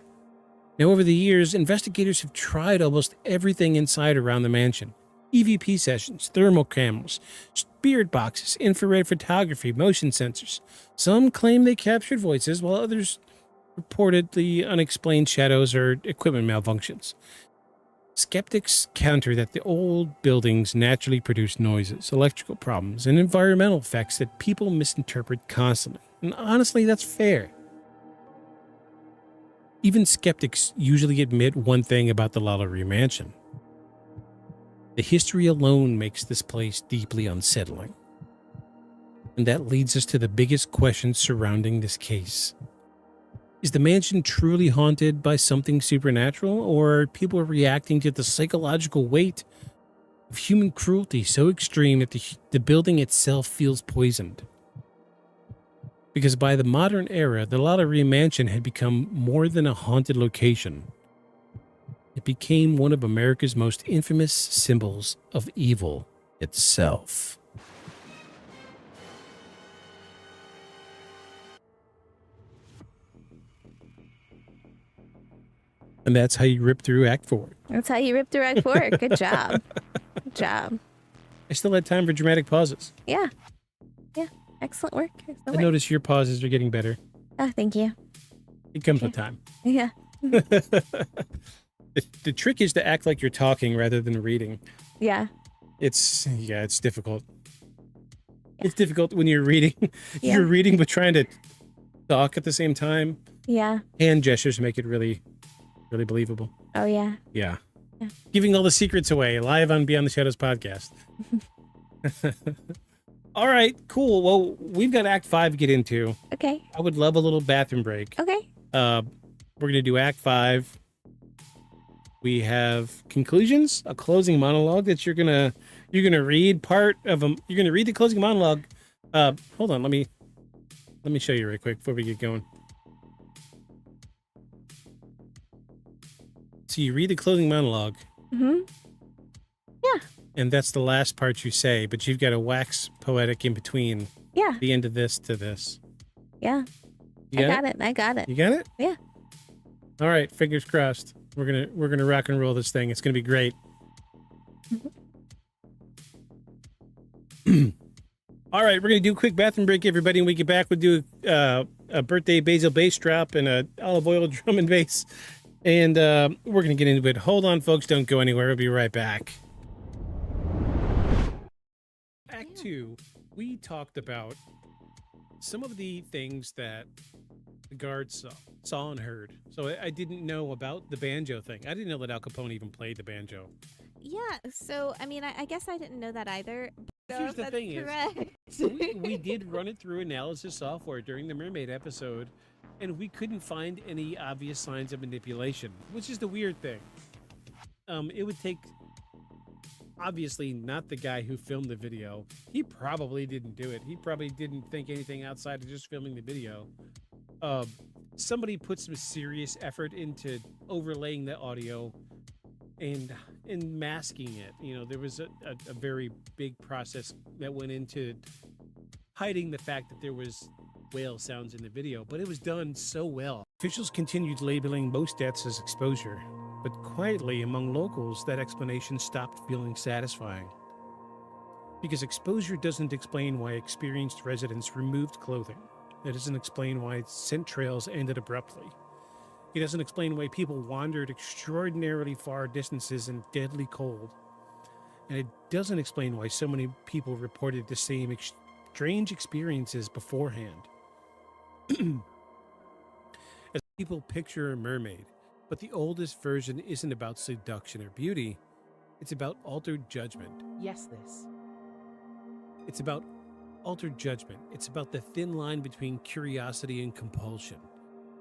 Now, over the years, investigators have tried almost everything inside around the mansion. EVP sessions, thermal cameras, spirit boxes, infrared photography, motion sensors. Some claim they captured voices, while others reported the unexplained shadows or equipment malfunctions. Skeptics counter that the old buildings naturally produce noises, electrical problems, and environmental effects that people misinterpret constantly. And honestly, that's fair. Even skeptics usually admit one thing about the LaLaurie Mansion. The history alone makes this place deeply unsettling. And that leads us to the biggest questions surrounding this case. Is the mansion truly haunted by something supernatural, or are people reacting to the psychological weight of human cruelty so extreme that the building itself feels poisoned? Because by the modern era, the LaLaurie Mansion had become more than a haunted location. It became one of America's most infamous symbols of evil itself. And that's how you rip through Act 4. That's how you rip through Act 4. Good job. Good job. I still had time for dramatic pauses. Yeah. Yeah. Excellent work. Excellent I work. notice your pauses are getting better. Oh, thank you. It comes with time. Yeah. The trick is to act like you're talking rather than reading. Yeah. It's difficult. Yeah. It's difficult when you're reading. Yeah. You're reading but trying to talk at the same time. Yeah. Hand gestures make it really, really believable. Oh, yeah. Yeah. Yeah. Giving all the secrets away live on Beyond the Shadows podcast. All right, cool. Well, we've got Act 5 to get into. Okay. I would love a little bathroom break. Okay. We're going to do Act 5. We have conclusions, a closing monologue that you're gonna read part of them. You're gonna read the closing monologue. Hold on, let me show you real quick before we get going. So you read the closing monologue. Mm-hmm. Yeah. And that's the last part you say, but you've got to wax poetic in between. Yeah. The end of this to this. Yeah. I got it. I got it. You got it? Yeah. All right, fingers crossed. We're gonna rock and roll this thing. It's gonna be great. All right, we're gonna do a quick bathroom break, everybody. When we get back, we'll do a birthday basil bass drop and a olive oil drum and bass, and we're gonna get into it. Hold on, folks, don't go anywhere. We'll be right back. Act 2, we talked about some of the things that the guards saw and heard. So I didn't know about the banjo thing. I didn't know that Al Capone even played the banjo. Yeah, so I mean, I guess I didn't know that either. Here's the That's thing correct. is, we did run it through analysis software during the Mermaid episode, and we couldn't find any obvious signs of manipulation, which is the weird thing. It would take, obviously not the guy who filmed the video. He probably didn't do it. He probably didn't think anything outside of just filming the video. Somebody put some serious effort into overlaying the audio and masking it. You know, there was a very big process that went into hiding the fact that there was whale sounds in the video, but it was done so well. Officials continued labeling most deaths as exposure, but quietly among locals, that explanation stopped feeling satisfying. Because exposure doesn't explain why experienced residents removed clothing. It doesn't explain why scent trails ended abruptly. It doesn't explain why people wandered extraordinarily far distances in deadly cold. And it doesn't explain why so many people reported the same strange experiences beforehand. As people picture a mermaid, but the oldest version isn't about seduction or beauty. It's about altered judgment. Yes, this. It's about altered judgment. It's about the thin line between curiosity and compulsion.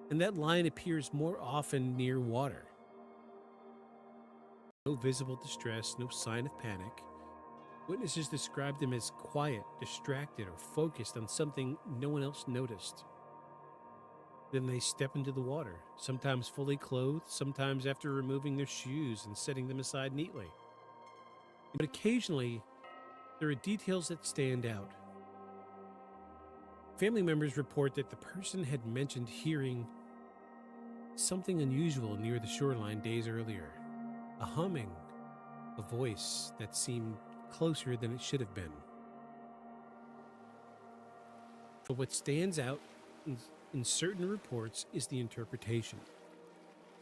And that line appears more often near water. No visible distress, no sign of panic. Witnesses describe them as quiet, distracted, or focused on something no one else noticed. Then they step into the water, sometimes fully clothed, sometimes after removing their shoes and setting them aside neatly. But occasionally, there are details that stand out. Family members report that the person had mentioned hearing something unusual near the shoreline days earlier. A humming, a voice that seemed closer than it should have been. But what stands out in certain reports is the interpretation.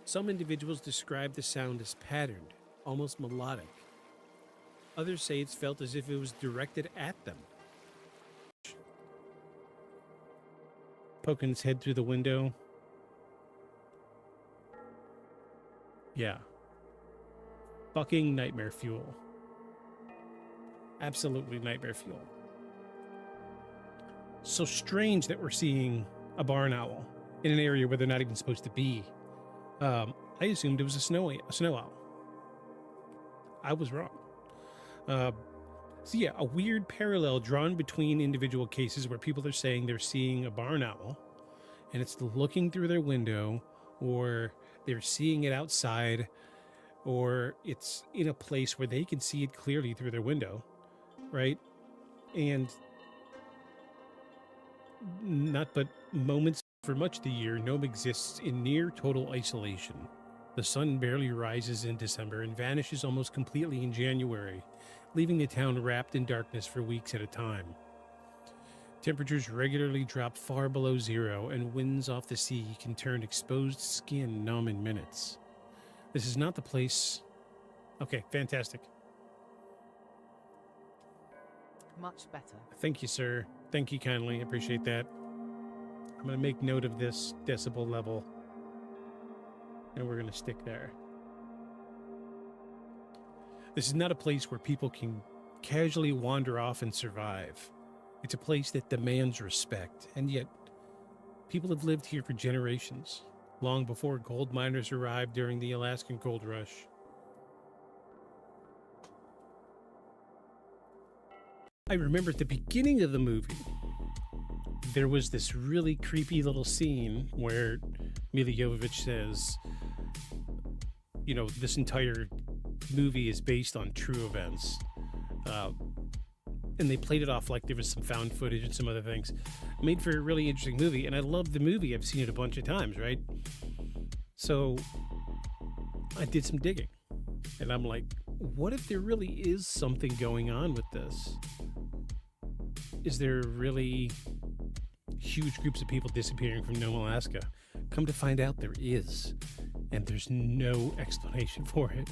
Some individuals describe the sound as patterned, almost melodic. Others say it's felt as if it was directed at them. Poking his head through the window. Yeah. Fucking nightmare fuel. Absolutely nightmare fuel. So strange that we're seeing a barn owl in an area where they're not even supposed to be. I assumed it was a snow owl. I was wrong. So yeah, a weird parallel drawn between individual cases where people are saying they're seeing a barn owl and it's looking through their window, or they're seeing it outside, or it's in a place where they can see it clearly through their window, right? And not but moments. For much of the year, Nome exists in near total isolation. The sun barely rises in December and vanishes almost completely in January, leaving the town wrapped in darkness for weeks at a time. Temperatures regularly drop far below zero, and winds off the sea can turn exposed skin numb in minutes. This is not the place... Okay, fantastic. Much better. Thank you, sir. Thank you kindly. Appreciate that. I'm going to make note of this decibel level. And we're going to stick there. This is not a place where people can casually wander off and survive. It's a place that demands respect, and yet people have lived here for generations, long before gold miners arrived during the Alaskan Gold Rush. I remember at the beginning of the movie, there was this really creepy little scene where Mila Jovovich says, you know, this entire movie is based on true events. And they played it off like there was some found footage and some other things. Made for a really interesting movie, and I love the movie. I've seen it a bunch of times, right? So I did some digging, and I'm like, what if there really is something going on with this? Is there really huge groups of people disappearing from Nome, Alaska? Come to find out there is, and there's no explanation for it.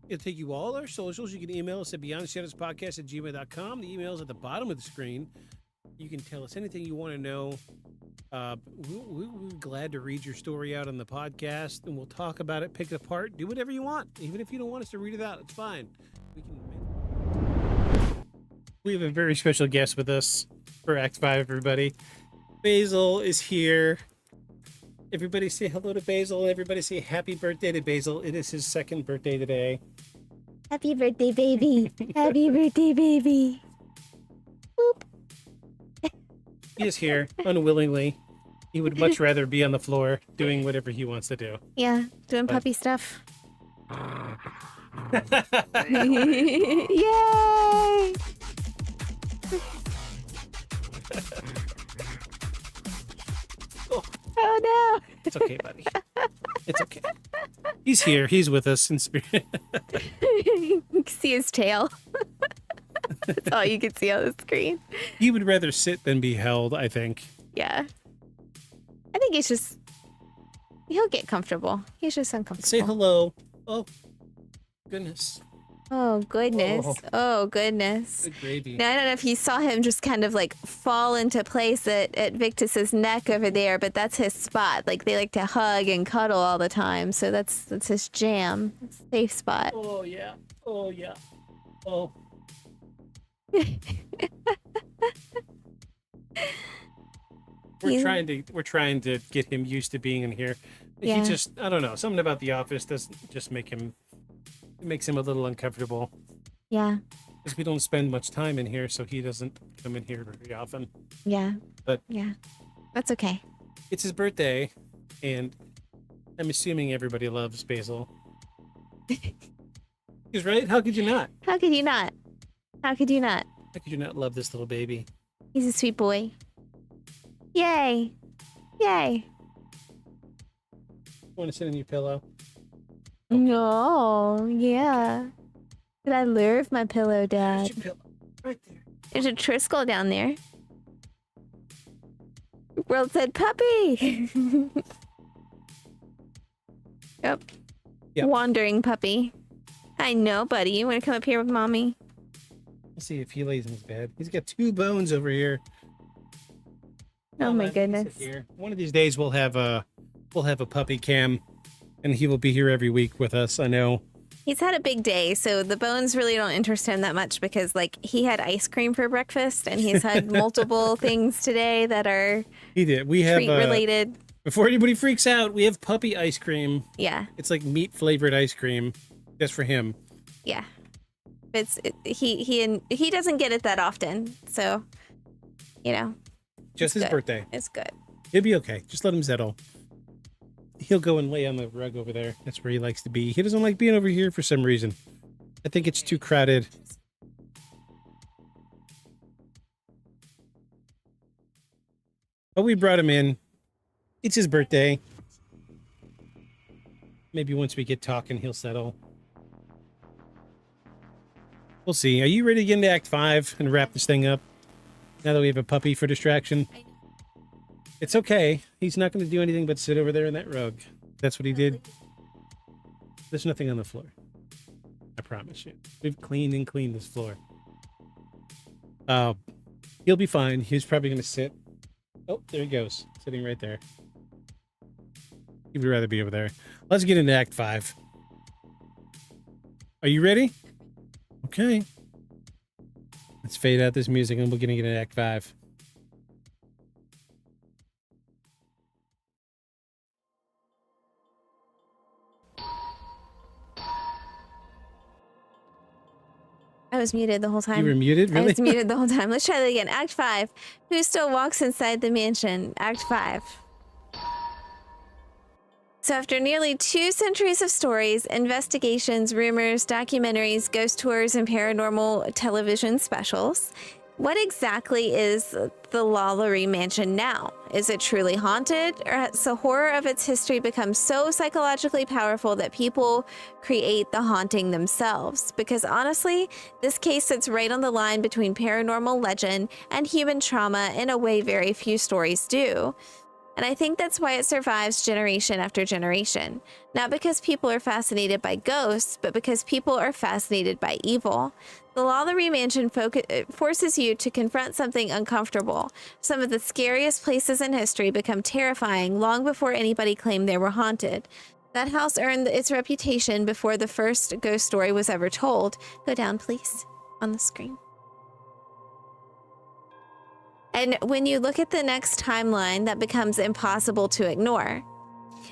It'll take you all our socials. You can email us at beyondshadowspodcast@gmail.com. The email is at the bottom of the screen. You can tell us anything you want to know. We're glad to read your story out on the podcast, and we'll talk about it, pick it apart, do whatever you want. Even if you don't want us to read it out, it's fine. We have a very special guest with us for Act 5, everybody. Basil is here. Everybody say hello to Basil. Everybody say happy birthday to Basil. It is his second birthday today. Happy birthday, baby. Happy birthday, baby. Boop. He is here unwillingly. He would much rather be on the floor doing whatever he wants to do. Yeah, doing puppy stuff. Hey, Yay! Oh no! It's okay, buddy. It's okay. He's here. He's with us in spirit. You can see his tail. That's all you can see on the screen. He would rather sit than be held, I think. Yeah. I think he'll get comfortable. He's just uncomfortable. Say hello. Oh, goodness. Oh, goodness. Oh, goodness. Good gravy. Now, I don't know if you saw him just kind of like fall into place at Victus's neck over there, but that's his spot. Like they like to hug and cuddle all the time, so that's his jam. It's a safe spot. Oh, yeah. Oh, yeah. Oh. We're trying to get him used to being in here. Yeah. He just, I don't know, something about the office doesn't just make him, it makes him a little uncomfortable. Yeah. Because we don't spend much time in here, so he doesn't come in here very often. Yeah. But yeah, that's okay. It's his birthday, and I'm assuming everybody loves Basil. He's right. How could you not? How could you not? How could you not? How could you not love this little baby? He's a sweet boy. Yay! Yay! Want to sit on your pillow? No, yeah. Did I lure my pillow, Dad? There's your pillow. Right there. There's a Triskel down there. World said puppy! Yep. Wandering puppy. I know, buddy. You want to come up here with mommy? Let's see if he lays in his bed. He's got 2 bones over here. Oh my let me goodness. sit here. One of these days we'll have a puppy cam, and he will be here every week with us. I know. He's had a big day, so the bones really don't interest him that much because, like, he had ice cream for breakfast, and he's had multiple things today that are He did. We have treat related. Before anybody freaks out, we have puppy ice cream. Yeah, It's like meat flavored ice cream, just for him. yeah. He doesn't get it that often, so you know. Just his good. birthday. It's good. He'll be okay. Just let him settle. He'll go and lay on the rug over there. That's where he likes to be. He doesn't like being over here for some reason. I think it's too crowded. But we brought him in. It's his birthday. Maybe once we get talking, he'll settle. We'll see. Are you ready to get into Act 5 and wrap this thing up? Now that we have a puppy for distraction? It's okay. He's not going to do anything but sit over there in that rug. That's what he did. There's nothing on the floor. I promise you. We've cleaned and cleaned this floor. He'll be fine. He's probably going to sit Oh, there he goes. Sitting right there. He would rather be over there. Let's get into Act 5. Are you ready? Okay. Let's fade out this music and we're going to get into Act 5. I was muted the whole time. You were muted? Really? I was muted the whole time. Let's try that again. Act 5. Who still walks inside the mansion? Act 5. So after nearly 2 centuries of stories, investigations, rumors, documentaries, ghost tours, and paranormal television specials, what exactly is the LaLaurie Mansion now? Is it truly haunted, or has the horror of its history become so psychologically powerful that people create the haunting themselves? Because honestly, this case sits right on the line between paranormal legend and human trauma in a way very few stories do. And I think that's why it survives generation after generation. Not because people are fascinated by ghosts, but because people are fascinated by evil. The LaLaurie Mansion forces you to confront something uncomfortable. Some of the scariest places in history become terrifying long before anybody claimed they were haunted. That house earned its reputation before the first ghost story was ever told. Go down, please, on the screen. And when you look at the next timeline, that becomes impossible to ignore.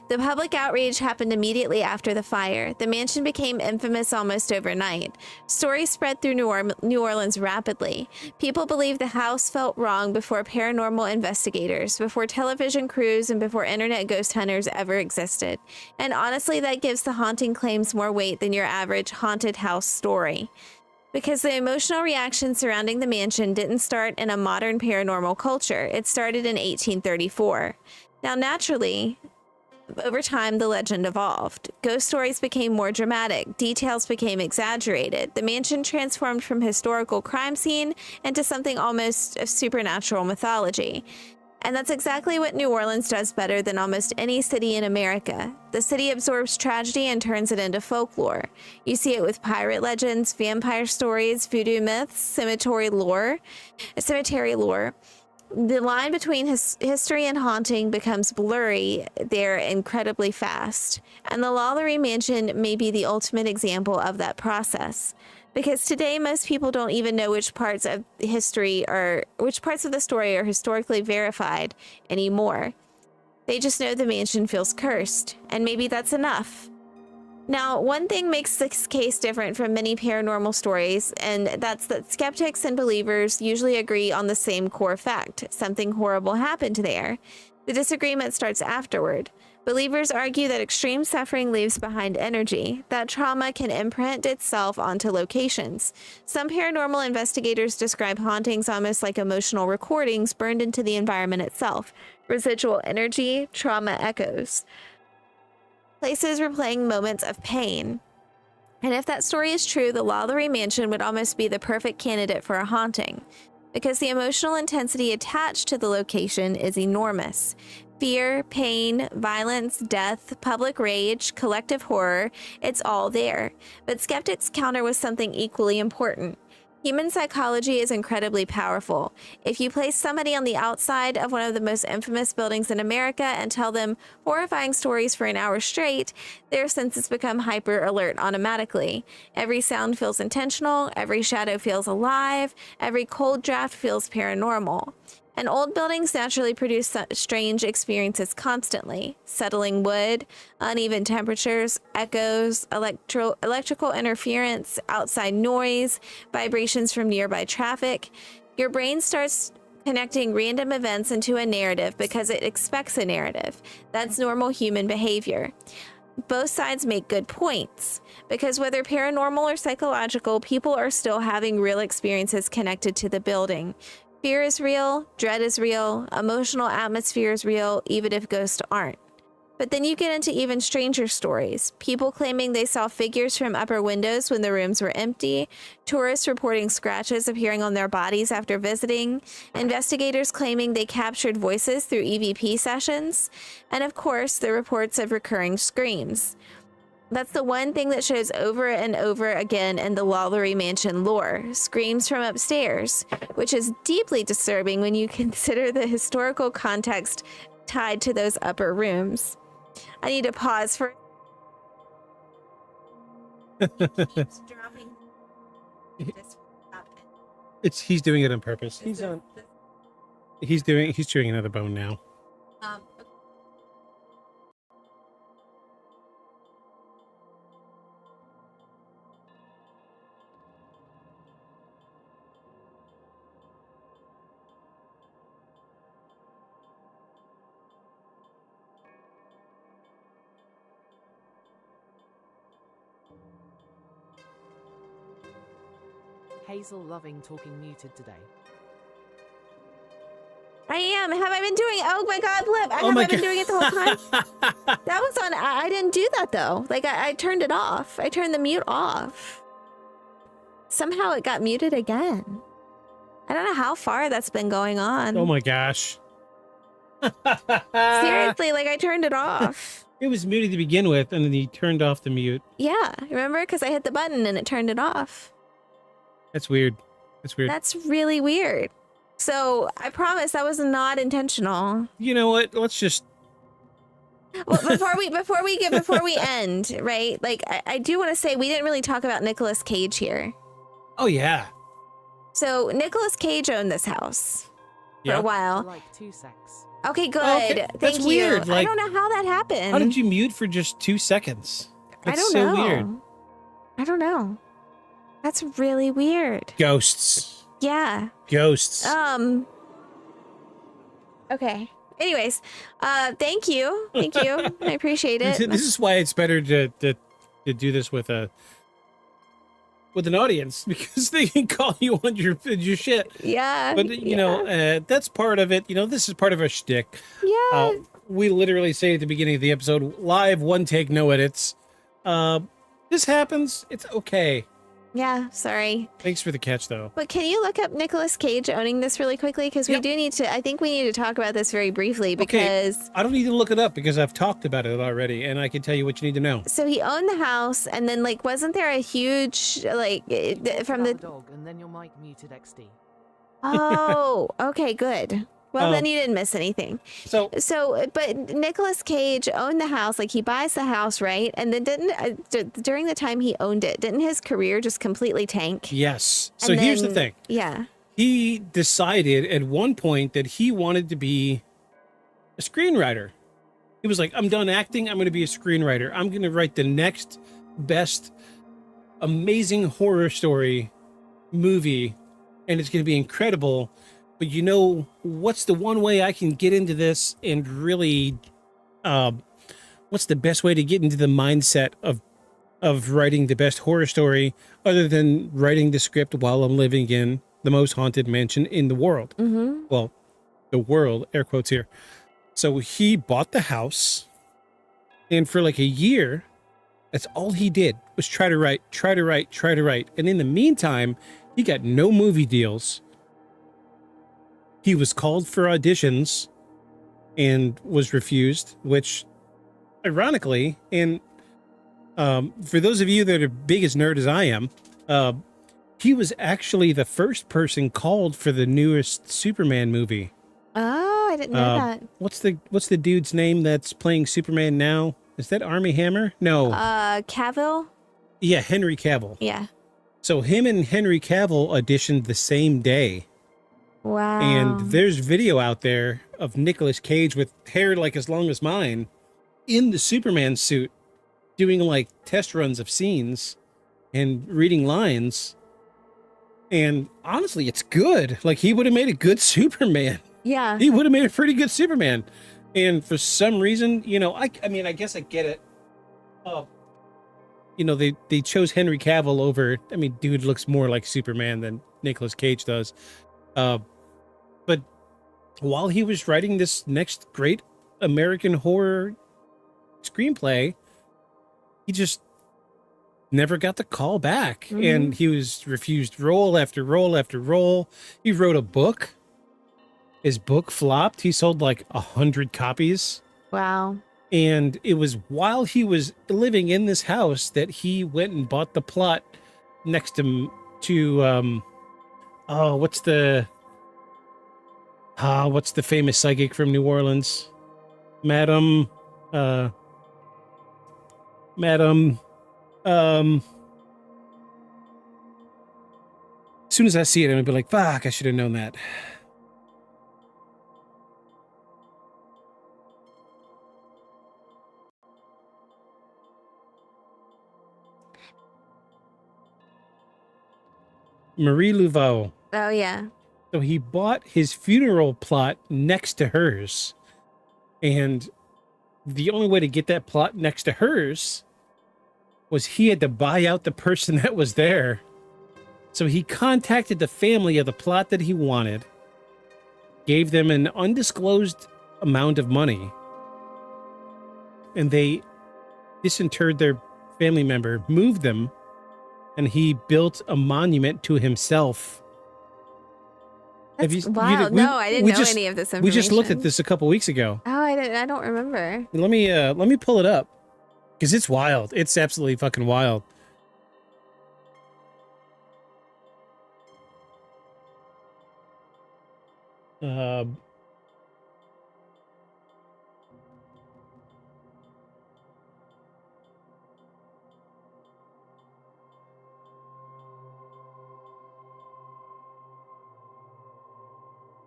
The public outrage happened immediately after the fire. The mansion became infamous almost overnight. Stories spread through New Orleans rapidly. People believed the house felt wrong before paranormal investigators, before television crews, and before internet ghost hunters ever existed. And honestly, that gives the haunting claims more weight than your average haunted house story. Because the emotional reaction surrounding the mansion didn't start in a modern paranormal culture. It started in 1834. Now, naturally, over time, the legend evolved. Ghost stories became more dramatic. Details became exaggerated. The mansion transformed from historical crime scene into something almost of supernatural mythology. And that's exactly what New Orleans does better than almost any city in America. The city absorbs tragedy and turns it into folklore. You see it with pirate legends, vampire stories, voodoo myths, cemetery lore. The line between history and haunting becomes blurry there incredibly fast. And the LaLaurie Mansion may be the ultimate example of that process. Because today, most people don't even know which parts of the story are historically verified anymore. They just know the mansion feels cursed, and maybe that's enough. Now, one thing makes this case different from many paranormal stories, and that's that skeptics and believers usually agree on the same core fact: something horrible happened there. The disagreement starts afterward. Believers argue that extreme suffering leaves behind energy, that trauma can imprint itself onto locations. Some paranormal investigators describe hauntings almost like emotional recordings burned into the environment itself. Residual energy, trauma echoes. Places replaying moments of pain. And if that story is true, the LaLaurie Mansion would almost be the perfect candidate for a haunting, because the emotional intensity attached to the location is enormous. Fear, pain, violence, death, public rage, collective horror, it's all there. But skeptics counter with something equally important. Human psychology is incredibly powerful. If you place somebody on the outside of one of the most infamous buildings in America and tell them horrifying stories for an hour straight, their senses become hyper alert automatically. Every sound feels intentional, every shadow feels alive, every cold draft feels paranormal. And old buildings naturally produce strange experiences constantly. Settling wood, uneven temperatures, echoes, electrical interference, outside noise, vibrations from nearby traffic. Your brain starts connecting random events into a narrative because it expects a narrative. That's normal human behavior. Both sides make good points, because whether paranormal or psychological, people are still having real experiences connected to the building. Fear is real, dread is real, emotional atmosphere is real, even if ghosts aren't. But then you get into even stranger stories. People claiming they saw figures from upper windows when the rooms were empty, tourists reporting scratches appearing on their bodies after visiting, investigators claiming they captured voices through EVP sessions, and of course, the reports of recurring screams. That's the one thing that shows over and over again in the LaLaurie Mansion lore. Screams from upstairs, which is deeply disturbing when you consider the historical context tied to those upper rooms. I need to pause for... Keeps dropping. He's doing it on purpose. He's chewing another bone now. Hazel loving talking muted today. I am. Have I been doing? Oh my God, Blip! Have I been doing it the whole time? That was on. I didn't do that though. Like I turned it off. I turned the mute off. Somehow it got muted again. I don't know how far that's been going on. Oh my gosh! Seriously, like I turned it off. It was muted to begin with, and then he turned off the mute. Yeah, remember? Because I hit the button and it turned it off. That's weird. That's weird. That's really weird. So I promise that was not intentional. You know what? Let's just. Well, before we end, right? Like I do want to say we didn't really talk about Nicolas Cage here. Oh yeah. So Nicolas Cage owned this house for a while. Like 2 secs. Okay, good. Okay, Thank you. weird. Like, I don't know how that happened. How did you mute for just 2 seconds? That's I don't so know. weird. I don't know. That's really weird. Ghosts. Yeah. Ghosts. Okay. Anyways, thank you. Thank you. I appreciate it. This is why it's better to do this with an audience, because they can call you on your shit. Yeah. But you know, that's part of it. You know, this is part of our shtick. Yeah. We literally say at the beginning of the episode, live, one take, no edits. This happens. It's okay. Yeah, sorry. Thanks for the catch, though. But can you look up Nicolas Cage owning this really quickly? Because we do need to, I think we need to talk about this very briefly because... Okay, I don't need to look it up because I've talked about it already, and I can tell you what you need to know. So he owned the house, and then, like, wasn't there a huge, like, from the... Dog, and then your mic muted XD. Oh, okay, good. Well, then you didn't miss anything. So, but Nicolas Cage owned the house, like he buys the house, right? And then during the time he owned it, didn't his career just completely tank? yes. And So here's the then- thing. Yeah. He decided at one point that he wanted to be a screenwriter. He was like, I'm done acting. I'm going to be a screenwriter. I'm going to write the next best amazing horror story movie, and it's going to be incredible. But you know, what's the one way I can get into this and really, what's the best way to get into the mindset of writing the best horror story other than writing the script while I'm living in the most haunted mansion in the world? Mm-hmm. Well, the world, air quotes here. So he bought the house, and for like a year, that's all he did was try to write. And in the meantime, he got no movie deals. He was called for auditions and was refused, which ironically, and for those of you that are big as nerd as I am, he was actually the first person called for the newest Superman movie. Oh, I didn't know that. What's the dude's name that's playing Superman now? Is that Armie Hammer? No. Cavill? Yeah, Henry Cavill. Yeah. So him and Henry Cavill auditioned the same day. Wow. And there's video out there of Nicolas Cage with hair like as long as mine in the Superman suit doing like test runs of scenes and reading lines. And honestly, it's good. Like he would have made a good Superman. Yeah. He would have made a pretty good Superman. And for some reason, you know, I mean, I guess I get it. You know, they chose Henry Cavill over, I mean, dude looks more like Superman than Nicolas Cage does. But while he was writing this next great American horror screenplay, he just never got the call back. Mm-hmm. And he was refused role after role after role. He wrote a book. His book flopped. He sold like 100 copies. Wow. And it was while he was living in this house that he went and bought the plot next to what's the famous psychic from New Orleans? Madame as soon as I see it, I'm gonna be like, fuck, I should have known that. Marie Laveau. Oh yeah. So he bought his funeral plot next to hers. And the only way to get that plot next to hers was he had to buy out the person that was there. So he contacted the family of the plot that he wanted, gave them an undisclosed amount of money, and they disinterred their family member, moved them, and he built a monument to himself. That's wild. I didn't know any of this information. We just looked at this a couple weeks ago. Oh, I don't remember. Let me pull it up, because it's wild. It's absolutely fucking wild.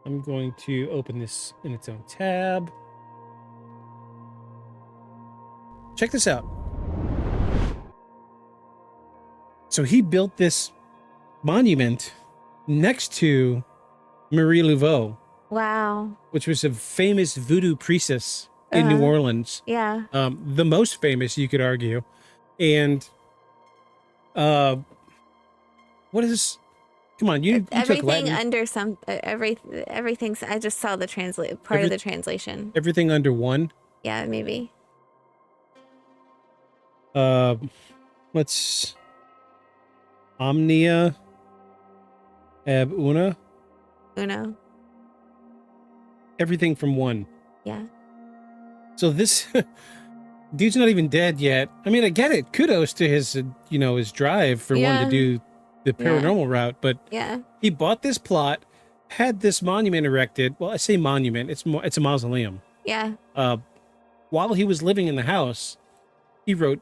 I'm going to open this in its own tab. Check this out. So he built this monument next to Marie Laveau. Wow. Which was a famous voodoo priestess in New Orleans. Yeah. The most famous, you could argue. And what is... Come on, you took Latin. Everything under some... everything's... I just saw the part of the translation. Everything under one? Yeah, maybe. Let's... Omnia ab una. Uno. Everything from one. Yeah. So this dude's not even dead yet. I mean, I get it. Kudos to his, his drive for wanting to do the paranormal route. But he bought this plot, had this monument erected. Well, I say monument. It's a mausoleum. Yeah. While he was living in the house, he wrote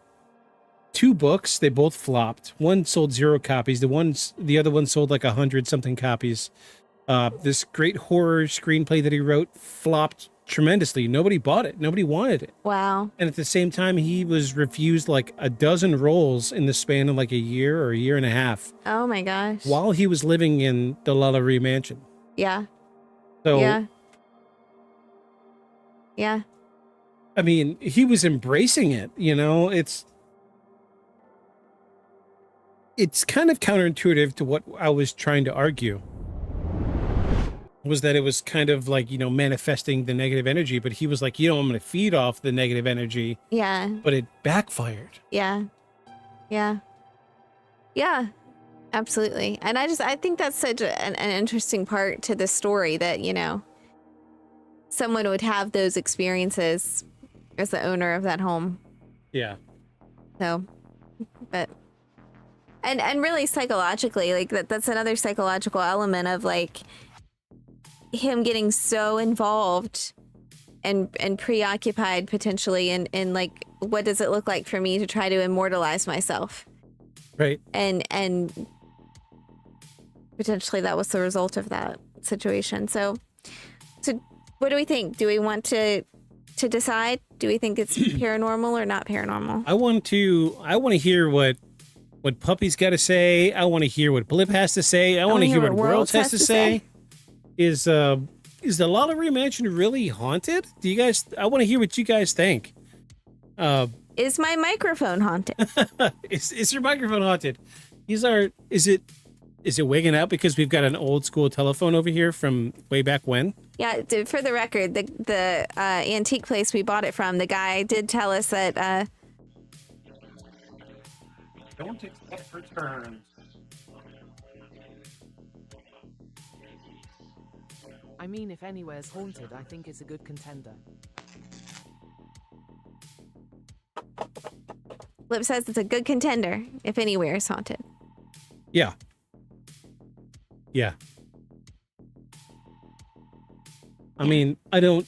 2 books. They both flopped. One sold 0 copies. The other one sold like 100-something copies. This great horror screenplay that he wrote flopped tremendously. Nobody bought it. Nobody wanted it. Wow. And at the same time, he was refused like a dozen roles in the span of like a year or a year and a half. Oh my gosh. While he was living in the LaLaurie Mansion. Yeah. So. Yeah. Yeah. I mean, he was embracing it, It's kind of counterintuitive to what I was trying to argue. Was that it was kind of like, manifesting the negative energy, but he was like, I'm going to feed off the negative energy. Yeah. But it backfired. Yeah. Yeah. Yeah. Absolutely. And I think that's such an interesting part to the story that, someone would have those experiences as the owner of that home. Yeah. So, but, and really psychologically, like that's another psychological element of like, him getting so involved and preoccupied potentially in like, what does it look like for me to try to immortalize myself? Right. And potentially that was the result of that situation. So what do we think? Do we want to decide? Do we think it's paranormal or not paranormal? I want to hear what Puppy's got to say. I want to hear what Blip has to say. I want to hear what Worlds has to say. Is the LaLaurie Mansion really haunted? I want to hear what you guys think. Is my microphone haunted? Is your microphone haunted? Is it waking up because we've got an old school telephone over here from way back when? Yeah, for the record, the antique place we bought it from, the guy did tell us that don't expect returns. I mean, if anywhere's haunted, I think it's a good contender. Blip says it's a good contender if anywhere is haunted. Yeah. Yeah. I mean, I'm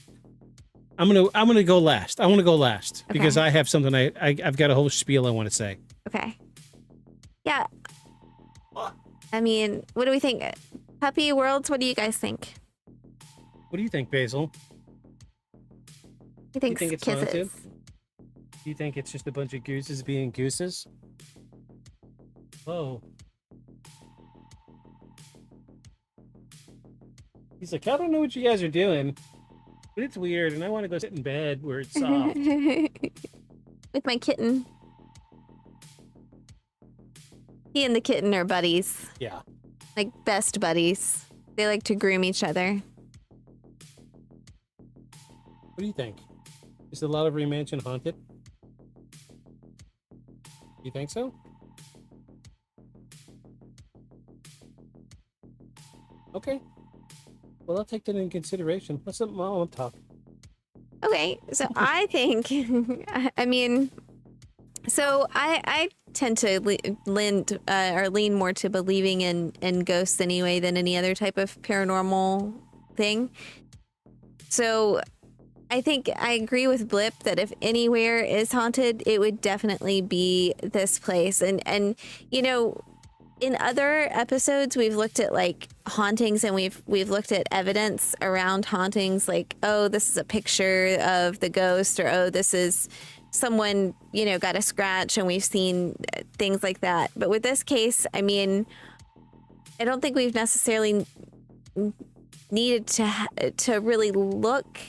gonna go last. I want to go last because Okay. I have something I've got a whole spiel I want to say. Okay. Yeah. I mean, what do we think? Puppy Worlds, what do you guys think? What do you think, Basil? He thinks think it's kisses. haunted? Do you think it's just a bunch of gooses being gooses? Whoa. He's like, I don't know what you guys are doing, but it's weird, and I want to go sit in bed where it's soft. With my kitten. He and the kitten are buddies. Yeah. Like best buddies. They like to groom each other. What do you think? Is the LaLaurie Mansion haunted? You think so? Okay. Well, I'll take that into consideration. Let's let Mom talk. Okay, so I think, I mean, so I tend to lean more to believing in ghosts anyway than any other type of paranormal thing. So I think I agree with Blip that if anywhere is haunted, it would definitely be this place. And you know, in other episodes, we've looked at like hauntings and we've looked at evidence around hauntings, like, oh, this is a picture of the ghost, or oh, this is someone, you know, got a scratch, and we've seen things like that. But with this case, I mean, I don't think we've necessarily needed to really look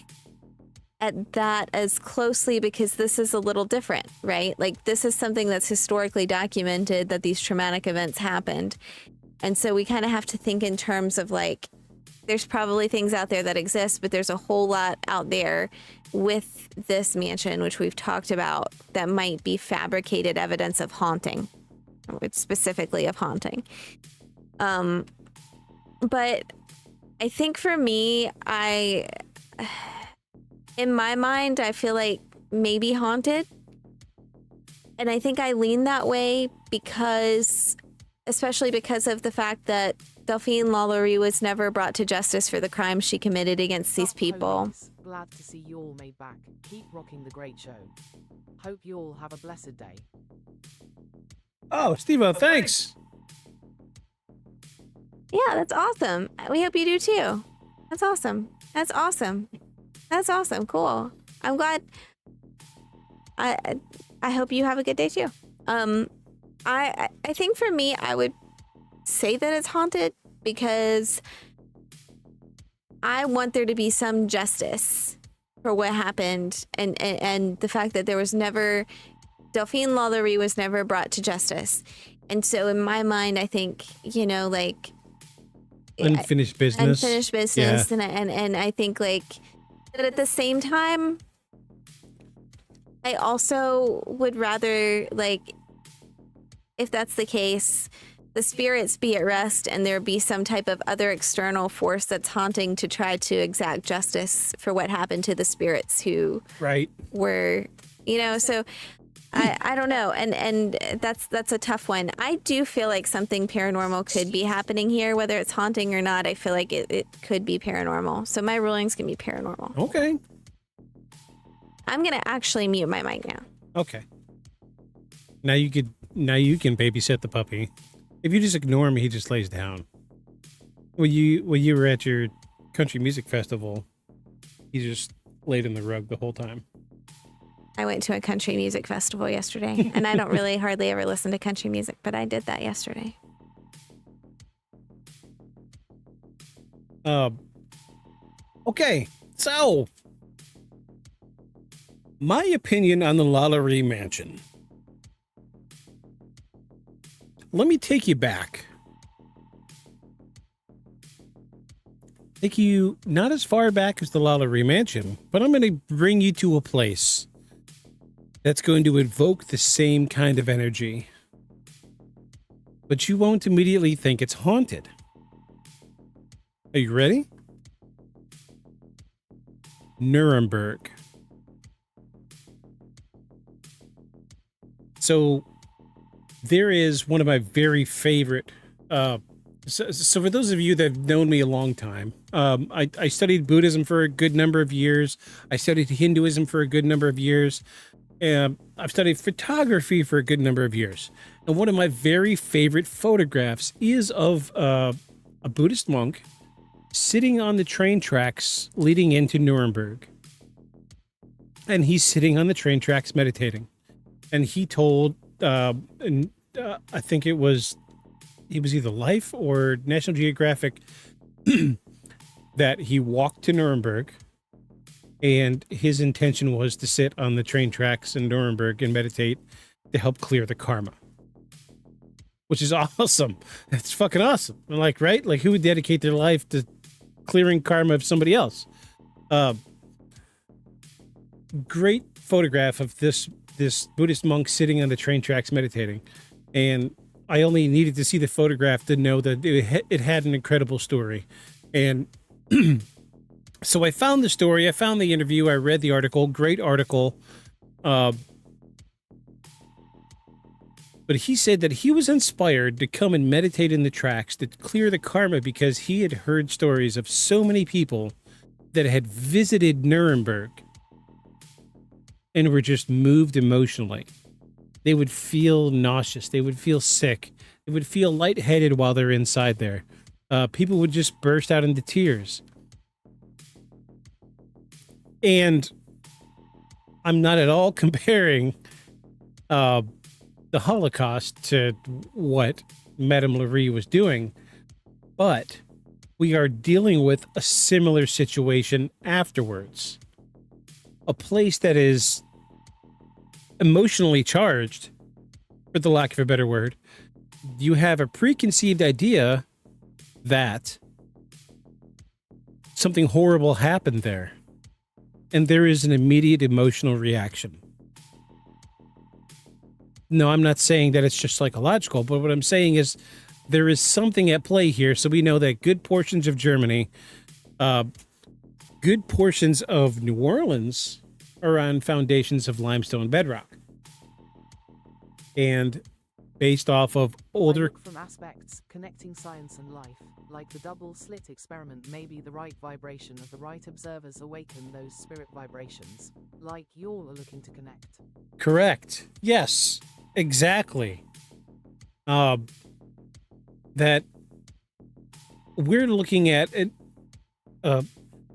at that as closely, because this is a little different, right? Like, this is something that's historically documented, that these traumatic events happened. And so we kind of have to think in terms of like, there's probably things out there that exist, but there's a whole lot out there with this mansion, which we've talked about, that might be fabricated evidence of haunting, specifically of haunting. But I think for me, in my mind, I feel like maybe haunted. And I think I lean that way because, especially because of the fact that Delphine LaLaurie was never brought to justice for the crimes she committed against these people. Police, glad to see you all made back. Keep rocking the great show. Hope you all have a blessed day. Oh, Steve-O, thanks. Yeah, that's awesome. We hope you do too. That's awesome. That's awesome. That's awesome. Cool. I'm glad. I hope you have a good day too. I think for me, I would say that it's haunted because I want there to be some justice for what happened, and the fact that there was never, Delphine LaLaurie was never brought to justice. And so in my mind, I think, you know, like Unfinished business. Unfinished business. Yeah. And I think like, but at the same time, I also would rather, like, if that's the case, the spirits be at rest and there be some type of other external force that's haunting to try to exact justice for what happened to the spirits who were, you know, so I don't know. And that's a tough one. I do feel like something paranormal could be happening here, whether it's haunting or not. I feel like it could be paranormal. So my ruling's gonna be paranormal. Okay. I'm gonna actually mute my mic now. Okay. Now you can babysit the puppy. If you just ignore him, he just lays down. When you were at your country music festival, he just laid in the rug the whole time. I went to a country music festival yesterday, and I don't really hardly ever listen to country music, but I did that yesterday. Okay, so my opinion on the LaLaurie Mansion. Let me take you back. Take you not as far back as the LaLaurie Mansion, but I'm going to bring you to a place that's going to evoke the same kind of energy. But you won't immediately think it's haunted. Are you ready? Nuremberg. So there is one of my very favorite. So for those of you that have known me a long time, I studied Buddhism for a good number of years. I studied Hinduism for a good number of years. I've studied photography for a good number of years. And one of my very favorite photographs is of a Buddhist monk sitting on the train tracks leading into Nuremberg. And he's sitting on the train tracks meditating. And he told, I think it was either Life or National Geographic, that he walked to Nuremberg and his intention was to sit on the train tracks in Nuremberg and meditate to help clear the karma. Which is awesome. That's fucking awesome. Like, right? Like, who would dedicate their life to clearing karma of somebody else? Great photograph of this Buddhist monk sitting on the train tracks meditating. And I only needed to see the photograph to know that it had an incredible story. And so I found the story, I found the interview, I read the article, great article. But he said that he was inspired to come and meditate in the tracks to clear the karma because he had heard stories of so many people that had visited Nuremberg and were just moved emotionally. They would feel nauseous. They would feel sick. They would feel lightheaded while they're inside there. People would just burst out into tears. And I'm not at all comparing the Holocaust to what Madame Delphine was doing, but we are dealing with a similar situation afterwards. A place that is emotionally charged, for the lack of a better word. You have a preconceived idea that something horrible happened there, and there is an immediate emotional reaction. No, I'm not saying that it's just psychological, but what I'm saying is there is something at play here. So we know that good portions of Germany, good portions of New Orleans are on foundations of limestone bedrock. And based off of older... I look from aspects connecting science and life, like the double slit experiment, maybe the right vibration of the right observers awaken those spirit vibrations, like y'all are looking to connect. Correct. Yes, exactly. That we're looking at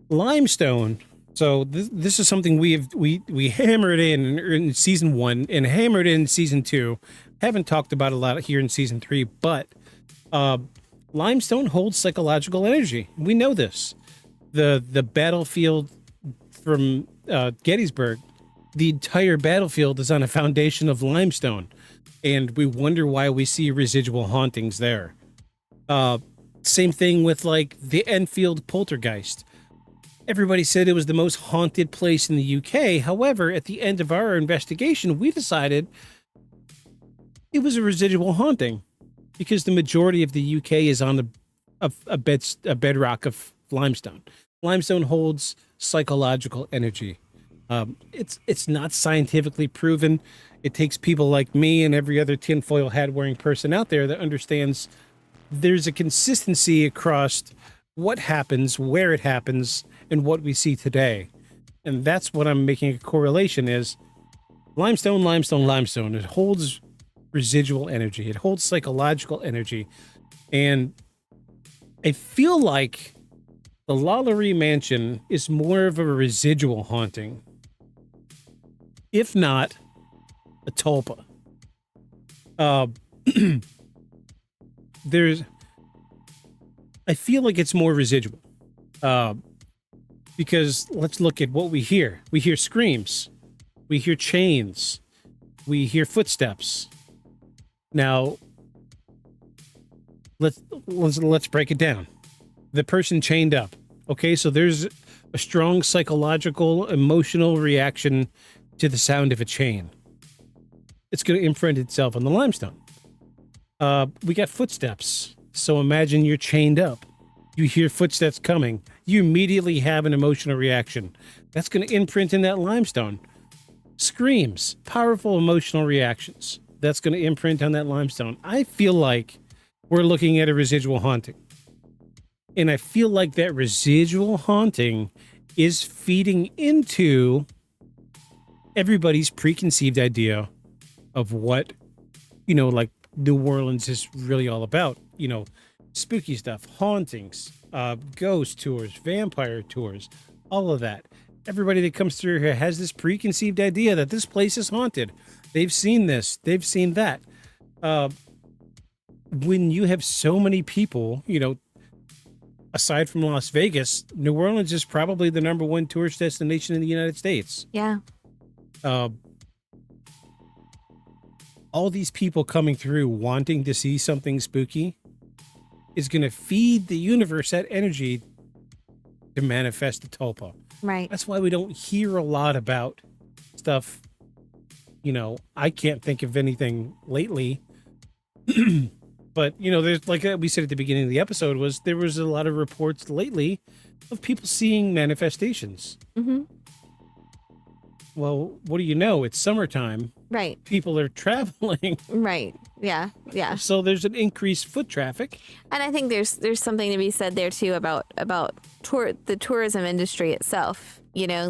limestone. So this is something we hammered in season 1 and hammered in season 2. Haven't talked about a lot here in season 3, but limestone holds psychological energy. We know this. The battlefield from Gettysburg, the entire battlefield is on a foundation of limestone, and we wonder why we see residual hauntings there. Same thing with like the Enfield poltergeist. Everybody said it was the most haunted place in the UK. However, at the end of our investigation, we decided it was a residual haunting because the majority of the UK is on a bedrock of limestone. Limestone holds psychological energy. It's not scientifically proven. It takes people like me and every other tinfoil hat wearing person out there that understands there's a consistency across what happens, where it happens, and what we see today. And that's what I'm making a correlation is limestone, limestone, limestone. It holds residual energy. It holds psychological energy. And I feel like the LaLaurie Mansion is more of a residual haunting, if not a tulpa. I feel like it's more residual. Because let's look at what we hear. We hear screams. We hear chains. We hear footsteps. Now, let's break it down. The person chained up. Okay, so there's a strong psychological, emotional reaction to the sound of a chain. It's going to imprint itself on the limestone. We got footsteps. So imagine you're chained up. You hear footsteps coming. You immediately have an emotional reaction. That's going to imprint in that limestone. Screams, powerful emotional reactions. that's going to imprint on that limestone. I feel like we're looking at a residual haunting. And I feel like that residual haunting is feeding into everybody's preconceived idea of what, like New Orleans is really all about. Spooky stuff, hauntings, ghost tours, vampire tours, all of that. Everybody that comes through here has this preconceived idea that this place is haunted. They've seen this, they've seen that. When you have so many people, aside from Las Vegas, New Orleans is probably the number one tourist destination in the United States. Yeah. All these people coming through wanting to see something spooky is going to feed the universe that energy to manifest the tulpa. Right. That's why we don't hear a lot about stuff. I can't think of anything lately. But, there's, like we said at the beginning of the episode, there was a lot of reports lately of people seeing manifestations. Mm-hmm. Well, what do you know? It's summertime. Right. People are traveling. Right. Yeah. Yeah. So there's an increased foot traffic. And I think there's something to be said there too about the tourism industry itself. There's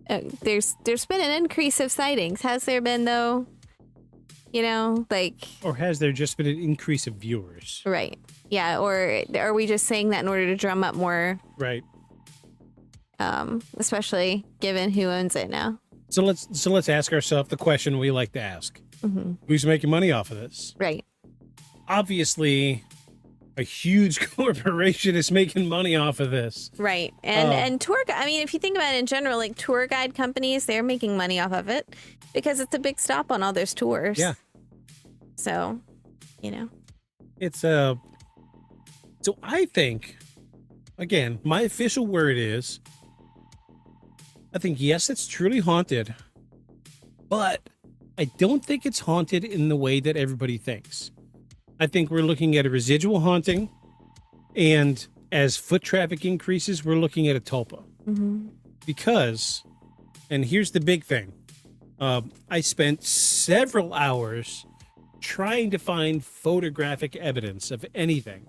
been an increase of sightings. Has there been though? Or has there just been an increase of viewers? Right. Yeah. Or are we just saying that in order to drum up more? Right. Especially given who owns it now. So let's ask ourselves the question we like to ask. Mm-hmm. Who's making money off of this? Right. Obviously, a huge corporation is making money off of this. Right. And tour guide, if you think about it in general, like tour guide companies, they're making money off of it because it's a big stop on all those tours. Yeah. So, It's so I think, again, my official word is, I think, yes, it's truly haunted, but I don't think it's haunted in the way that everybody thinks. I think we're looking at a residual haunting, and as foot traffic increases, we're looking at a tulpa. Mm-hmm. Because, and here's the big thing, I spent several hours trying to find photographic evidence of anything.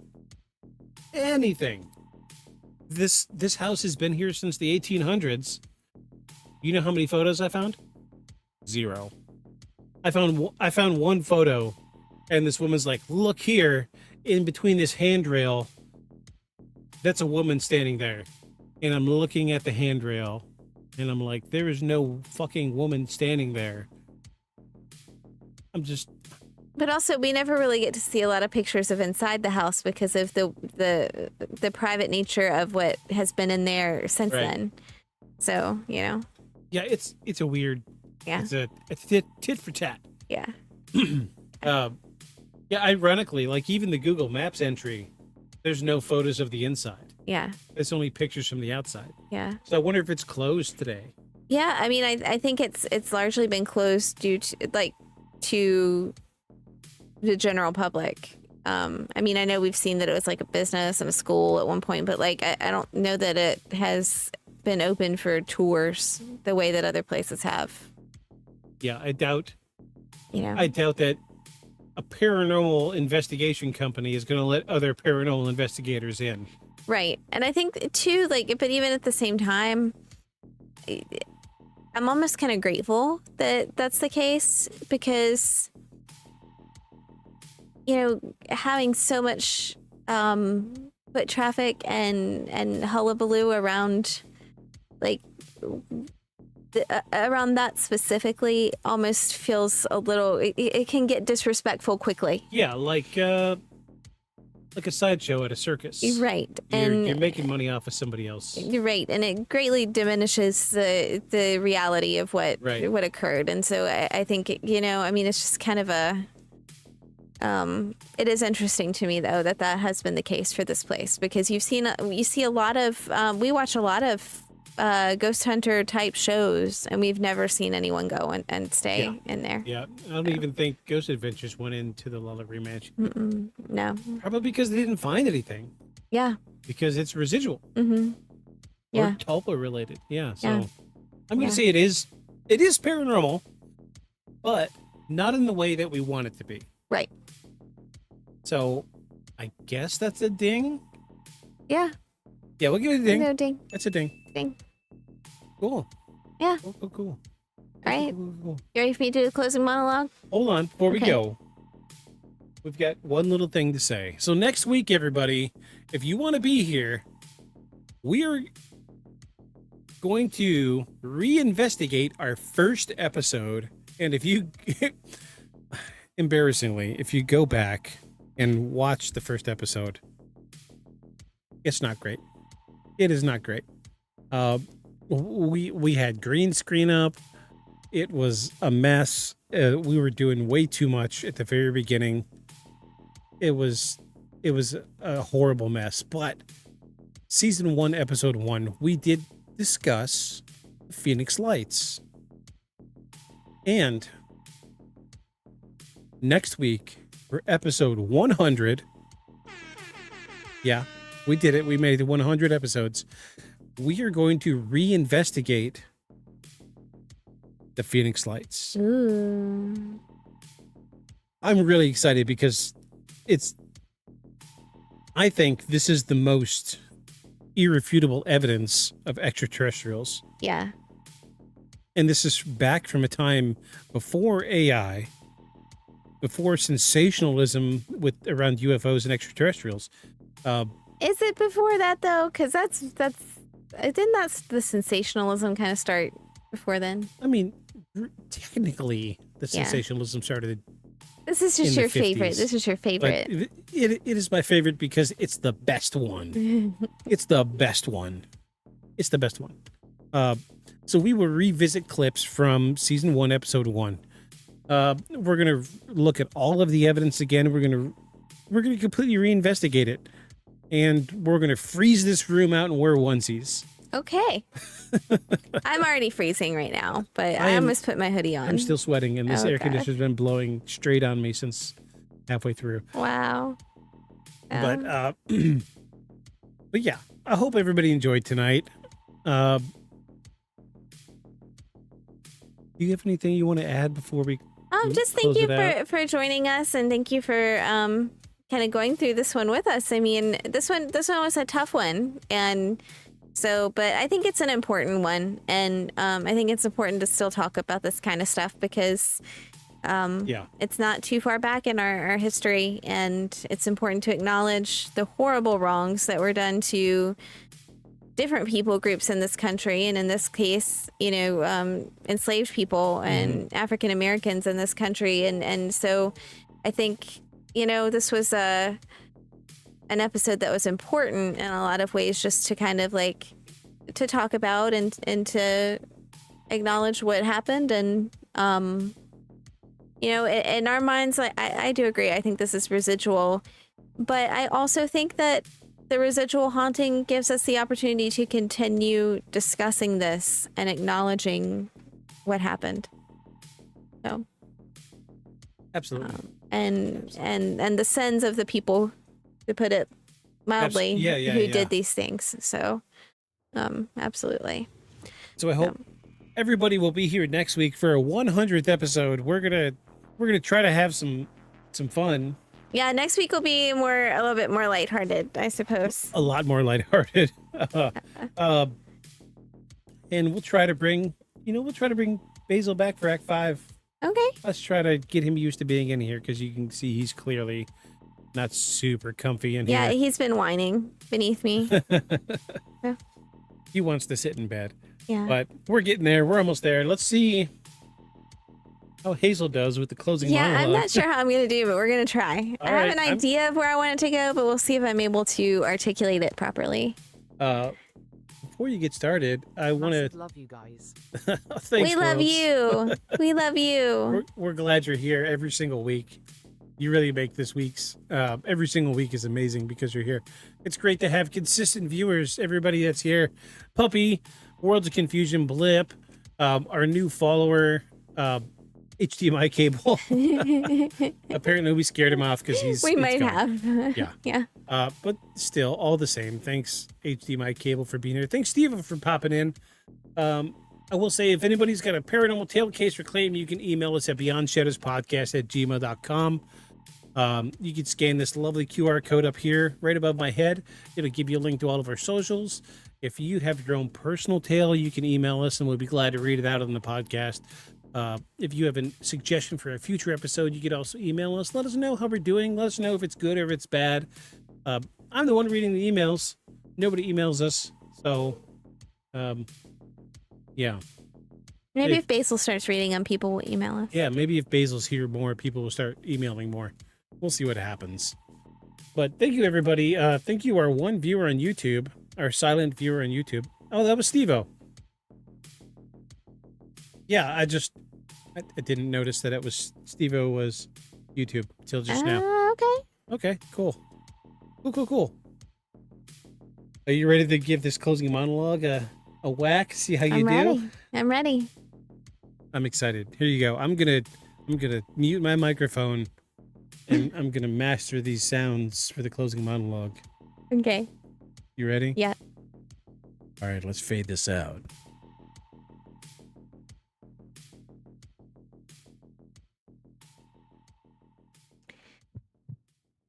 This house has been here since the 1800s. You know how many photos I found? 0. I found one photo, and this woman's like, look here, in between this handrail, that's a woman standing there. And I'm looking at the handrail, and I'm like, there is no fucking woman standing there. But also, we never really get to see a lot of pictures of inside the house because of the private nature of what has been in there since then. So, Yeah, it's a weird. Yeah. It's a tit for tat. Yeah. Ironically, like even the Google Maps entry, there's no photos of the inside. Yeah. It's only pictures from the outside. Yeah. So I wonder if it's closed today. Yeah, I think it's largely been closed due to the general public. I know we've seen that it was like a business and a school at one point, but like I don't know that it has been open for tours the way that other places have. Yeah, I doubt. Yeah. I doubt that a paranormal investigation company is going to let other paranormal investigators in. Right. And I think too, but even at the same time, I'm almost kind of grateful that that's the case because, having so much foot traffic and hullabaloo around, around that specifically almost feels a little, it can get disrespectful quickly. Yeah, like a sideshow at a circus. Right. You're making money off of somebody else. You're right. And it greatly diminishes the reality of what occurred. And so I think, it's just kind of it is interesting to me though that has been the case for this place because you see a lot of, we watch a lot of ghost hunter type shows and we've never seen anyone go and stay in there. Yeah, I don't even think Ghost Adventures went into the LaLaurie Mansion. No, probably because they didn't find anything. Yeah, because it's residual. Yeah, or tulpa related. Yeah, so I'm gonna say it is paranormal, but not in the way that we want it to be. Right. So I guess that's a ding. Yeah. Yeah, we'll give it a ding. No ding. That's a ding. Ding. Cool. Yeah. Cool. All right. Cool. You ready for me to do the closing monologue? Hold on, before we Okay. go, we've got one little thing to say. So next week, everybody, if you want to be here, we are going to reinvestigate our first episode. And if you, embarrassingly, if you go back and watch the first episode, it's not great. It is not great. We had green screen up. It was a mess. We were doing way too much at the very beginning. It was a horrible mess. But season 1, episode 1, we did discuss Phoenix Lights. And next week for episode 100, yeah, we did it. We made it 100 episodes. We are going to reinvestigate the Phoenix Lights. Ooh. I'm really excited because I think this is the most irrefutable evidence of extraterrestrials. Yeah. And this is back from a time before AI, before sensationalism around UFOs and extraterrestrials. Is it before that though? Because didn't the sensationalism kind of start before then? I mean, technically, the Yeah. sensationalism started. This is just in the your favorite. 50s. This is your But favorite. it is my favorite because it's the best one. It's the best one. It's the best one. So we will revisit clips from season 1, episode 1. We're gonna look at all of the evidence again. We're gonna completely reinvestigate it, and we're gonna freeze this room out and wear onesies. Okay. I'm already freezing right now, but I am- almost put my hoodie on. I'm still sweating, and this Oh, air God. conditioner's been blowing straight on me since halfway through. Wow. But but yeah, I hope everybody enjoyed tonight. Do you have anything you want to add before we just close thank you it out? for joining us, and thank you for kind of going through this one with us. I mean, this one was a tough one, and so, but I think it's an important one, and I think it's important to still talk about this kind of stuff because it's not too far back in our history, and it's important to acknowledge the horrible wrongs that were done to different people groups in this country, and in this case, enslaved people and African Americans in this country, and so I think this was an episode that was important in a lot of ways, just to kind of like to talk about and to acknowledge what happened, and in our minds, like I do agree. I think this is residual, but I also think that the residual haunting gives us the opportunity to continue discussing this and acknowledging what happened. So, absolutely and the sins of the people, to put it mildly, who did these things. So, absolutely. So I hope everybody will be here next week for a 100th episode. We're gonna try to have some fun. Yeah, next week will be a little bit more lighthearted, I suppose. A lot more lighthearted. And we'll try to bring Basil back for Act 5. Okay. Let's try to get him used to being in here, because you can see he's clearly not super comfy in Yeah, here. he's been whining beneath me. He wants to sit in bed. Yeah. But we're getting there. We're almost there. Let's see how Hazel does with the closing monologue. I'm not sure how I'm going to do, but we're going to try. All I have right, an idea of where I want it to go, but we'll see if I'm able to articulate it properly. Before you get started, I want to love you guys. Thanks, We love Worlds. you. We love you. We're glad you're here every single week. You really make this week's every single week is amazing because you're here. It's great to have consistent viewers. Everybody that's here, Puppy, Worlds of Confusion, Blip, our new follower, HDMI cable. Apparently, we scared him off because We might gone. have. Yeah. Yeah. But still, all the same. Thanks, HDMI cable, for being here. Thanks, Steven, for popping in. I I will say, if anybody's got a paranormal tale, case, or claim, you can email us at beyondshadowspodcast@gmail.com. You can scan this lovely QR code up here right above my head. It'll give you a link to all of our socials. If you have your own personal tale, you can email us and we'll be glad to read it out on the podcast. If you have a suggestion for a future episode, you could also email us. Let us know how we're doing. Let us know if it's good or if it's bad. I'm the one reading the emails. Nobody emails us. So, yeah. Maybe if Basil starts reading them, people will email us. Yeah, maybe if Basil's here more, people will start emailing more. We'll see what happens. But thank you, everybody. Thank you, our one viewer on YouTube, our silent viewer on YouTube. Oh, that was Steve-O. Yeah, I didn't notice that it was Steve-O was YouTube till just now. Okay. Okay, cool. Cool. Are you ready to give this closing monologue a whack? See how you do? I'm ready. I'm excited. Here you go. I'm gonna mute my microphone and I'm gonna master these sounds for the closing monologue. Okay. You ready? Yeah. All right, let's fade this out.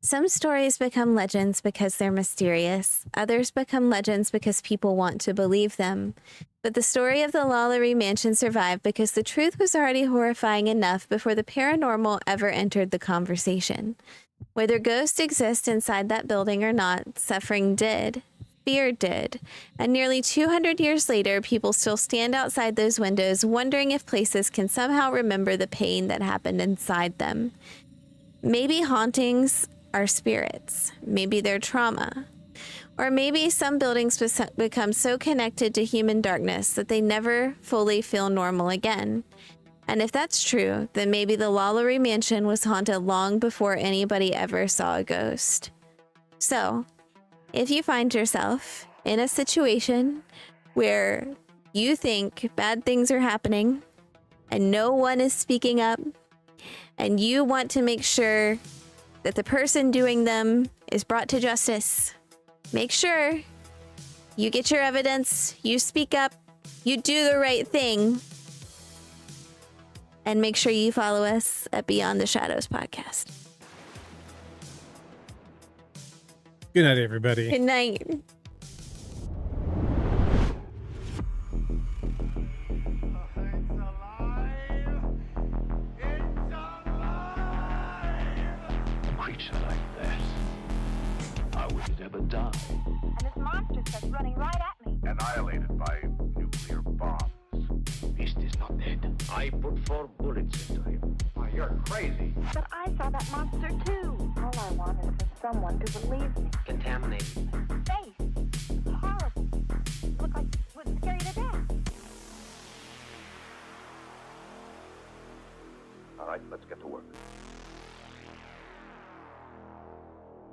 Some stories become legends because they're mysterious. Others become legends because people want to believe them. But the story of the LaLaurie Mansion survived because the truth was already horrifying enough before the paranormal ever entered the conversation. Whether ghosts exist inside that building or not, suffering did. Fear did. And nearly 200 years later, people still stand outside those windows wondering if places can somehow remember the pain that happened inside them. Maybe hauntings are spirits. Maybe they're trauma. Or maybe some buildings become so connected to human darkness that they never fully feel normal again. And if that's true, then maybe the LaLaurie Mansion was haunted long before anybody ever saw a ghost. So, if you find yourself in a situation where you think bad things are happening and no one is speaking up, and you want to make sure that the person doing them is brought to justice, make sure you get your evidence, you speak up, you do the right thing, and make sure you follow us at Beyond the Shadows Podcast. Good night, everybody. Good night. Creature like that. How would it ever die? And this monster starts running right at me. Annihilated by nuclear bombs. Beast is not dead. I put 4 bullets into him. Oh, you're crazy. But I saw that monster too. All I want is for someone to believe me. Contaminated. Faith.